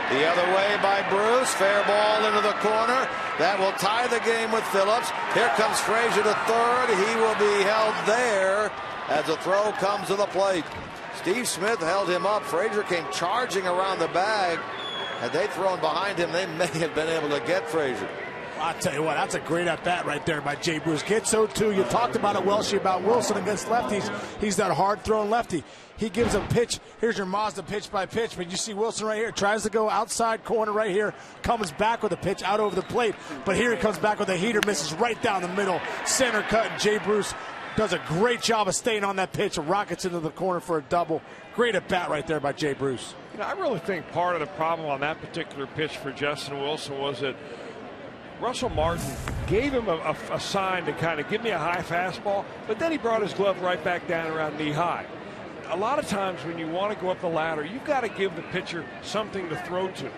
The other way by Bruce. Fair ball into the corner. That will tie the game with Phillips. Here comes Frazier to third. He will be held there as the throw comes to the plate. Steve Smith held him up. Frazier came charging around the bag. Had they thrown behind him, they may have been able to get Frazier. I'll tell you what, that's a great at-bat right there by Jay Bruce. Gets 0-2. You talked about it, Welshie, about Wilson against lefties. He's that hard-throwing lefty. He gives a pitch. Here's your Mazda pitch by pitch. But you see Wilson right here. Tries to go outside corner right here. Comes back with a pitch out over the plate. But here he comes back with a heater. Misses right down the middle. Center cut. And Jay Bruce does a great job of staying on that pitch. Rockets into the corner for a double. Great at-bat right there by Jay Bruce. You know, I really think part of the problem on that particular pitch for Justin Wilson was that Russell Martin gave him a sign to kind of give me a high fastball, but then he brought his glove right back down around knee high. A lot of times when you want to go up the ladder, you've got to give the pitcher something to throw to.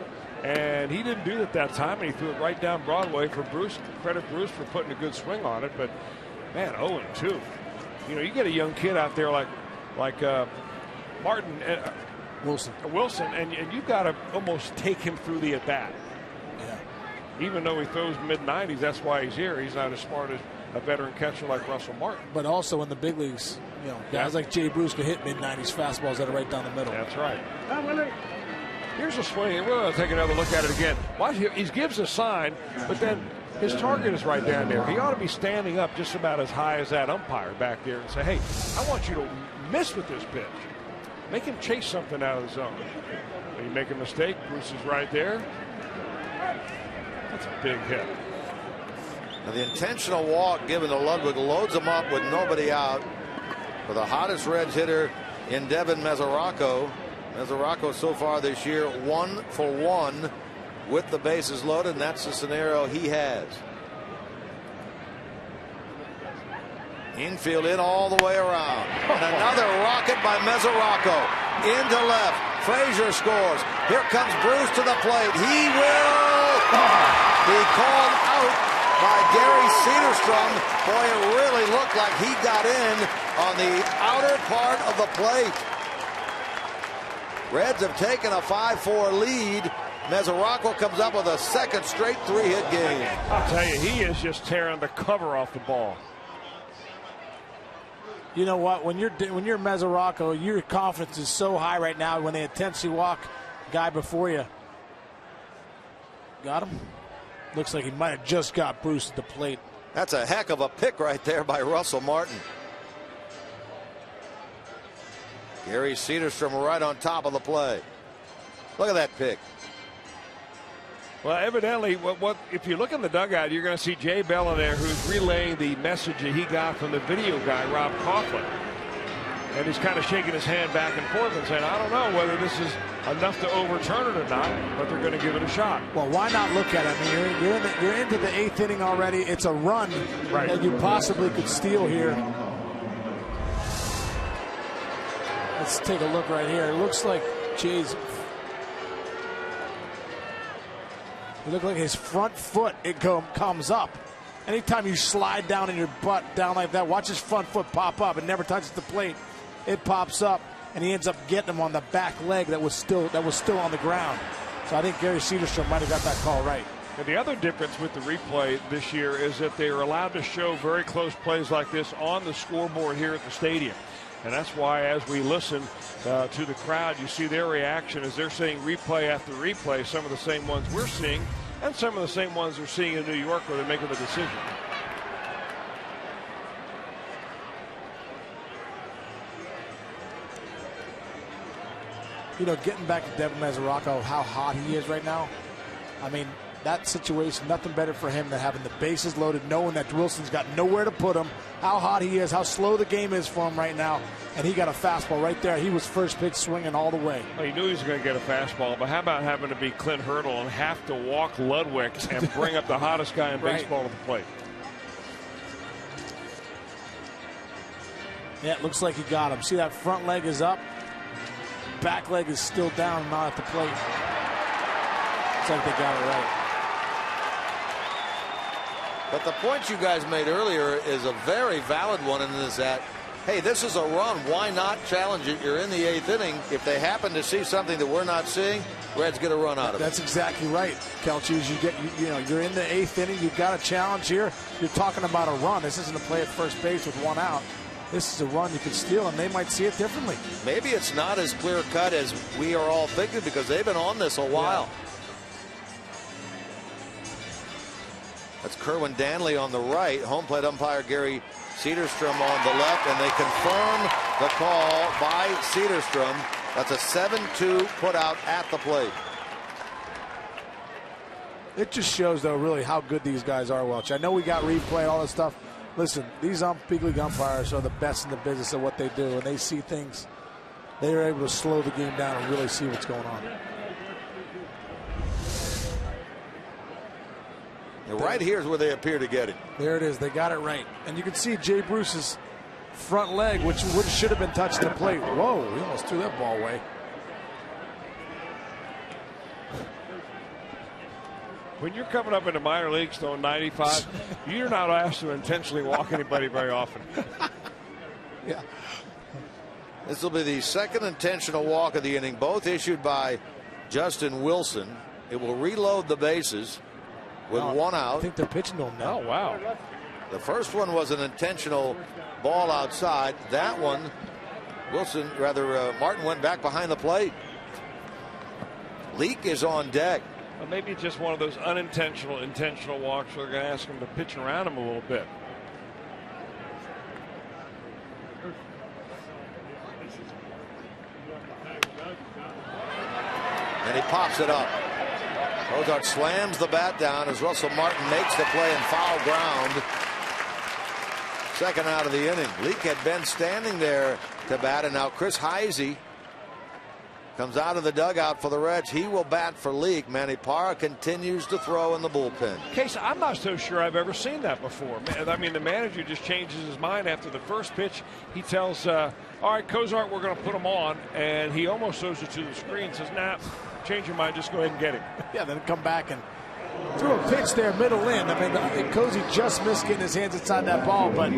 And he didn't do it that time, and he threw it right down Broadway for Bruce. Credit Bruce for putting a good swing on it, but man, 0-2. You know, you get a young kid out there like Martin Wilson, and you've got to almost take him through the at-bat. Even though he throws mid-90s, that's why he's here. He's not as smart as a veteran catcher like Russell Martin. But also in the big leagues, you know, guys like Jay Bruce can hit mid-90s fastballs that are right down the middle. That's right. Here's a swing. We're going to take another look at it again. Watch, he gives a sign, but then his target is right down there. He ought to be standing up just about as high as that umpire back there and say, hey, I want you to miss with this pitch. Make him chase something out of the zone. When you make a mistake, Bruce is right there. That's a big hit. Now the intentional walk given to Ludwig loads him up with nobody out for the hottest Reds hitter in Devin Mesoraco. Mesoraco so far this year 1 for 1 with the bases loaded, and that's the scenario he has. Infield in all the way around. And another rocket by Mesoraco into left. Frazier scores. Here comes Bruce to the plate. He will be called out by Gary Cederstrom. Boy, it really looked like he got in on the outer part of the plate. Reds have taken a 5-4 lead. Mesoraco comes up with a second straight 3-hit game. I'll tell you, he is just tearing the cover off the ball. You know what? When you're Mesoraco, your confidence is so high right now. When they intentionally walk guy before you, got him. Looks like he might have just got Bruce at the plate. That's a heck of a pick right there by Russell Martin. Gary Cederstrom right on top of the play. Look at that pick. Well, evidently, if you look in the dugout, you're going to see Jay Bell in there, who's relaying the message that he got from the video guy, Rob Coughlin. And he's kind of shaking his hand back and forth and saying, I don't know whether this is enough to overturn it or not, but they're going to give it a shot. Well, why not look at it? I mean, you're into the 8th inning already. It's a run that you possibly could steal here. Let's take a look right here. It looks like Jay's. It looked like his front foot comes up. Anytime you slide down in your butt down like that, watch his front foot pop up. It never touches the plate. It pops up, and he ends up getting him on the back leg that was still on the ground. So I think Gary Cederstrom might have got that call right. And the other difference with the replay this year is that they are allowed to show very close plays like this on the scoreboard here at the stadium. And that's why, as we listen to the crowd, you see their reaction as they're seeing replay after replay, some of the same ones we're seeing, and some of the same ones they're seeing in New York where they're making the decision. You know, getting back to Devin Mesoraco, how hot he is right now. I mean, that situation, nothing better for him than having the bases loaded, knowing that Wilson's got nowhere to put him, how hot he is, how slow the game is for him right now, and he got a fastball right there. He was first pitch swinging all the way. Well, he knew he was going to get a fastball, but how about having to be Clint Hurdle and have to walk Ludwig and bring up the hottest guy in baseball to the plate? Yeah, it looks like he got him. See, that front leg is up, back leg is still down, not at the plate. Looks like they got it right. But the point you guys made earlier is a very valid one, and is that, hey, this is a run. Why not challenge it? You're in the 8th inning. If they happen to see something that we're not seeing, Reds get a run out of it. That's exactly right, Kelchi. You're in the 8th inning. You've got a challenge here. You're talking about a run. This isn't a play at first base with one out. This is a run you could steal, and they might see it differently. Maybe it's not as clear cut as we are all thinking because they've been on this a while. That's Kerwin Danley on the right. Home plate umpire Gary Cederstrom on the left, and they confirm the call by Cederstrom. That's a 7-2 put out at the plate. It just shows, though, really how good these guys are, Welch. I know we got replay, all this stuff. Listen, these big league umpires are the best in the business of what they do. When they see things, they are able to slow the game down and really see what's going on. And right here is where they appear to get it. There it is. They got it right. And you can see Jay Bruce's front leg, which should have been touching the plate. Whoa, he almost threw that ball away. When you're coming up into minor leagues throwing 95, you're not asked to intentionally walk anybody very often. Yeah. This will be the second intentional walk of the inning, both issued by Justin Wilson. It will reload the bases with one out. I think they're pitching to him now. Oh, wow. The first one was an intentional ball outside. That one, Martin went back behind the plate. Leake is on deck. Well, maybe it's just one of those intentional walks where they're going to ask him to pitch around him a little bit. And he pops it up. Ozark slams the bat down as Russell Martin makes the play in foul ground. Second out of the inning. Leake had been standing there to bat, and now Chris Heisey comes out of the dugout for the Reds. He will bat for Leake. Manny Parra continues to throw in the bullpen. Case, I'm not so sure I've ever seen that before. I mean, the manager just changes his mind after the first pitch. He tells, all right, Cozart, we're going to put him on. And he almost throws it to the screen, says, nah, change your mind, just go ahead and get him. Yeah, then come back and threw a pitch there, middle in. I mean, Cozy just missed getting his hands inside that ball. But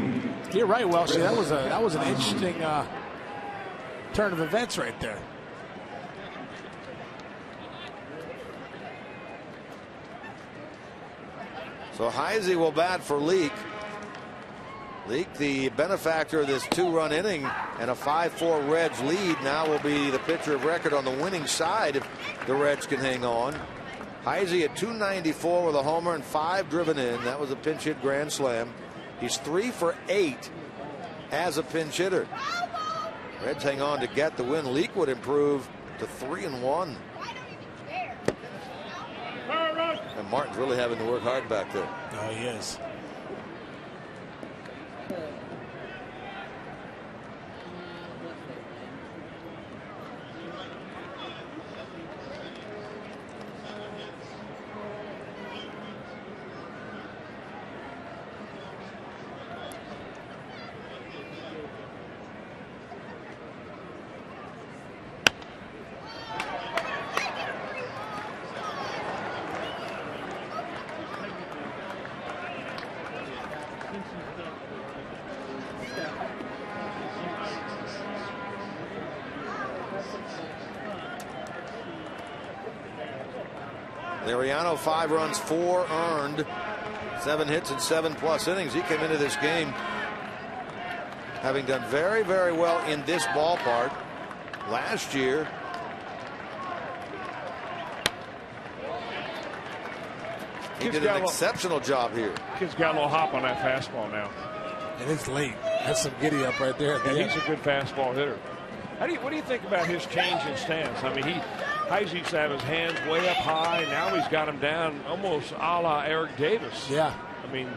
you're right, Welsh. That was an interesting turn of events right there. So Heisey will bat for Leake. Leake, the benefactor of this 2-run inning and a 5-4 Reds lead, now will be the pitcher of record on the winning side if the Reds can hang on. Heisey at 294 with a homer and 5 driven in. That was a pinch hit grand slam. He's 3 for 8 as a pinch hitter. Reds hang on to get the win. Leake would improve to 3-1. And Martin's really having to work hard back there. Oh, he is. Liriano, 5 runs, 4 earned, 7 hits and 7+ innings. He came into this game having done very, very well in this ballpark last year. He did an exceptional job here. Kid's got a little hop on that fastball now. And it's late. That's some giddy up right there. Yeah, he's a good fastball hitter. What do you think about his change in stance? I mean, Heisey used to have his hands way up high. Now he's got them down almost a la Eric Davis. Yeah. I mean,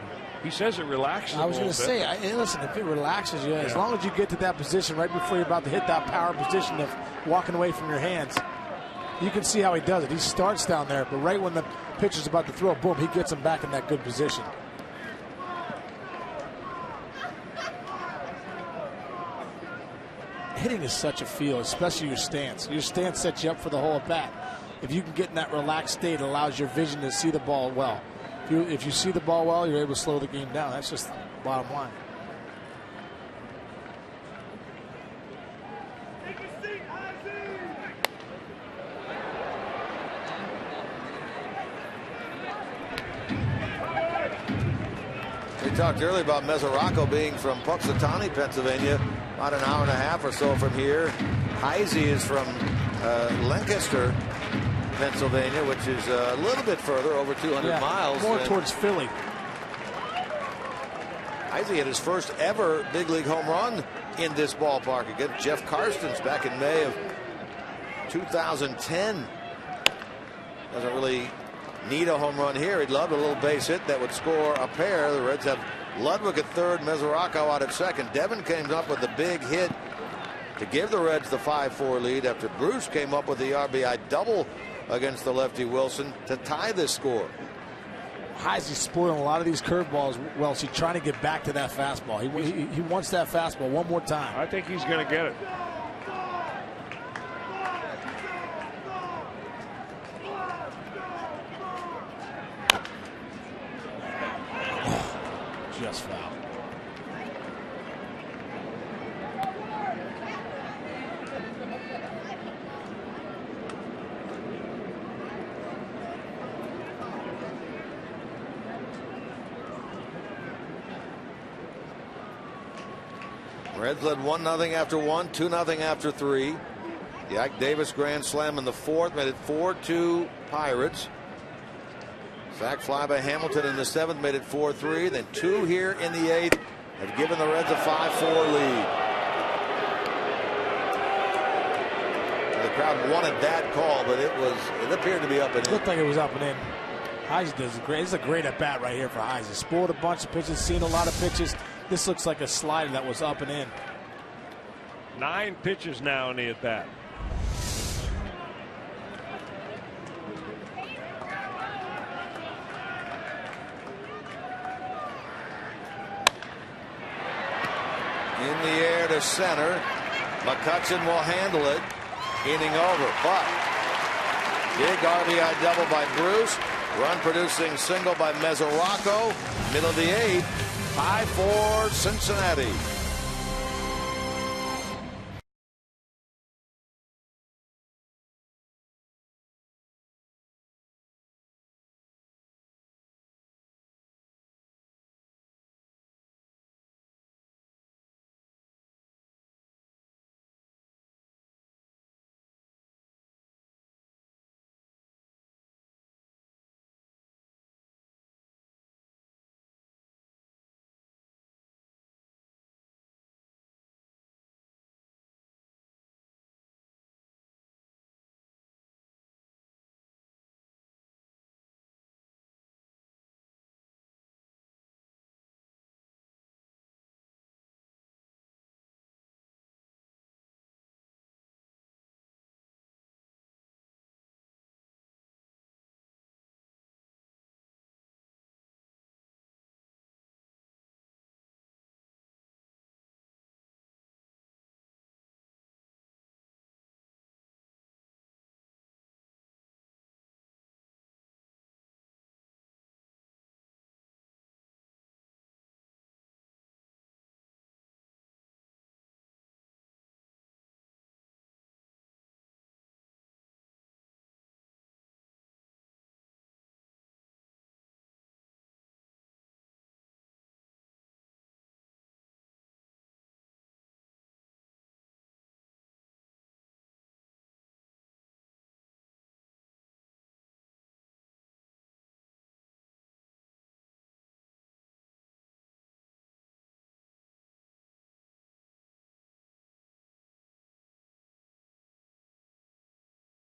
he says it relaxes him. I was going to say, listen, if it relaxes you, as long as you get to that position right before you're about to hit that power position of walking away from your hands, you can see how he does it. He starts down there, but right when the pitcher's about to throw, boom, he gets him back in that good position. Hitting is such a feel, especially your stance. Your stance sets you up for the whole at bat. If you can get in that relaxed state, it allows your vision to see the ball well. If you see the ball well, you're able to slow the game down. That's just the bottom line. We talked earlier about Mesoraco being from Puxatawny, Pennsylvania, about an hour and a half or so from here. Heisey is from Lancaster, Pennsylvania, which is a little bit further, over 200 miles. More towards Philly. Heise hit his first ever big league home run in this ballpark against Jeff Karstens back in May of 2010. Doesn't really need a home run here. He'd love a little base hit that would score a pair. The Reds have Ludwig at third, Mesoraco out at second. Devin came up with the big hit to give the Reds the 5-4 lead after Bruce came up with the RBI double against the lefty Wilson to tie this score. Heisey's spoiling a lot of these curveballs. Well, he's trying to get back to that fastball. He wants that fastball one more time. I think he's going to get it. Just foul. Reds led 1-0 after 1, 2-0 after 3. Yak Davis grand slam in the fourth made it 4-2 Pirates. Sac fly by Hamilton in the seventh made it 4-3. Then 2 here in the eighth have given the Reds a 5-4 lead. The crowd wanted that call, but it appeared to be up and in. Looked like it was up and in. Heise does great. This is a great at bat right here for Heise. Spoiled a bunch of pitches, seen a lot of pitches. This looks like a slider that was up and in. 9 pitches now in the at bat. In the air to center. McCutchen will handle it. Inning over. But big RBI double by Bruce. Run producing single by Mesoraco. Middle of the eighth. 5-4 Cincinnati.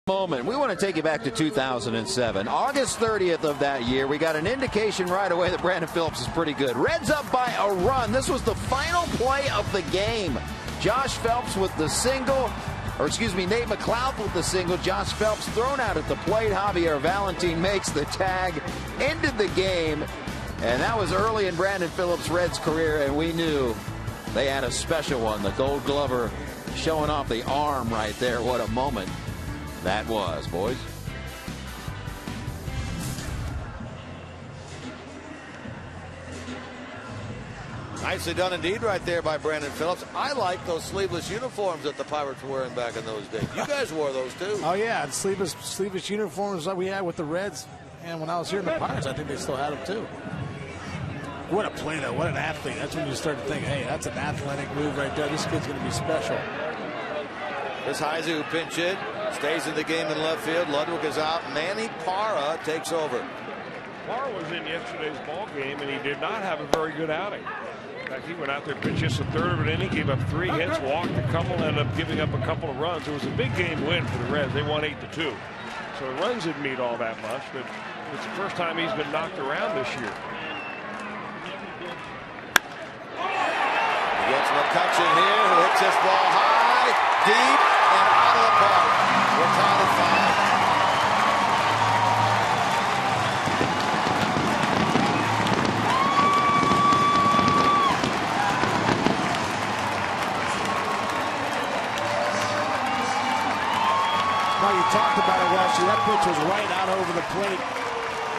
Moment. We want to take you back to 2007. August 30th of that year, we got an indication right away that Brandon Phillips is pretty good. Reds up by a run. This was the final play of the game. Josh Phelps with the single, or excuse me, Nate McLeod with the single. Josh Phelps thrown out at the plate. Javier Valentin makes the tag, ended the game, and that was early in Brandon Phillips' Reds career, and we knew they had a special one. The Gold Glover showing off the arm right there. What a moment that was, boys. Nicely done indeed right there by Brandon Phillips. I like those sleeveless uniforms that the Pirates were wearing back in those days. You guys wore those too. Oh yeah, the sleeveless uniforms that we had with the Reds. And when I was here in the Pirates, I think they still had them too. What a play though, what an athlete. That's when you start to think, hey, that's an athletic move right there. This kid's going to be special. This Heise who pinch hit. Stays in the game in left field. Ludwig is out. Manny Parra takes over. Parra was in yesterday's ball game, and he did not have a very good outing. fact, he went out there, pitched just a third of an inning, gave up 3 hits, walked a couple, ended up giving up a couple of runs. It was a big game win for the Reds. They won 8-2. So the runs didn't mean all that much, but it's the first time he's been knocked around this year. Gets McCutchen here, who hits this ball high, deep, and out of the park. We're tied at 5. Now you talked about it, Wesley. That pitch was right out over the plate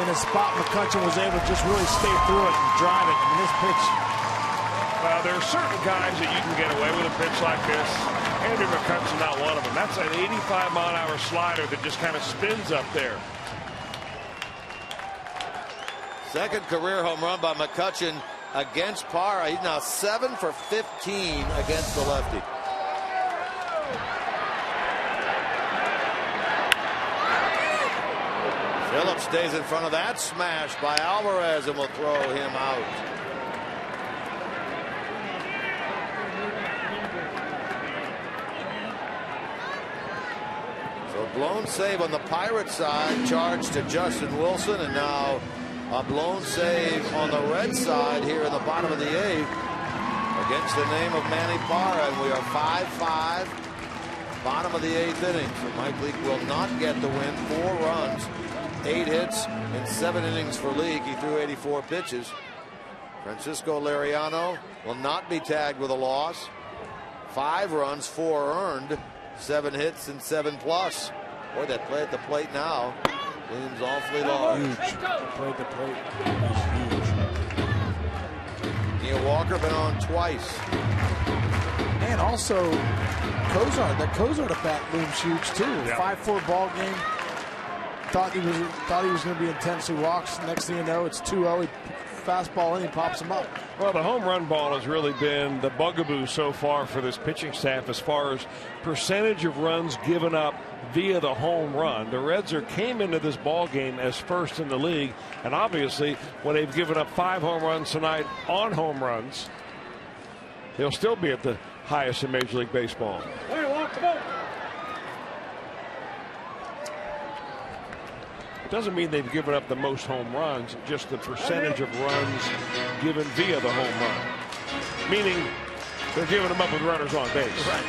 in a spot McCutchen was able to just really stay through it and drive it. And this pitch. Well, there are certain guys that you can get away with a pitch like this. Andrew McCutchen's not one of them. That's an 85-mile-an-hour slider that just kind of spins up there. Second career home run by McCutchen against Parra. He's now 7 for 15 against the lefty. Phillips stays in front of that smash by Alvarez and will throw him out. So blown save on the Pirates side, charged to Justin Wilson, and now a blown save on the Red side here in the bottom of the 8th against the name of Manny Parra, and we are 5-5, bottom of the 8th inning. So Mike Leake will not get the win. 4 runs. 8 hits in 7 innings for Leake. He threw 84 pitches. Francisco Liriano will not be tagged with a loss. 5 runs, 4 earned, 7 hits and 7+. Boy, that play at the plate now looms awfully large. Huge. Play at the plate is huge. Neil Walker been on twice. And also Cozart. That Cozart at bat looms huge too. Yeah. 5-4 ball game. Thought he was going to be intense. He walks. Next thing you know, it's 2-0. Fastball in, he pops him up. Well, the home run ball has really been the bugaboo so far for this pitching staff as far as percentage of runs given up via the home run. The Reds came into this ball game as first in the league, and obviously when they've given up 5 home runs tonight on home runs, they'll still be at the highest in Major League Baseball. Doesn't mean they've given up the most home runs, just the percentage of runs given via the home run. Meaning they're giving them up with runners on base. Right.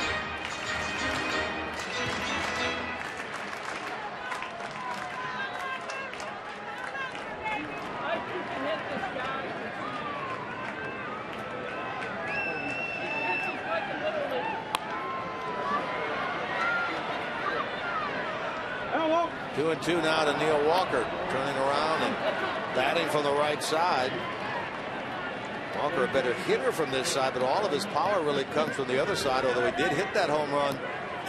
Hello. 2-2 now to Neil Walker, turning around and batting from the right side. Walker a better hitter from this side, but all of his power really comes from the other side, although he did hit that home run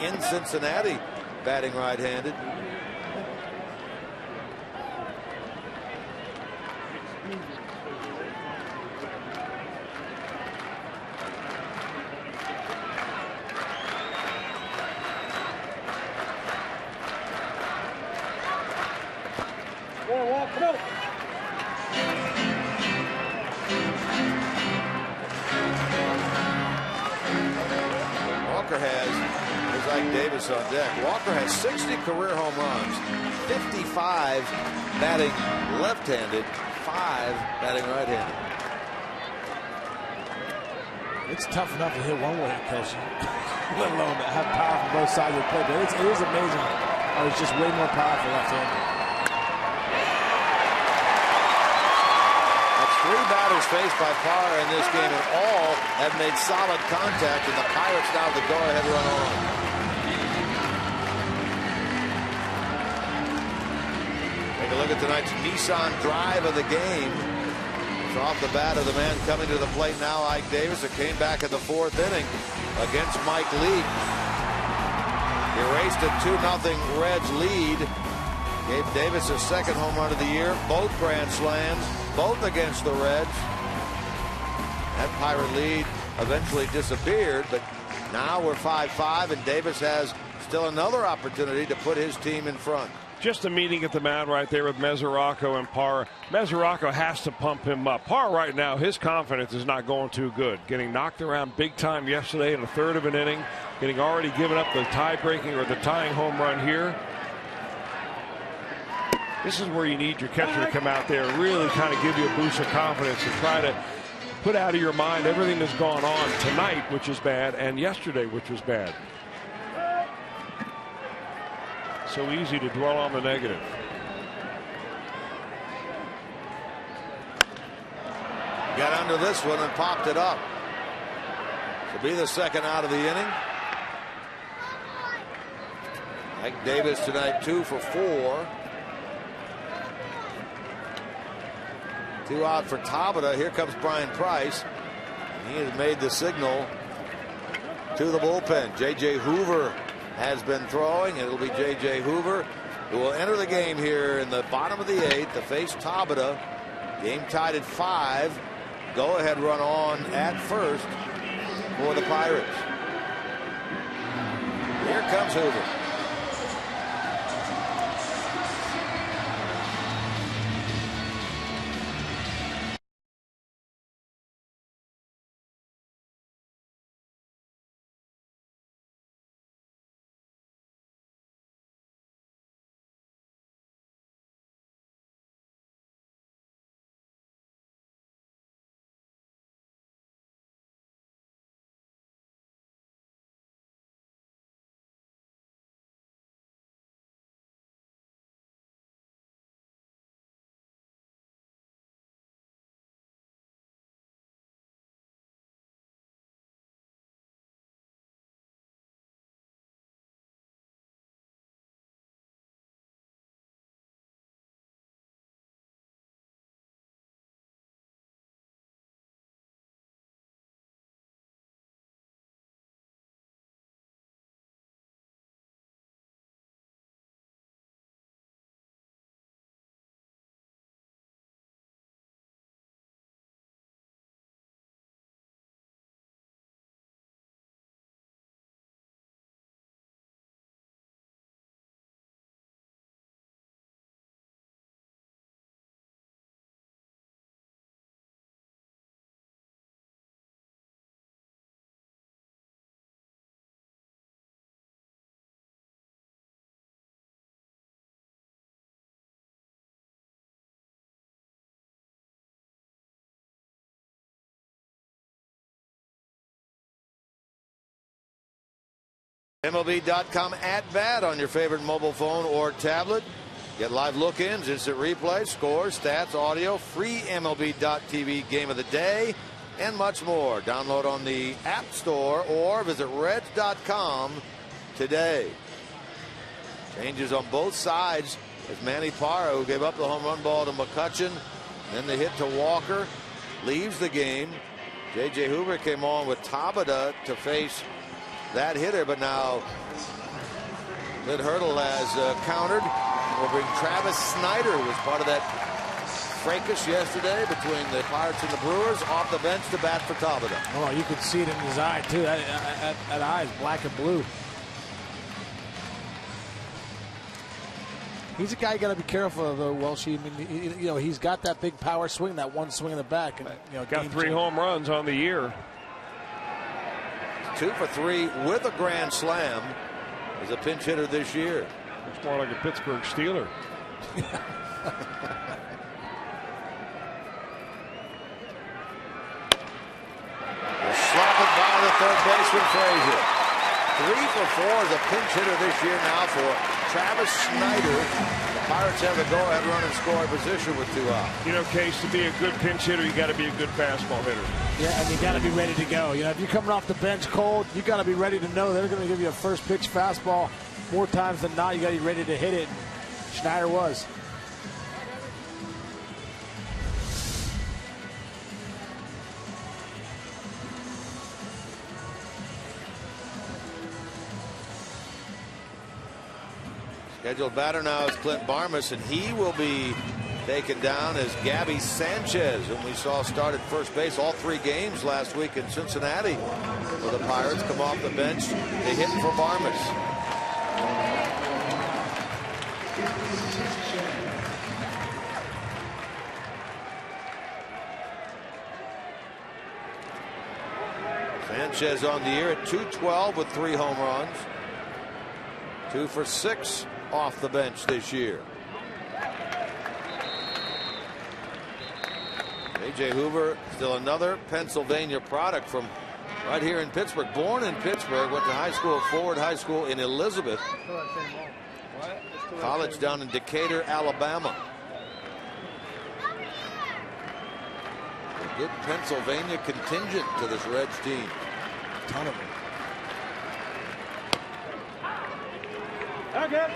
in Cincinnati, batting right-handed. On deck. Walker has 60 career home runs, 55 batting left-handed, 5 batting right-handed. It's tough enough to hit one way, Coach, let alone to have power from both sides of the plate. But it is amazing how he's just way more powerful left-handed. That's 3 batters faced by Parra in this game, and all have made solid contact, and the Pirates now the go-ahead run on. Take a look at tonight's Nissan drive of the game. It's off the bat of the man coming to the plate now, Ike Davis. It came back in the 4th inning against Mike Leake. Erased a 2-0 Reds lead. Gave Davis his 2nd home run of the year. Both grand slams, both against the Reds. That Pirate lead eventually disappeared, but now we're 5-5, and Davis has still another opportunity to put his team in front. Just a meeting at the mound right there with Mesoraco and Parra. Mesoraco has to pump him up. Parra right now, his confidence is not going too good. Getting knocked around big time yesterday in the third of an inning. Getting already given up the tie-breaking or the tying home run here. This is where you need your catcher to come out there and really kind of give you a boost of confidence and try to put out of your mind everything that's gone on tonight, which is bad, and yesterday, which was bad. So easy to dwell on the negative. Got under this one and popped it up. To be the second out of the inning. Mike Davis tonight 2 for 4. 2 out for Tabata. Here comes Brian Price. He has made the signal to the bullpen. J.J. Hoover has been throwing. It'll be J.J. Hoover who will enter the game here in the bottom of the 8th to face Tabata. Game tied at 5. Go ahead run on at first for the Pirates. Here comes Hoover. MLB.com at bat on your favorite mobile phone or tablet. Get live look-ins, instant replay, scores, stats, audio, free MLB.tv game of the day, and much more. Download on the App Store or visit Reds.com today. Changes on both sides as Manny Parra, who gave up the home run ball to McCutchen, then the hit to Walker, leaves the game. J.J. Hoover came on with Tabata to face that hitter, but now Lynn Hurdle has countered. We'll bring Travis Snyder, who was part of that fracas yesterday between the Pirates and the Brewers, off the bench to bat for Tabata. Oh, you could see it in his eye, too. That eye is black and blue. He's a guy you got to be careful of, though, Welsh. I mean, you know, he's got that big power swing, that one swing in the back. And, you know, got 3 home runs on the year. 2 for 3 with a grand slam as a pinch hitter this year. Looks more like a Pittsburgh Steeler. Slap it by the third baseman Frazier. 3 for 4 as a pinch hitter this year now for Travis Snyder. The Pirates have the go-ahead run and scoring position with 2 out. You know, Case, to be a good pinch hitter, you got to be a good fastball hitter. Yeah, and you got to be ready to go. You know, if you're coming off the bench cold, you got to be ready to know they're going to give you a first pitch fastball more times than not. You got to be ready to hit it. Schneider was. Scheduled batter now is Clint Barmas, and he will be taken down as Gabby Sanchez, whom we saw start at first base all 3 games last week in Cincinnati. For the Pirates, come off the bench, they hit for Barmas. Sanchez on the year at 212 with 3 home runs. 2 for 6 off the bench this year. A.J. Hoover, still another Pennsylvania product from right here in Pittsburgh. Born in Pittsburgh, went to high school at Forward High School in Elizabeth. College down in Decatur, Alabama. A good Pennsylvania contingent to this Reds team. A ton of them. Okay.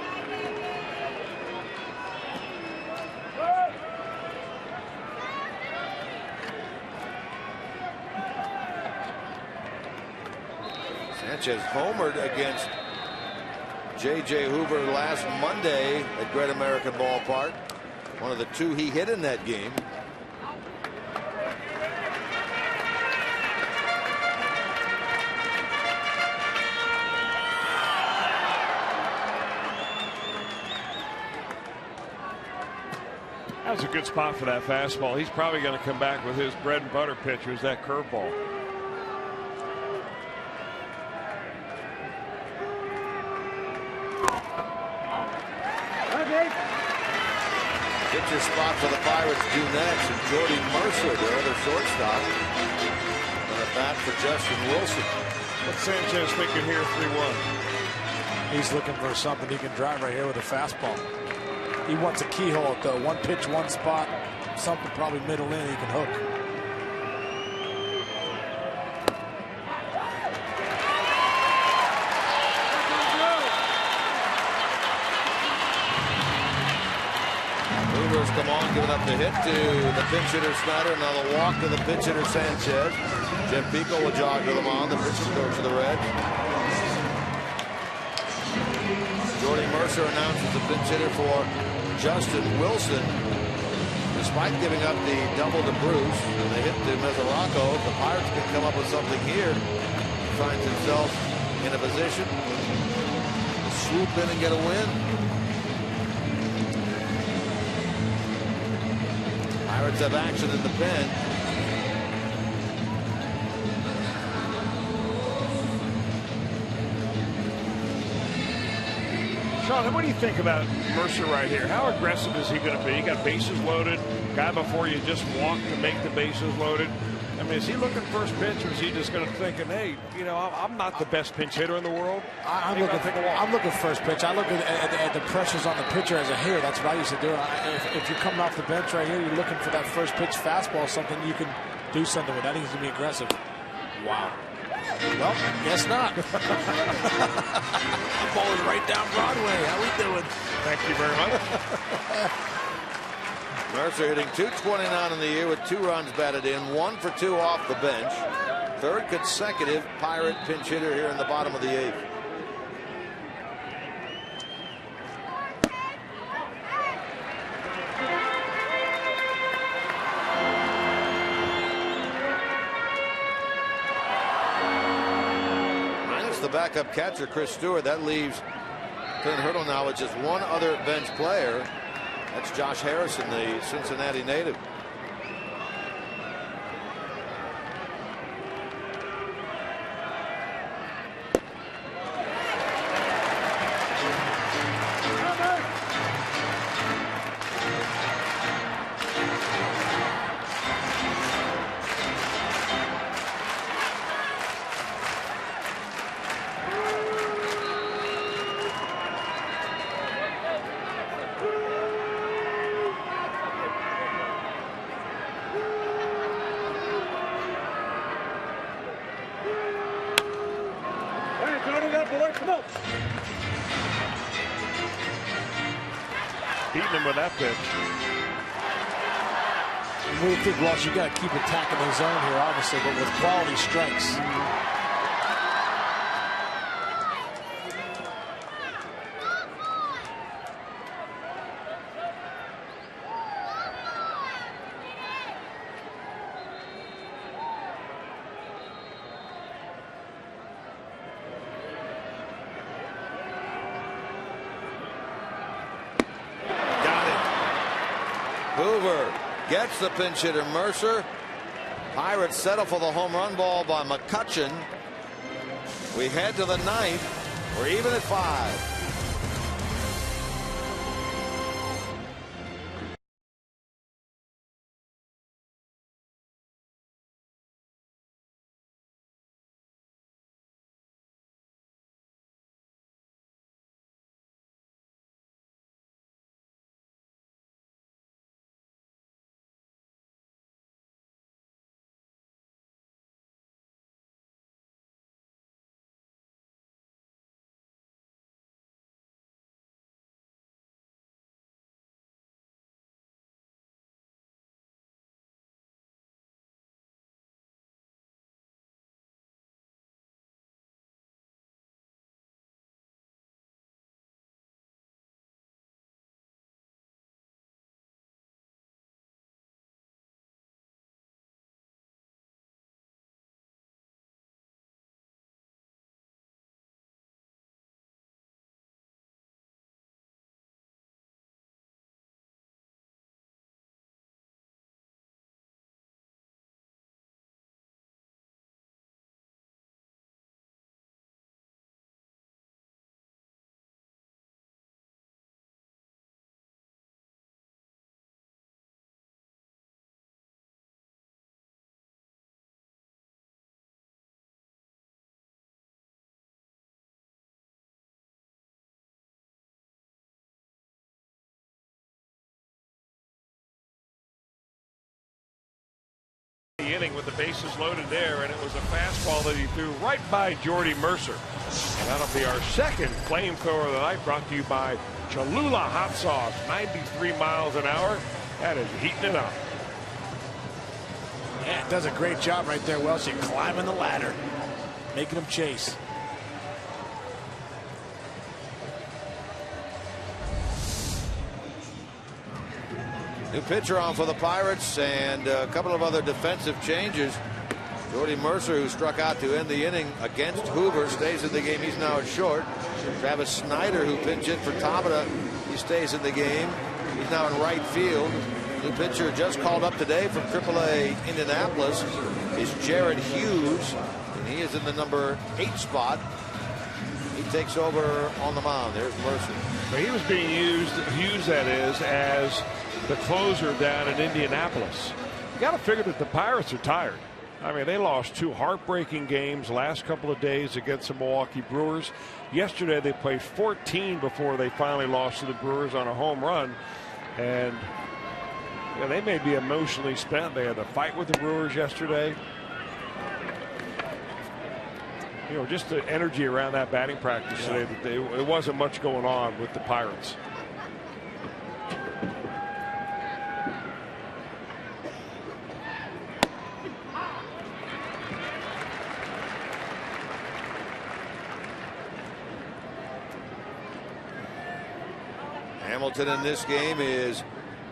Sanchez homered against J.J. Hoover last Monday at Great American Ballpark. One of the 2 he hit in that game. That was a good spot for that fastball. He's probably going to come back with his bread and butter pitch, was that curveball. Pitcher spot for the Pirates due next, and Jordy Mercer, their other shortstop, on a bat for Justin Wilson. What's Sanchez thinking here, 3-1? He's looking for something he can drive right here with a fastball. He wants a keyhole at the 1 pitch, 1 spot, something probably middle in he can hook. Hoover's come on, giving up the hit to the pinch hitter Snyder. Now the walk to the pinch hitter Sanchez. Jim Pico will jog to the mound, the pitching coach of the Reds. Jordy Mercer announces the pinch hitter for Justin Wilson. Despite giving up the double to Bruce and the hit to Mesoraco, the Pirates can come up with something here. He finds himself in a position to swoop in and get a win. Pirates have action in the pen. Sean, what do you think about Mercer right here? How aggressive is he going to be? He got bases loaded. Guy before you just walk to make the bases loaded. I mean, is he looking first pitch, or is he just going to thinking, hey, you know, I'm not the best pinch hitter in the world? I'm looking first pitch. I look at the pressures on the pitcher as a hitter. That's what I used to do. If you're coming off the bench right here, you're looking for that first pitch fastball, something you can do something with. That needs to be aggressive. Wow. Well, guess not. I'm always right down Broadway. How we doing? Thank you very much. Mercer hitting .229 in the year with 2 runs batted in, 1 for 2 off the bench. 3rd consecutive Pirate pinch hitter here in the bottom of the 8th. Minus the backup catcher Chris Stewart, that leaves Clint Hurdle now with just 1 other bench player. That's Josh Harrison, the Cincinnati native. Beating him with that pitch. What do you think, Walsh? You got to keep attacking the zone here, obviously, but with quality strikes. Hoover gets the pinch hitter Mercer. Pirates settle for the home run ball by McCutchen. We head to the ninth. We're even at 5. Inning with the bases loaded there, and it was a fastball that he threw right by Jordy Mercer. And that'll be our second flamethrower of the night, brought to you by Cholula Hot Sauce. 93 miles an hour. That is heating it up. Yeah, it does a great job right there, Welsh, climbing the ladder, making him chase. New pitcher on for the Pirates, and a couple of other defensive changes. Jordy Mercer, who struck out to end the inning against Hoover, stays in the game. He's now at short. Travis Snyder, who pinch hit for Tabata, he stays in the game. He's now in right field. New pitcher just called up today from AAA Indianapolis is Jared Hughes, and he is in the number 8 spot. He takes over on the mound. There's Mercer. So he was being used, Hughes that is, as the closer down in Indianapolis. You got to figure that the Pirates are tired. I mean, they lost 2 heartbreaking games last couple of days against the Milwaukee Brewers. Yesterday they played 14 before they finally lost to the Brewers on a home run. And you know, they may be emotionally spent. They had a fight with the Brewers yesterday. You know, just the energy around that batting practice today, that it wasn't much going on with the Pirates. Hamilton in this game is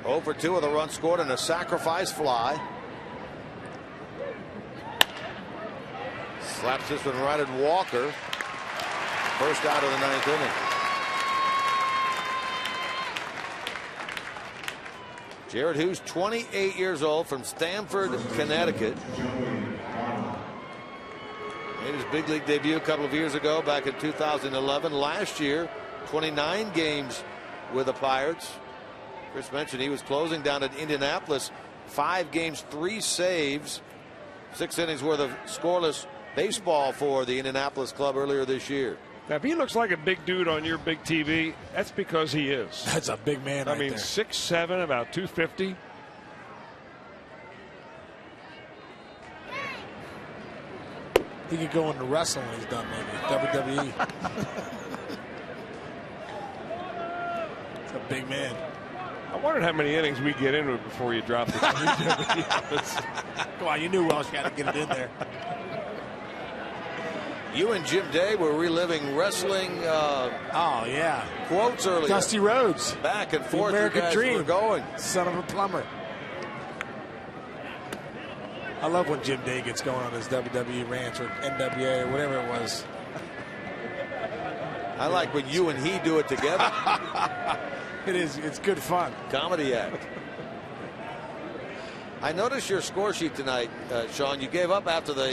0 for 2 with a run scored and a sacrifice fly. Slaps this one right at Walker. First out of the 9th inning. Jared Hughes, 28 years old, from Stamford, Connecticut. Made his big league debut a couple of years ago, back in 2011. Last year, 29 games with the Pirates. Chris mentioned he was closing down at Indianapolis. 5 games, 3 saves, 6 innings worth of scoreless baseball for the Indianapolis club earlier this year. Now, if he looks like a big dude on your big TV, that's because he is. That's a big man. I mean, 6'7", about 250. He could go into wrestling when he's done, maybe WWE. It's a big man. I wondered how many innings we get into it before you drop the WWE. Come on, you knew Welsh got to get it in there. You and Jim Day were reliving wrestling quotes earlier. Dusty Rhodes. Back and forth. The American Dream. Were going. Son of a plumber. I love when Jim Day gets going on his WWE rants or NWA or whatever it was. I like when you and he do it together. It is. It's good fun. Comedy act. I noticed your score sheet tonight, Sean. You gave up after the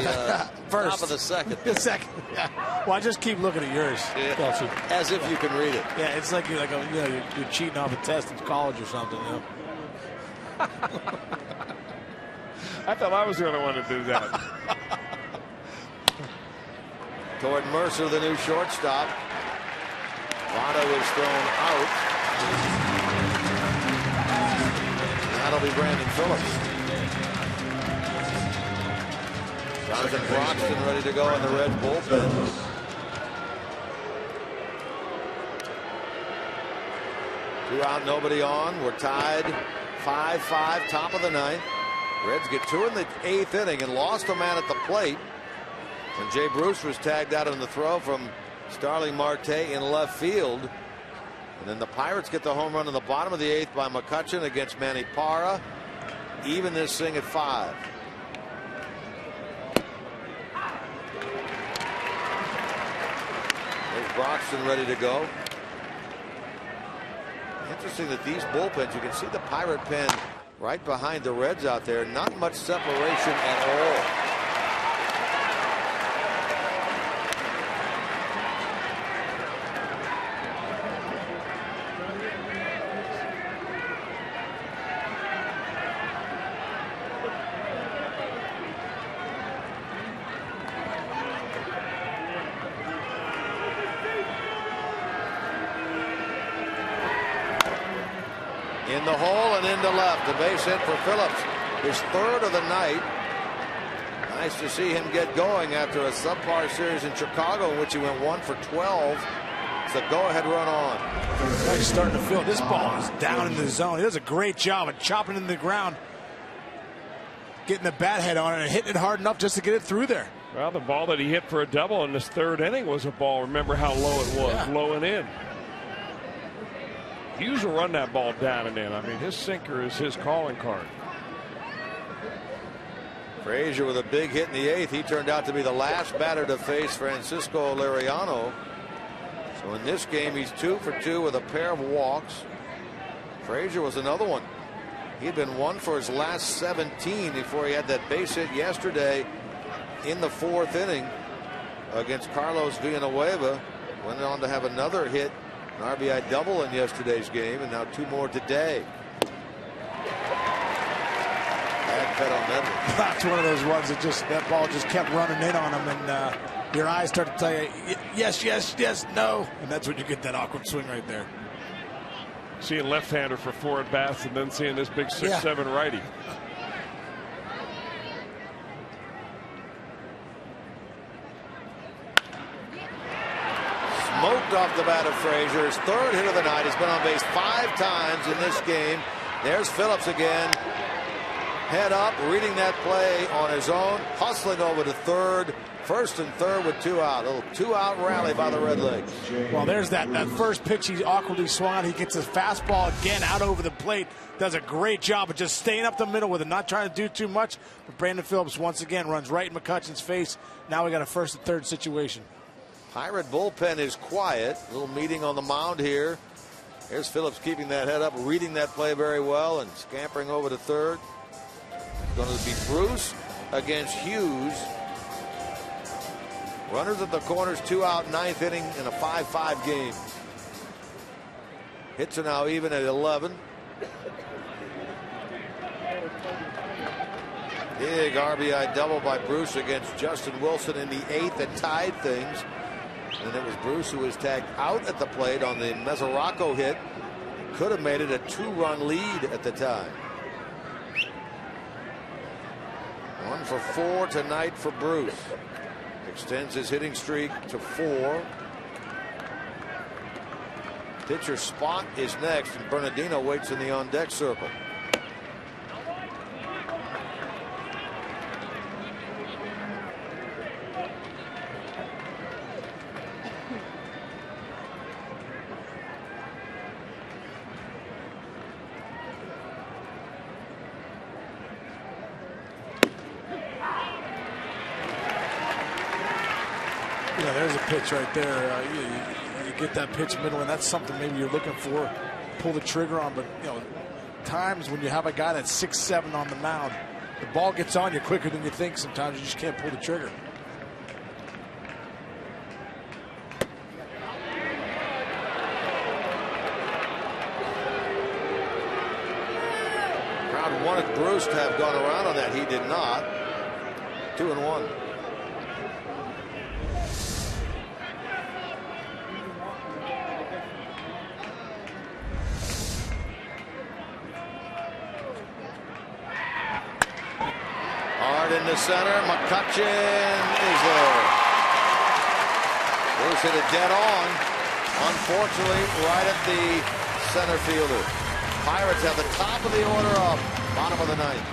top of the second. The second. Yeah. Well, I just keep looking at yours. Yeah. As if you can read it. Yeah, it's like you're cheating off a test in college or something. You know? I thought I was the only one to do that. Toward Mercer, the new shortstop. Votto is thrown out. That'll be Brandon Phillips. Jonathan Broxton ready to go in the Reds bullpen. Two out, nobody on. We're tied 5-5, top of the ninth. Reds get two in the eighth inning and lost a man at the plate when Jay Bruce was tagged out on the throw from Starling Marte in left field. And then the Pirates get the home run in the bottom of the eighth by McCutchen against Manny Parra. Even this thing at 5. There's Broxton ready to go. Interesting that these bullpens, you can see the Pirate pen right behind the Reds out there. Not much separation at all. In the hole and into left. The base hit for Phillips. His third of the night. Nice to see him get going after a subpar series in Chicago in which he went 1 for 12. It's a go-ahead run on. He's starting to feel this ball is down in the zone. He does a great job of chopping it into the ground, getting the bat head on it and hitting it hard enough just to get it through there. Well, the ball that he hit for a double in this third inning was a ball. Remember how low it was, low and in. Hughes will run that ball down and in. I mean, his sinker is his calling card. Frazier with a big hit in the eighth. He turned out to be the last batter to face Francisco Liriano. So in this game, he's 2 for 2 with a pair of walks. Frazier was another one. He had been 1 for his last 17 before he had that base hit yesterday in the fourth inning against Carlos Villanueva. Went on to have another hit, an RBI double in yesterday's game, and now 2 more today. That's one of those ones that that ball just kept running in on him, and your eyes start to tell you yes, yes, yes, no, and that's when you get that awkward swing right there. Seeing left-hander for 4 at bats, and then seeing this big 6'7" righty. Smoked off the bat of Frazier. His third hit of the night. Has been on base 5 times in this game. There's Phillips again. Head up, reading that play on his own, hustling over to third. First and third with 2 out. A little 2-out rally by the Redlegs. Well, there's that first pitch he awkwardly swung. He gets his fastball again out over the plate. Does a great job of just staying up the middle with it, not trying to do too much. But Brandon Phillips once again runs right in McCutchen's face. Now we got a first and third situation. Pirate bullpen is quiet. A little meeting on the mound here. Here's Phillips keeping that head up, reading that play very well, and scampering over to third. It's going to be Bruce against Hughes. Runners at the corners, 2 out, 9th inning in a 5-5 game. Hits are now even at 11. Big RBI double by Bruce against Justin Wilson in the 8th that tied things. And it was Bruce who was tagged out at the plate on the Mesoraco hit. Could have made it a 2-run lead at the time. 1 for 4 tonight for Bruce. Extends his hitting streak to 4. Pitcher Spot is next, and Bernardino waits in the on-deck circle. There's a pitch right there. You get that pitch middle, and that's something maybe you're looking for. Pull the trigger on, but times when you have a guy that's 6'7" on the mound, the ball gets on you quicker than you think. Sometimes you just can't pull the trigger. Crowd wanted Bruce to have gone around on that. He did not. 2-1. Hard in the center. McCutchen is there. Bruce hit it dead on. Unfortunately, right at the center fielder. Pirates have the top of the order up. Bottom of the ninth.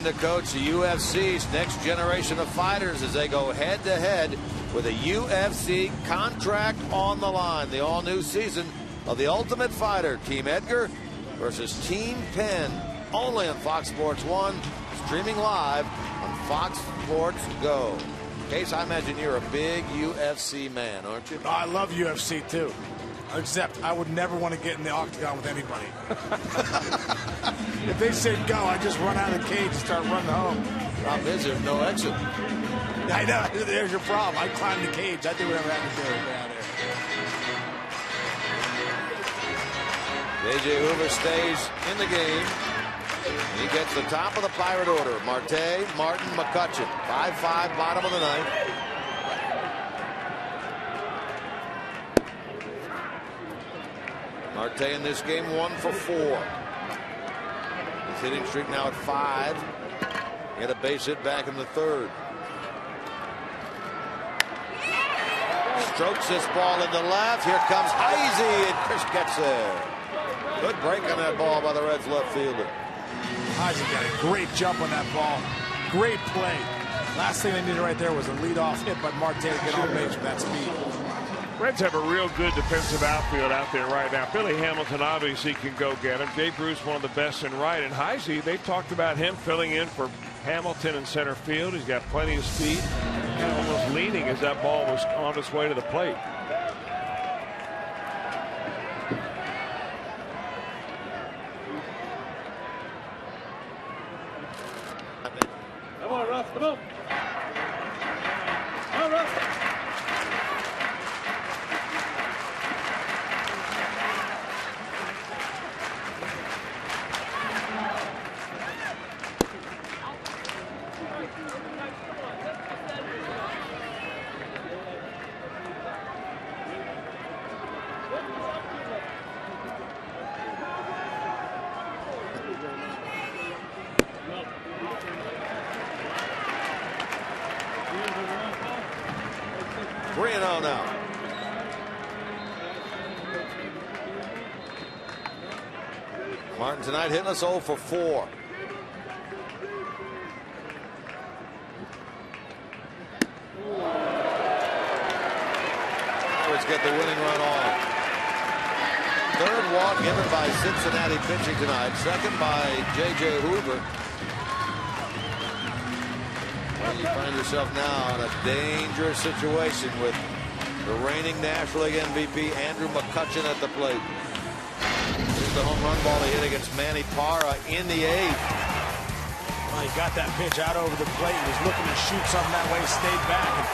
To coach the UFC's next generation of fighters as they go head to head with a UFC contract on the line. The all-new season of The Ultimate Fighter, Team Edgar versus Team Penn, only on Fox Sports 1, streaming live on Fox Sports Go. Case, I imagine you're a big UFC man, aren't you? I love UFC too. Except I would never want to get in the octagon with anybody. If they said go, I just run out of the cage and start running home. Problem is there's no exit. I know. There's your problem. I climb the cage. I do whatever I have to do down there. there. J.J. Hoover stays in the game. He gets the top of the Pirate order. Marte, Martin, McCutchen. 5-5, bottom of the ninth. Marte in this game 1 for 4. His hitting streak now at 5. He had a base hit back in the third. Strokes this ball into left. Here comes Heisey, and Chris gets there. Good break on that ball by the Reds left fielder. Heisey got a great jump on that ball. Great play. Last thing they needed right there was a leadoff hit by Marte to get on base with that speed. Reds have a real good defensive outfield out there right now. Billy Hamilton obviously can go get him. Jay Bruce, one of the best in right. And Heisey, they talked about him filling in for Hamilton in center field. He's got plenty of speed. Kind of almost leaning as that ball was on its way to the plate. Come on, Russ, come on. Come on, Russ. Now. Martin tonight hitting us 0 for 4. third walk given by Cincinnati pitching tonight. Second by J.J. Hoover. Well, you find yourself now in a dangerous situation with the reigning National League MVP Andrew McCutchen at the plate. Here's the home run ball he hit against Manny Parra in the eighth. Well, he got that pitch out over the plate. He was looking to shoot something that way, stayed back, and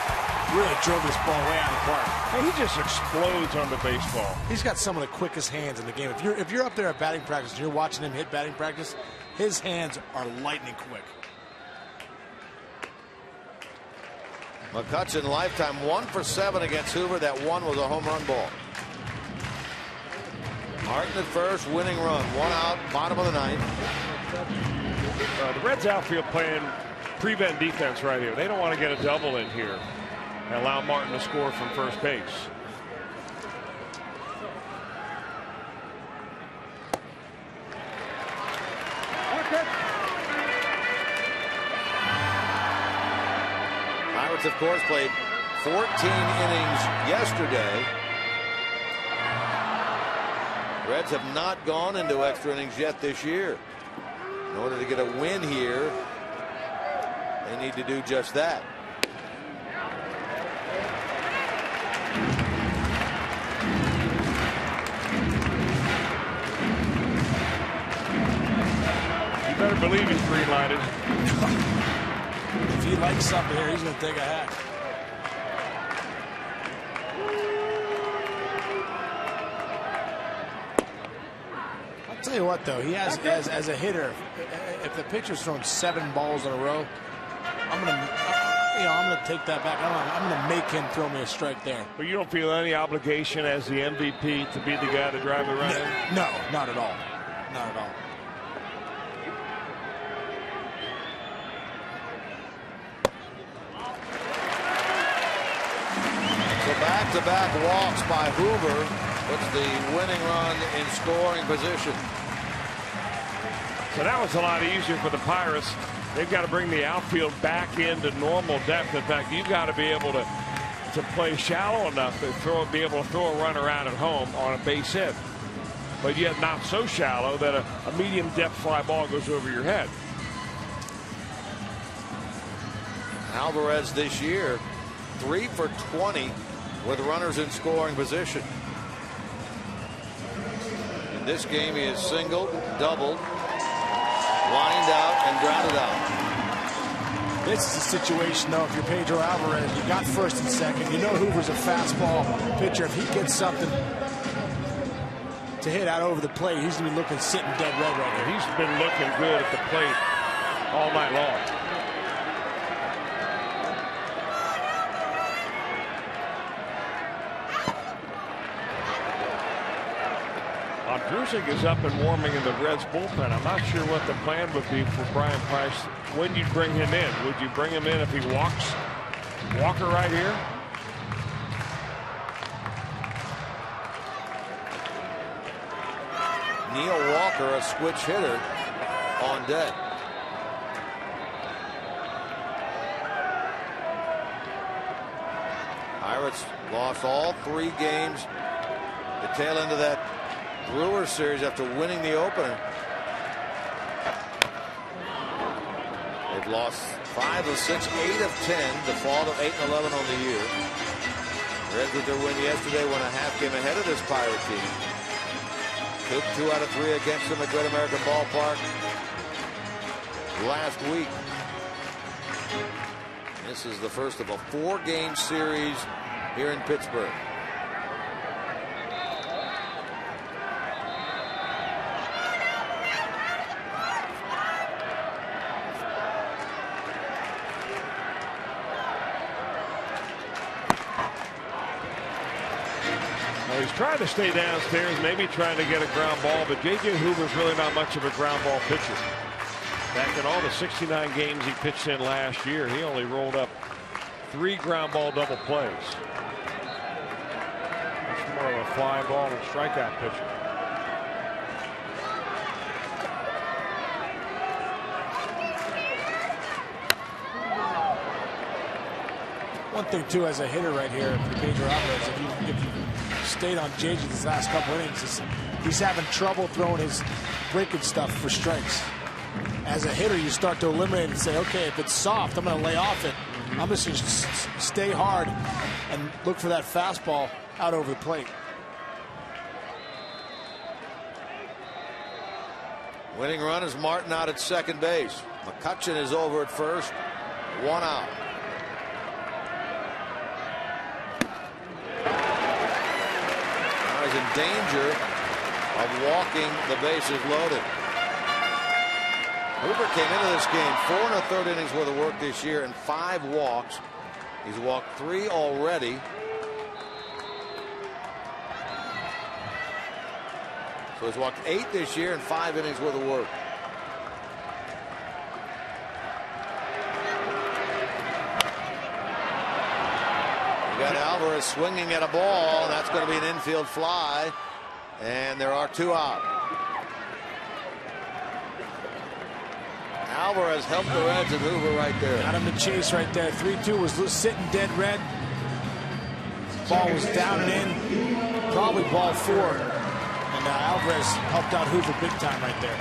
really drove this ball way out of the park. And he just explodes on the baseball. He's got some of the quickest hands in the game. If you're up there at batting practice and you're watching him hit batting practice, his hands are lightning quick. McCutchen lifetime 1 for 7 against Hoover. That one was a home run ball. Martin at first, winning run. 1 out, bottom of the ninth. The Reds outfield playing prevent defense right here. They don't want to get a double in here and allow Martin to score from first base. Pirates, of course, played 14 innings yesterday. Reds have not gone into extra innings yet this year. In order to get a win here, they need to do just that. You better believe he's green-lighted. If he likes something here, he's going to take a hack. I'll tell you what, though, he has as a hitter, if the pitcher's thrown 7 balls in a row, I'm gonna take that back. I'm gonna make him throw me a strike there. But you don't feel any obligation as the MVP to be the guy to drive the run in? No, not at all. Not at all. So back-to-back walks by Hoover puts the winning run in scoring position. So that was a lot easier for the Pirates. They've got to bring the outfield back into normal depth. In fact, you've got to be able to play shallow enough to be able to throw a runner out at home on a base hit, but yet not so shallow that a medium depth fly ball goes over your head. Alvarez this year 3 for 20 with runners in scoring position. In this game, he is singled, doubled, lined out, and grounded out. This is a situation, though, if you're Pedro Alvarez, you got first and second. You know Hoover's a fastball pitcher. If he gets something to hit out over the plate, he's going to be looking sitting dead red right here. He's been looking good at the plate all night long. Drusik is up and warming in the Reds bullpen. I'm not sure what the plan would be for Brian Price when you bring him in. Would you bring him in if he walks Walker right here? Neil Walker, a switch hitter, on deck. Pirates lost all 3 games. The tail end of that Brewers series after winning the opener. They've lost 5 of 6, 8 of 10, the fall to 8-11 on the year. Reds with their win yesterday won a half game ahead of this Pirate team. Took 2 out of 3 against them at Great American Ballpark last week. This is the first of a 4-game series here in Pittsburgh. He's trying to stay downstairs, maybe trying to get a ground ball, but J.J. Hoover's really not much of a ground ball pitcher. Back in all the 69 games he pitched in last year, he only rolled up 3 ground ball double plays. Much more of a fly ball and strikeout pitcher. One thing, too, as a hitter right here, if you're Pedro Alvarez, if you stayed on JJ these last couple innings. He's having trouble throwing his breaking stuff for strikes. As a hitter, you start to eliminate and say, okay, if it's soft, I'm going to lay off it. I'm just going to stay hard and look for that fastball out over the plate. Winning run is Martin out at second base. McCutchen is over at first. 1 out. Now he's in danger of walking the bases loaded. Hoover came into this game 4 1/3 innings worth of work this year and 5 walks. He's walked 3 already. So he's walked 8 this year and 5 innings worth of work. You got Alvarez swinging at a ball, and that's going to be an infield fly. And there are 2 out. Alvarez helped the Reds and Hoover right there. Got him to chase right there. 3-2 was sitting dead red. Ball was down and in. Probably ball 4. And Alvarez helped out Hoover big time right there.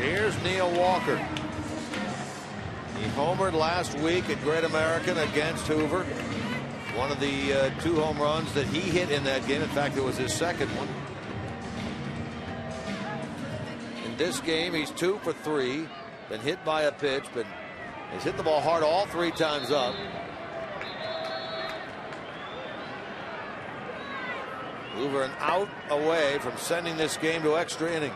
Here's Neil Walker. He homered last week at Great American against Hoover. One of the 2 home runs that he hit in that game. In fact, it was his second one. In this game, he's 2 for 3. Been hit by a pitch, but he's hit the ball hard all 3 times up. Hoover an out away from sending this game to extra innings.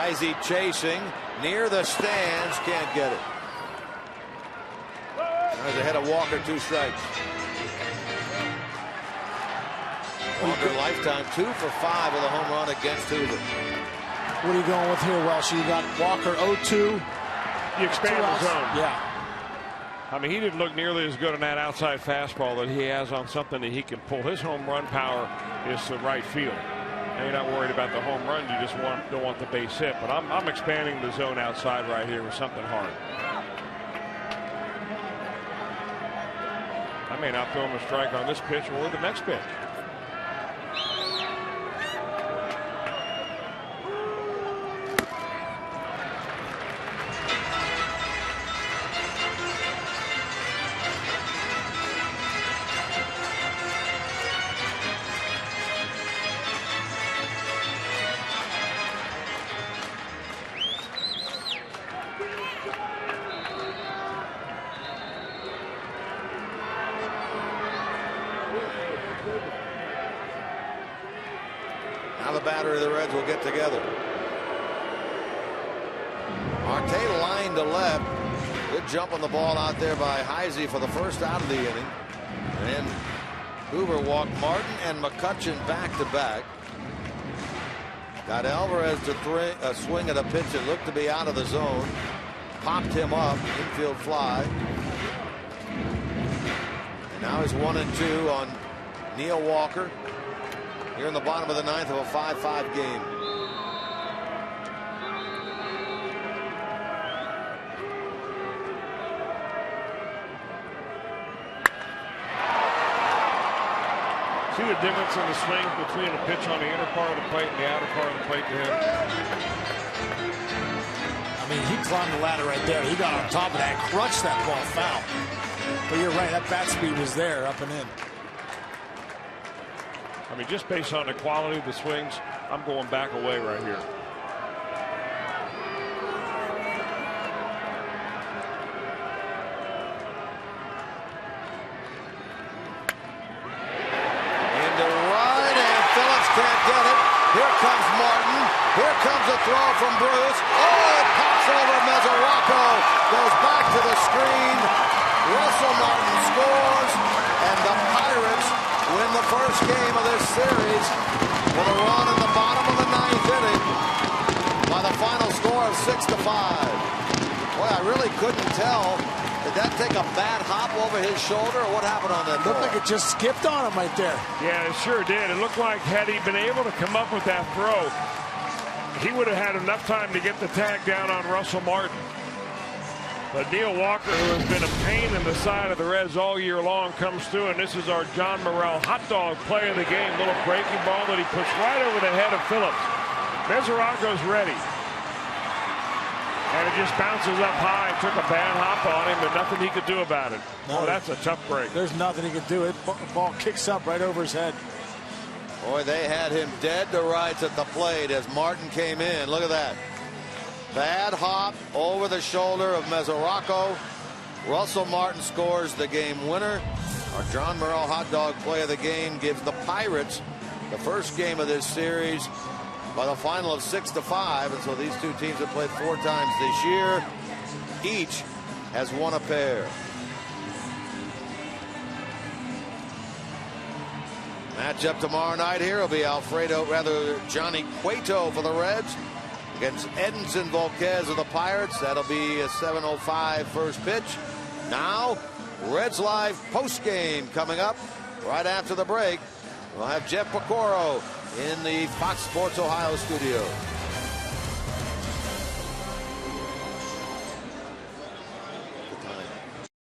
Izzy chasing near the stands, can't get it. There's ahead of Walker, 2 strikes. Walker lifetime 2 for 5 with a home run against Hoover. What are you going with here, Welsh? You got Walker 0-2. You expand the zone. Yeah. I mean, he didn't look nearly as good on that outside fastball that he has on something that he can pull. His home run power is to right field. And you're not worried about the home run. You just don't want the base hit. But I'm expanding the zone outside right here with something hard. I may not throw him a strike on this pitch or the next pitch. Now the battery of the Reds will get together. Marte line to left. Good jump on the ball out there by Heisey for the first out of the inning. And Hoover walked Martin and McCutchen back to back. Got Alvarez to swing at a pitch that looked to be out of the zone. Popped him up, infield fly. And now he's 1-2 on Neil Walker. Here in the bottom of the 9th of a 5-5 game. See the difference in the swing between a pitch on the inner part of the plate and the outer part of the plate to him? I mean, he climbed the ladder right there. He got on top of that, crushed that ball foul. But you're right, that bat speed was there, up and in. I mean, just based on the quality of the swings, I'm going back away right here. Into right, and Phillips can't get it. Here comes Martin. Here comes a throw from Bruce. Oh, it pops over Mesoraco. Goes back to the screen. Russell Martin scores, and the Pirates win the first game of this series with a run in the bottom of the 9th inning by the final score of 6-5. Boy, I really couldn't tell. Did that take a bad hop over his shoulder, or what happened on that throw? Looked like it just skipped on him right there. Yeah, it sure did. It looked like had he been able to come up with that throw, he would have had enough time to get the tag down on Russell Martin. But Neil Walker, who has been a pain in the side of the Reds all year long, comes through, and this is our John Morrell hot dog play of the game. Little breaking ball that he puts right over the head of Phillips. Mesoraco's ready. And it just bounces up high. Took a bad hop on him, but nothing he could do about it. No, that's a tough break. There's nothing he could do. It ball kicks up right over his head. Boy, they had him dead to rights at the plate as Martin came in. Look at that. Bad hop over the shoulder of Mesoraco. Russell Martin scores the game winner. Our John Morrell hot dog play of the game gives the Pirates the first game of this series by the final of 6-5. And so these two teams have played 4 times this year. Each has won a pair. Matchup tomorrow night here will be Johnny Cueto for the Reds against Edinson Volquez of the Pirates. That'll be a 7:05 first pitch. Now, Reds Live postgame coming up right after the break. We'll have Jeff Pecoro in the Fox Sports Ohio studio.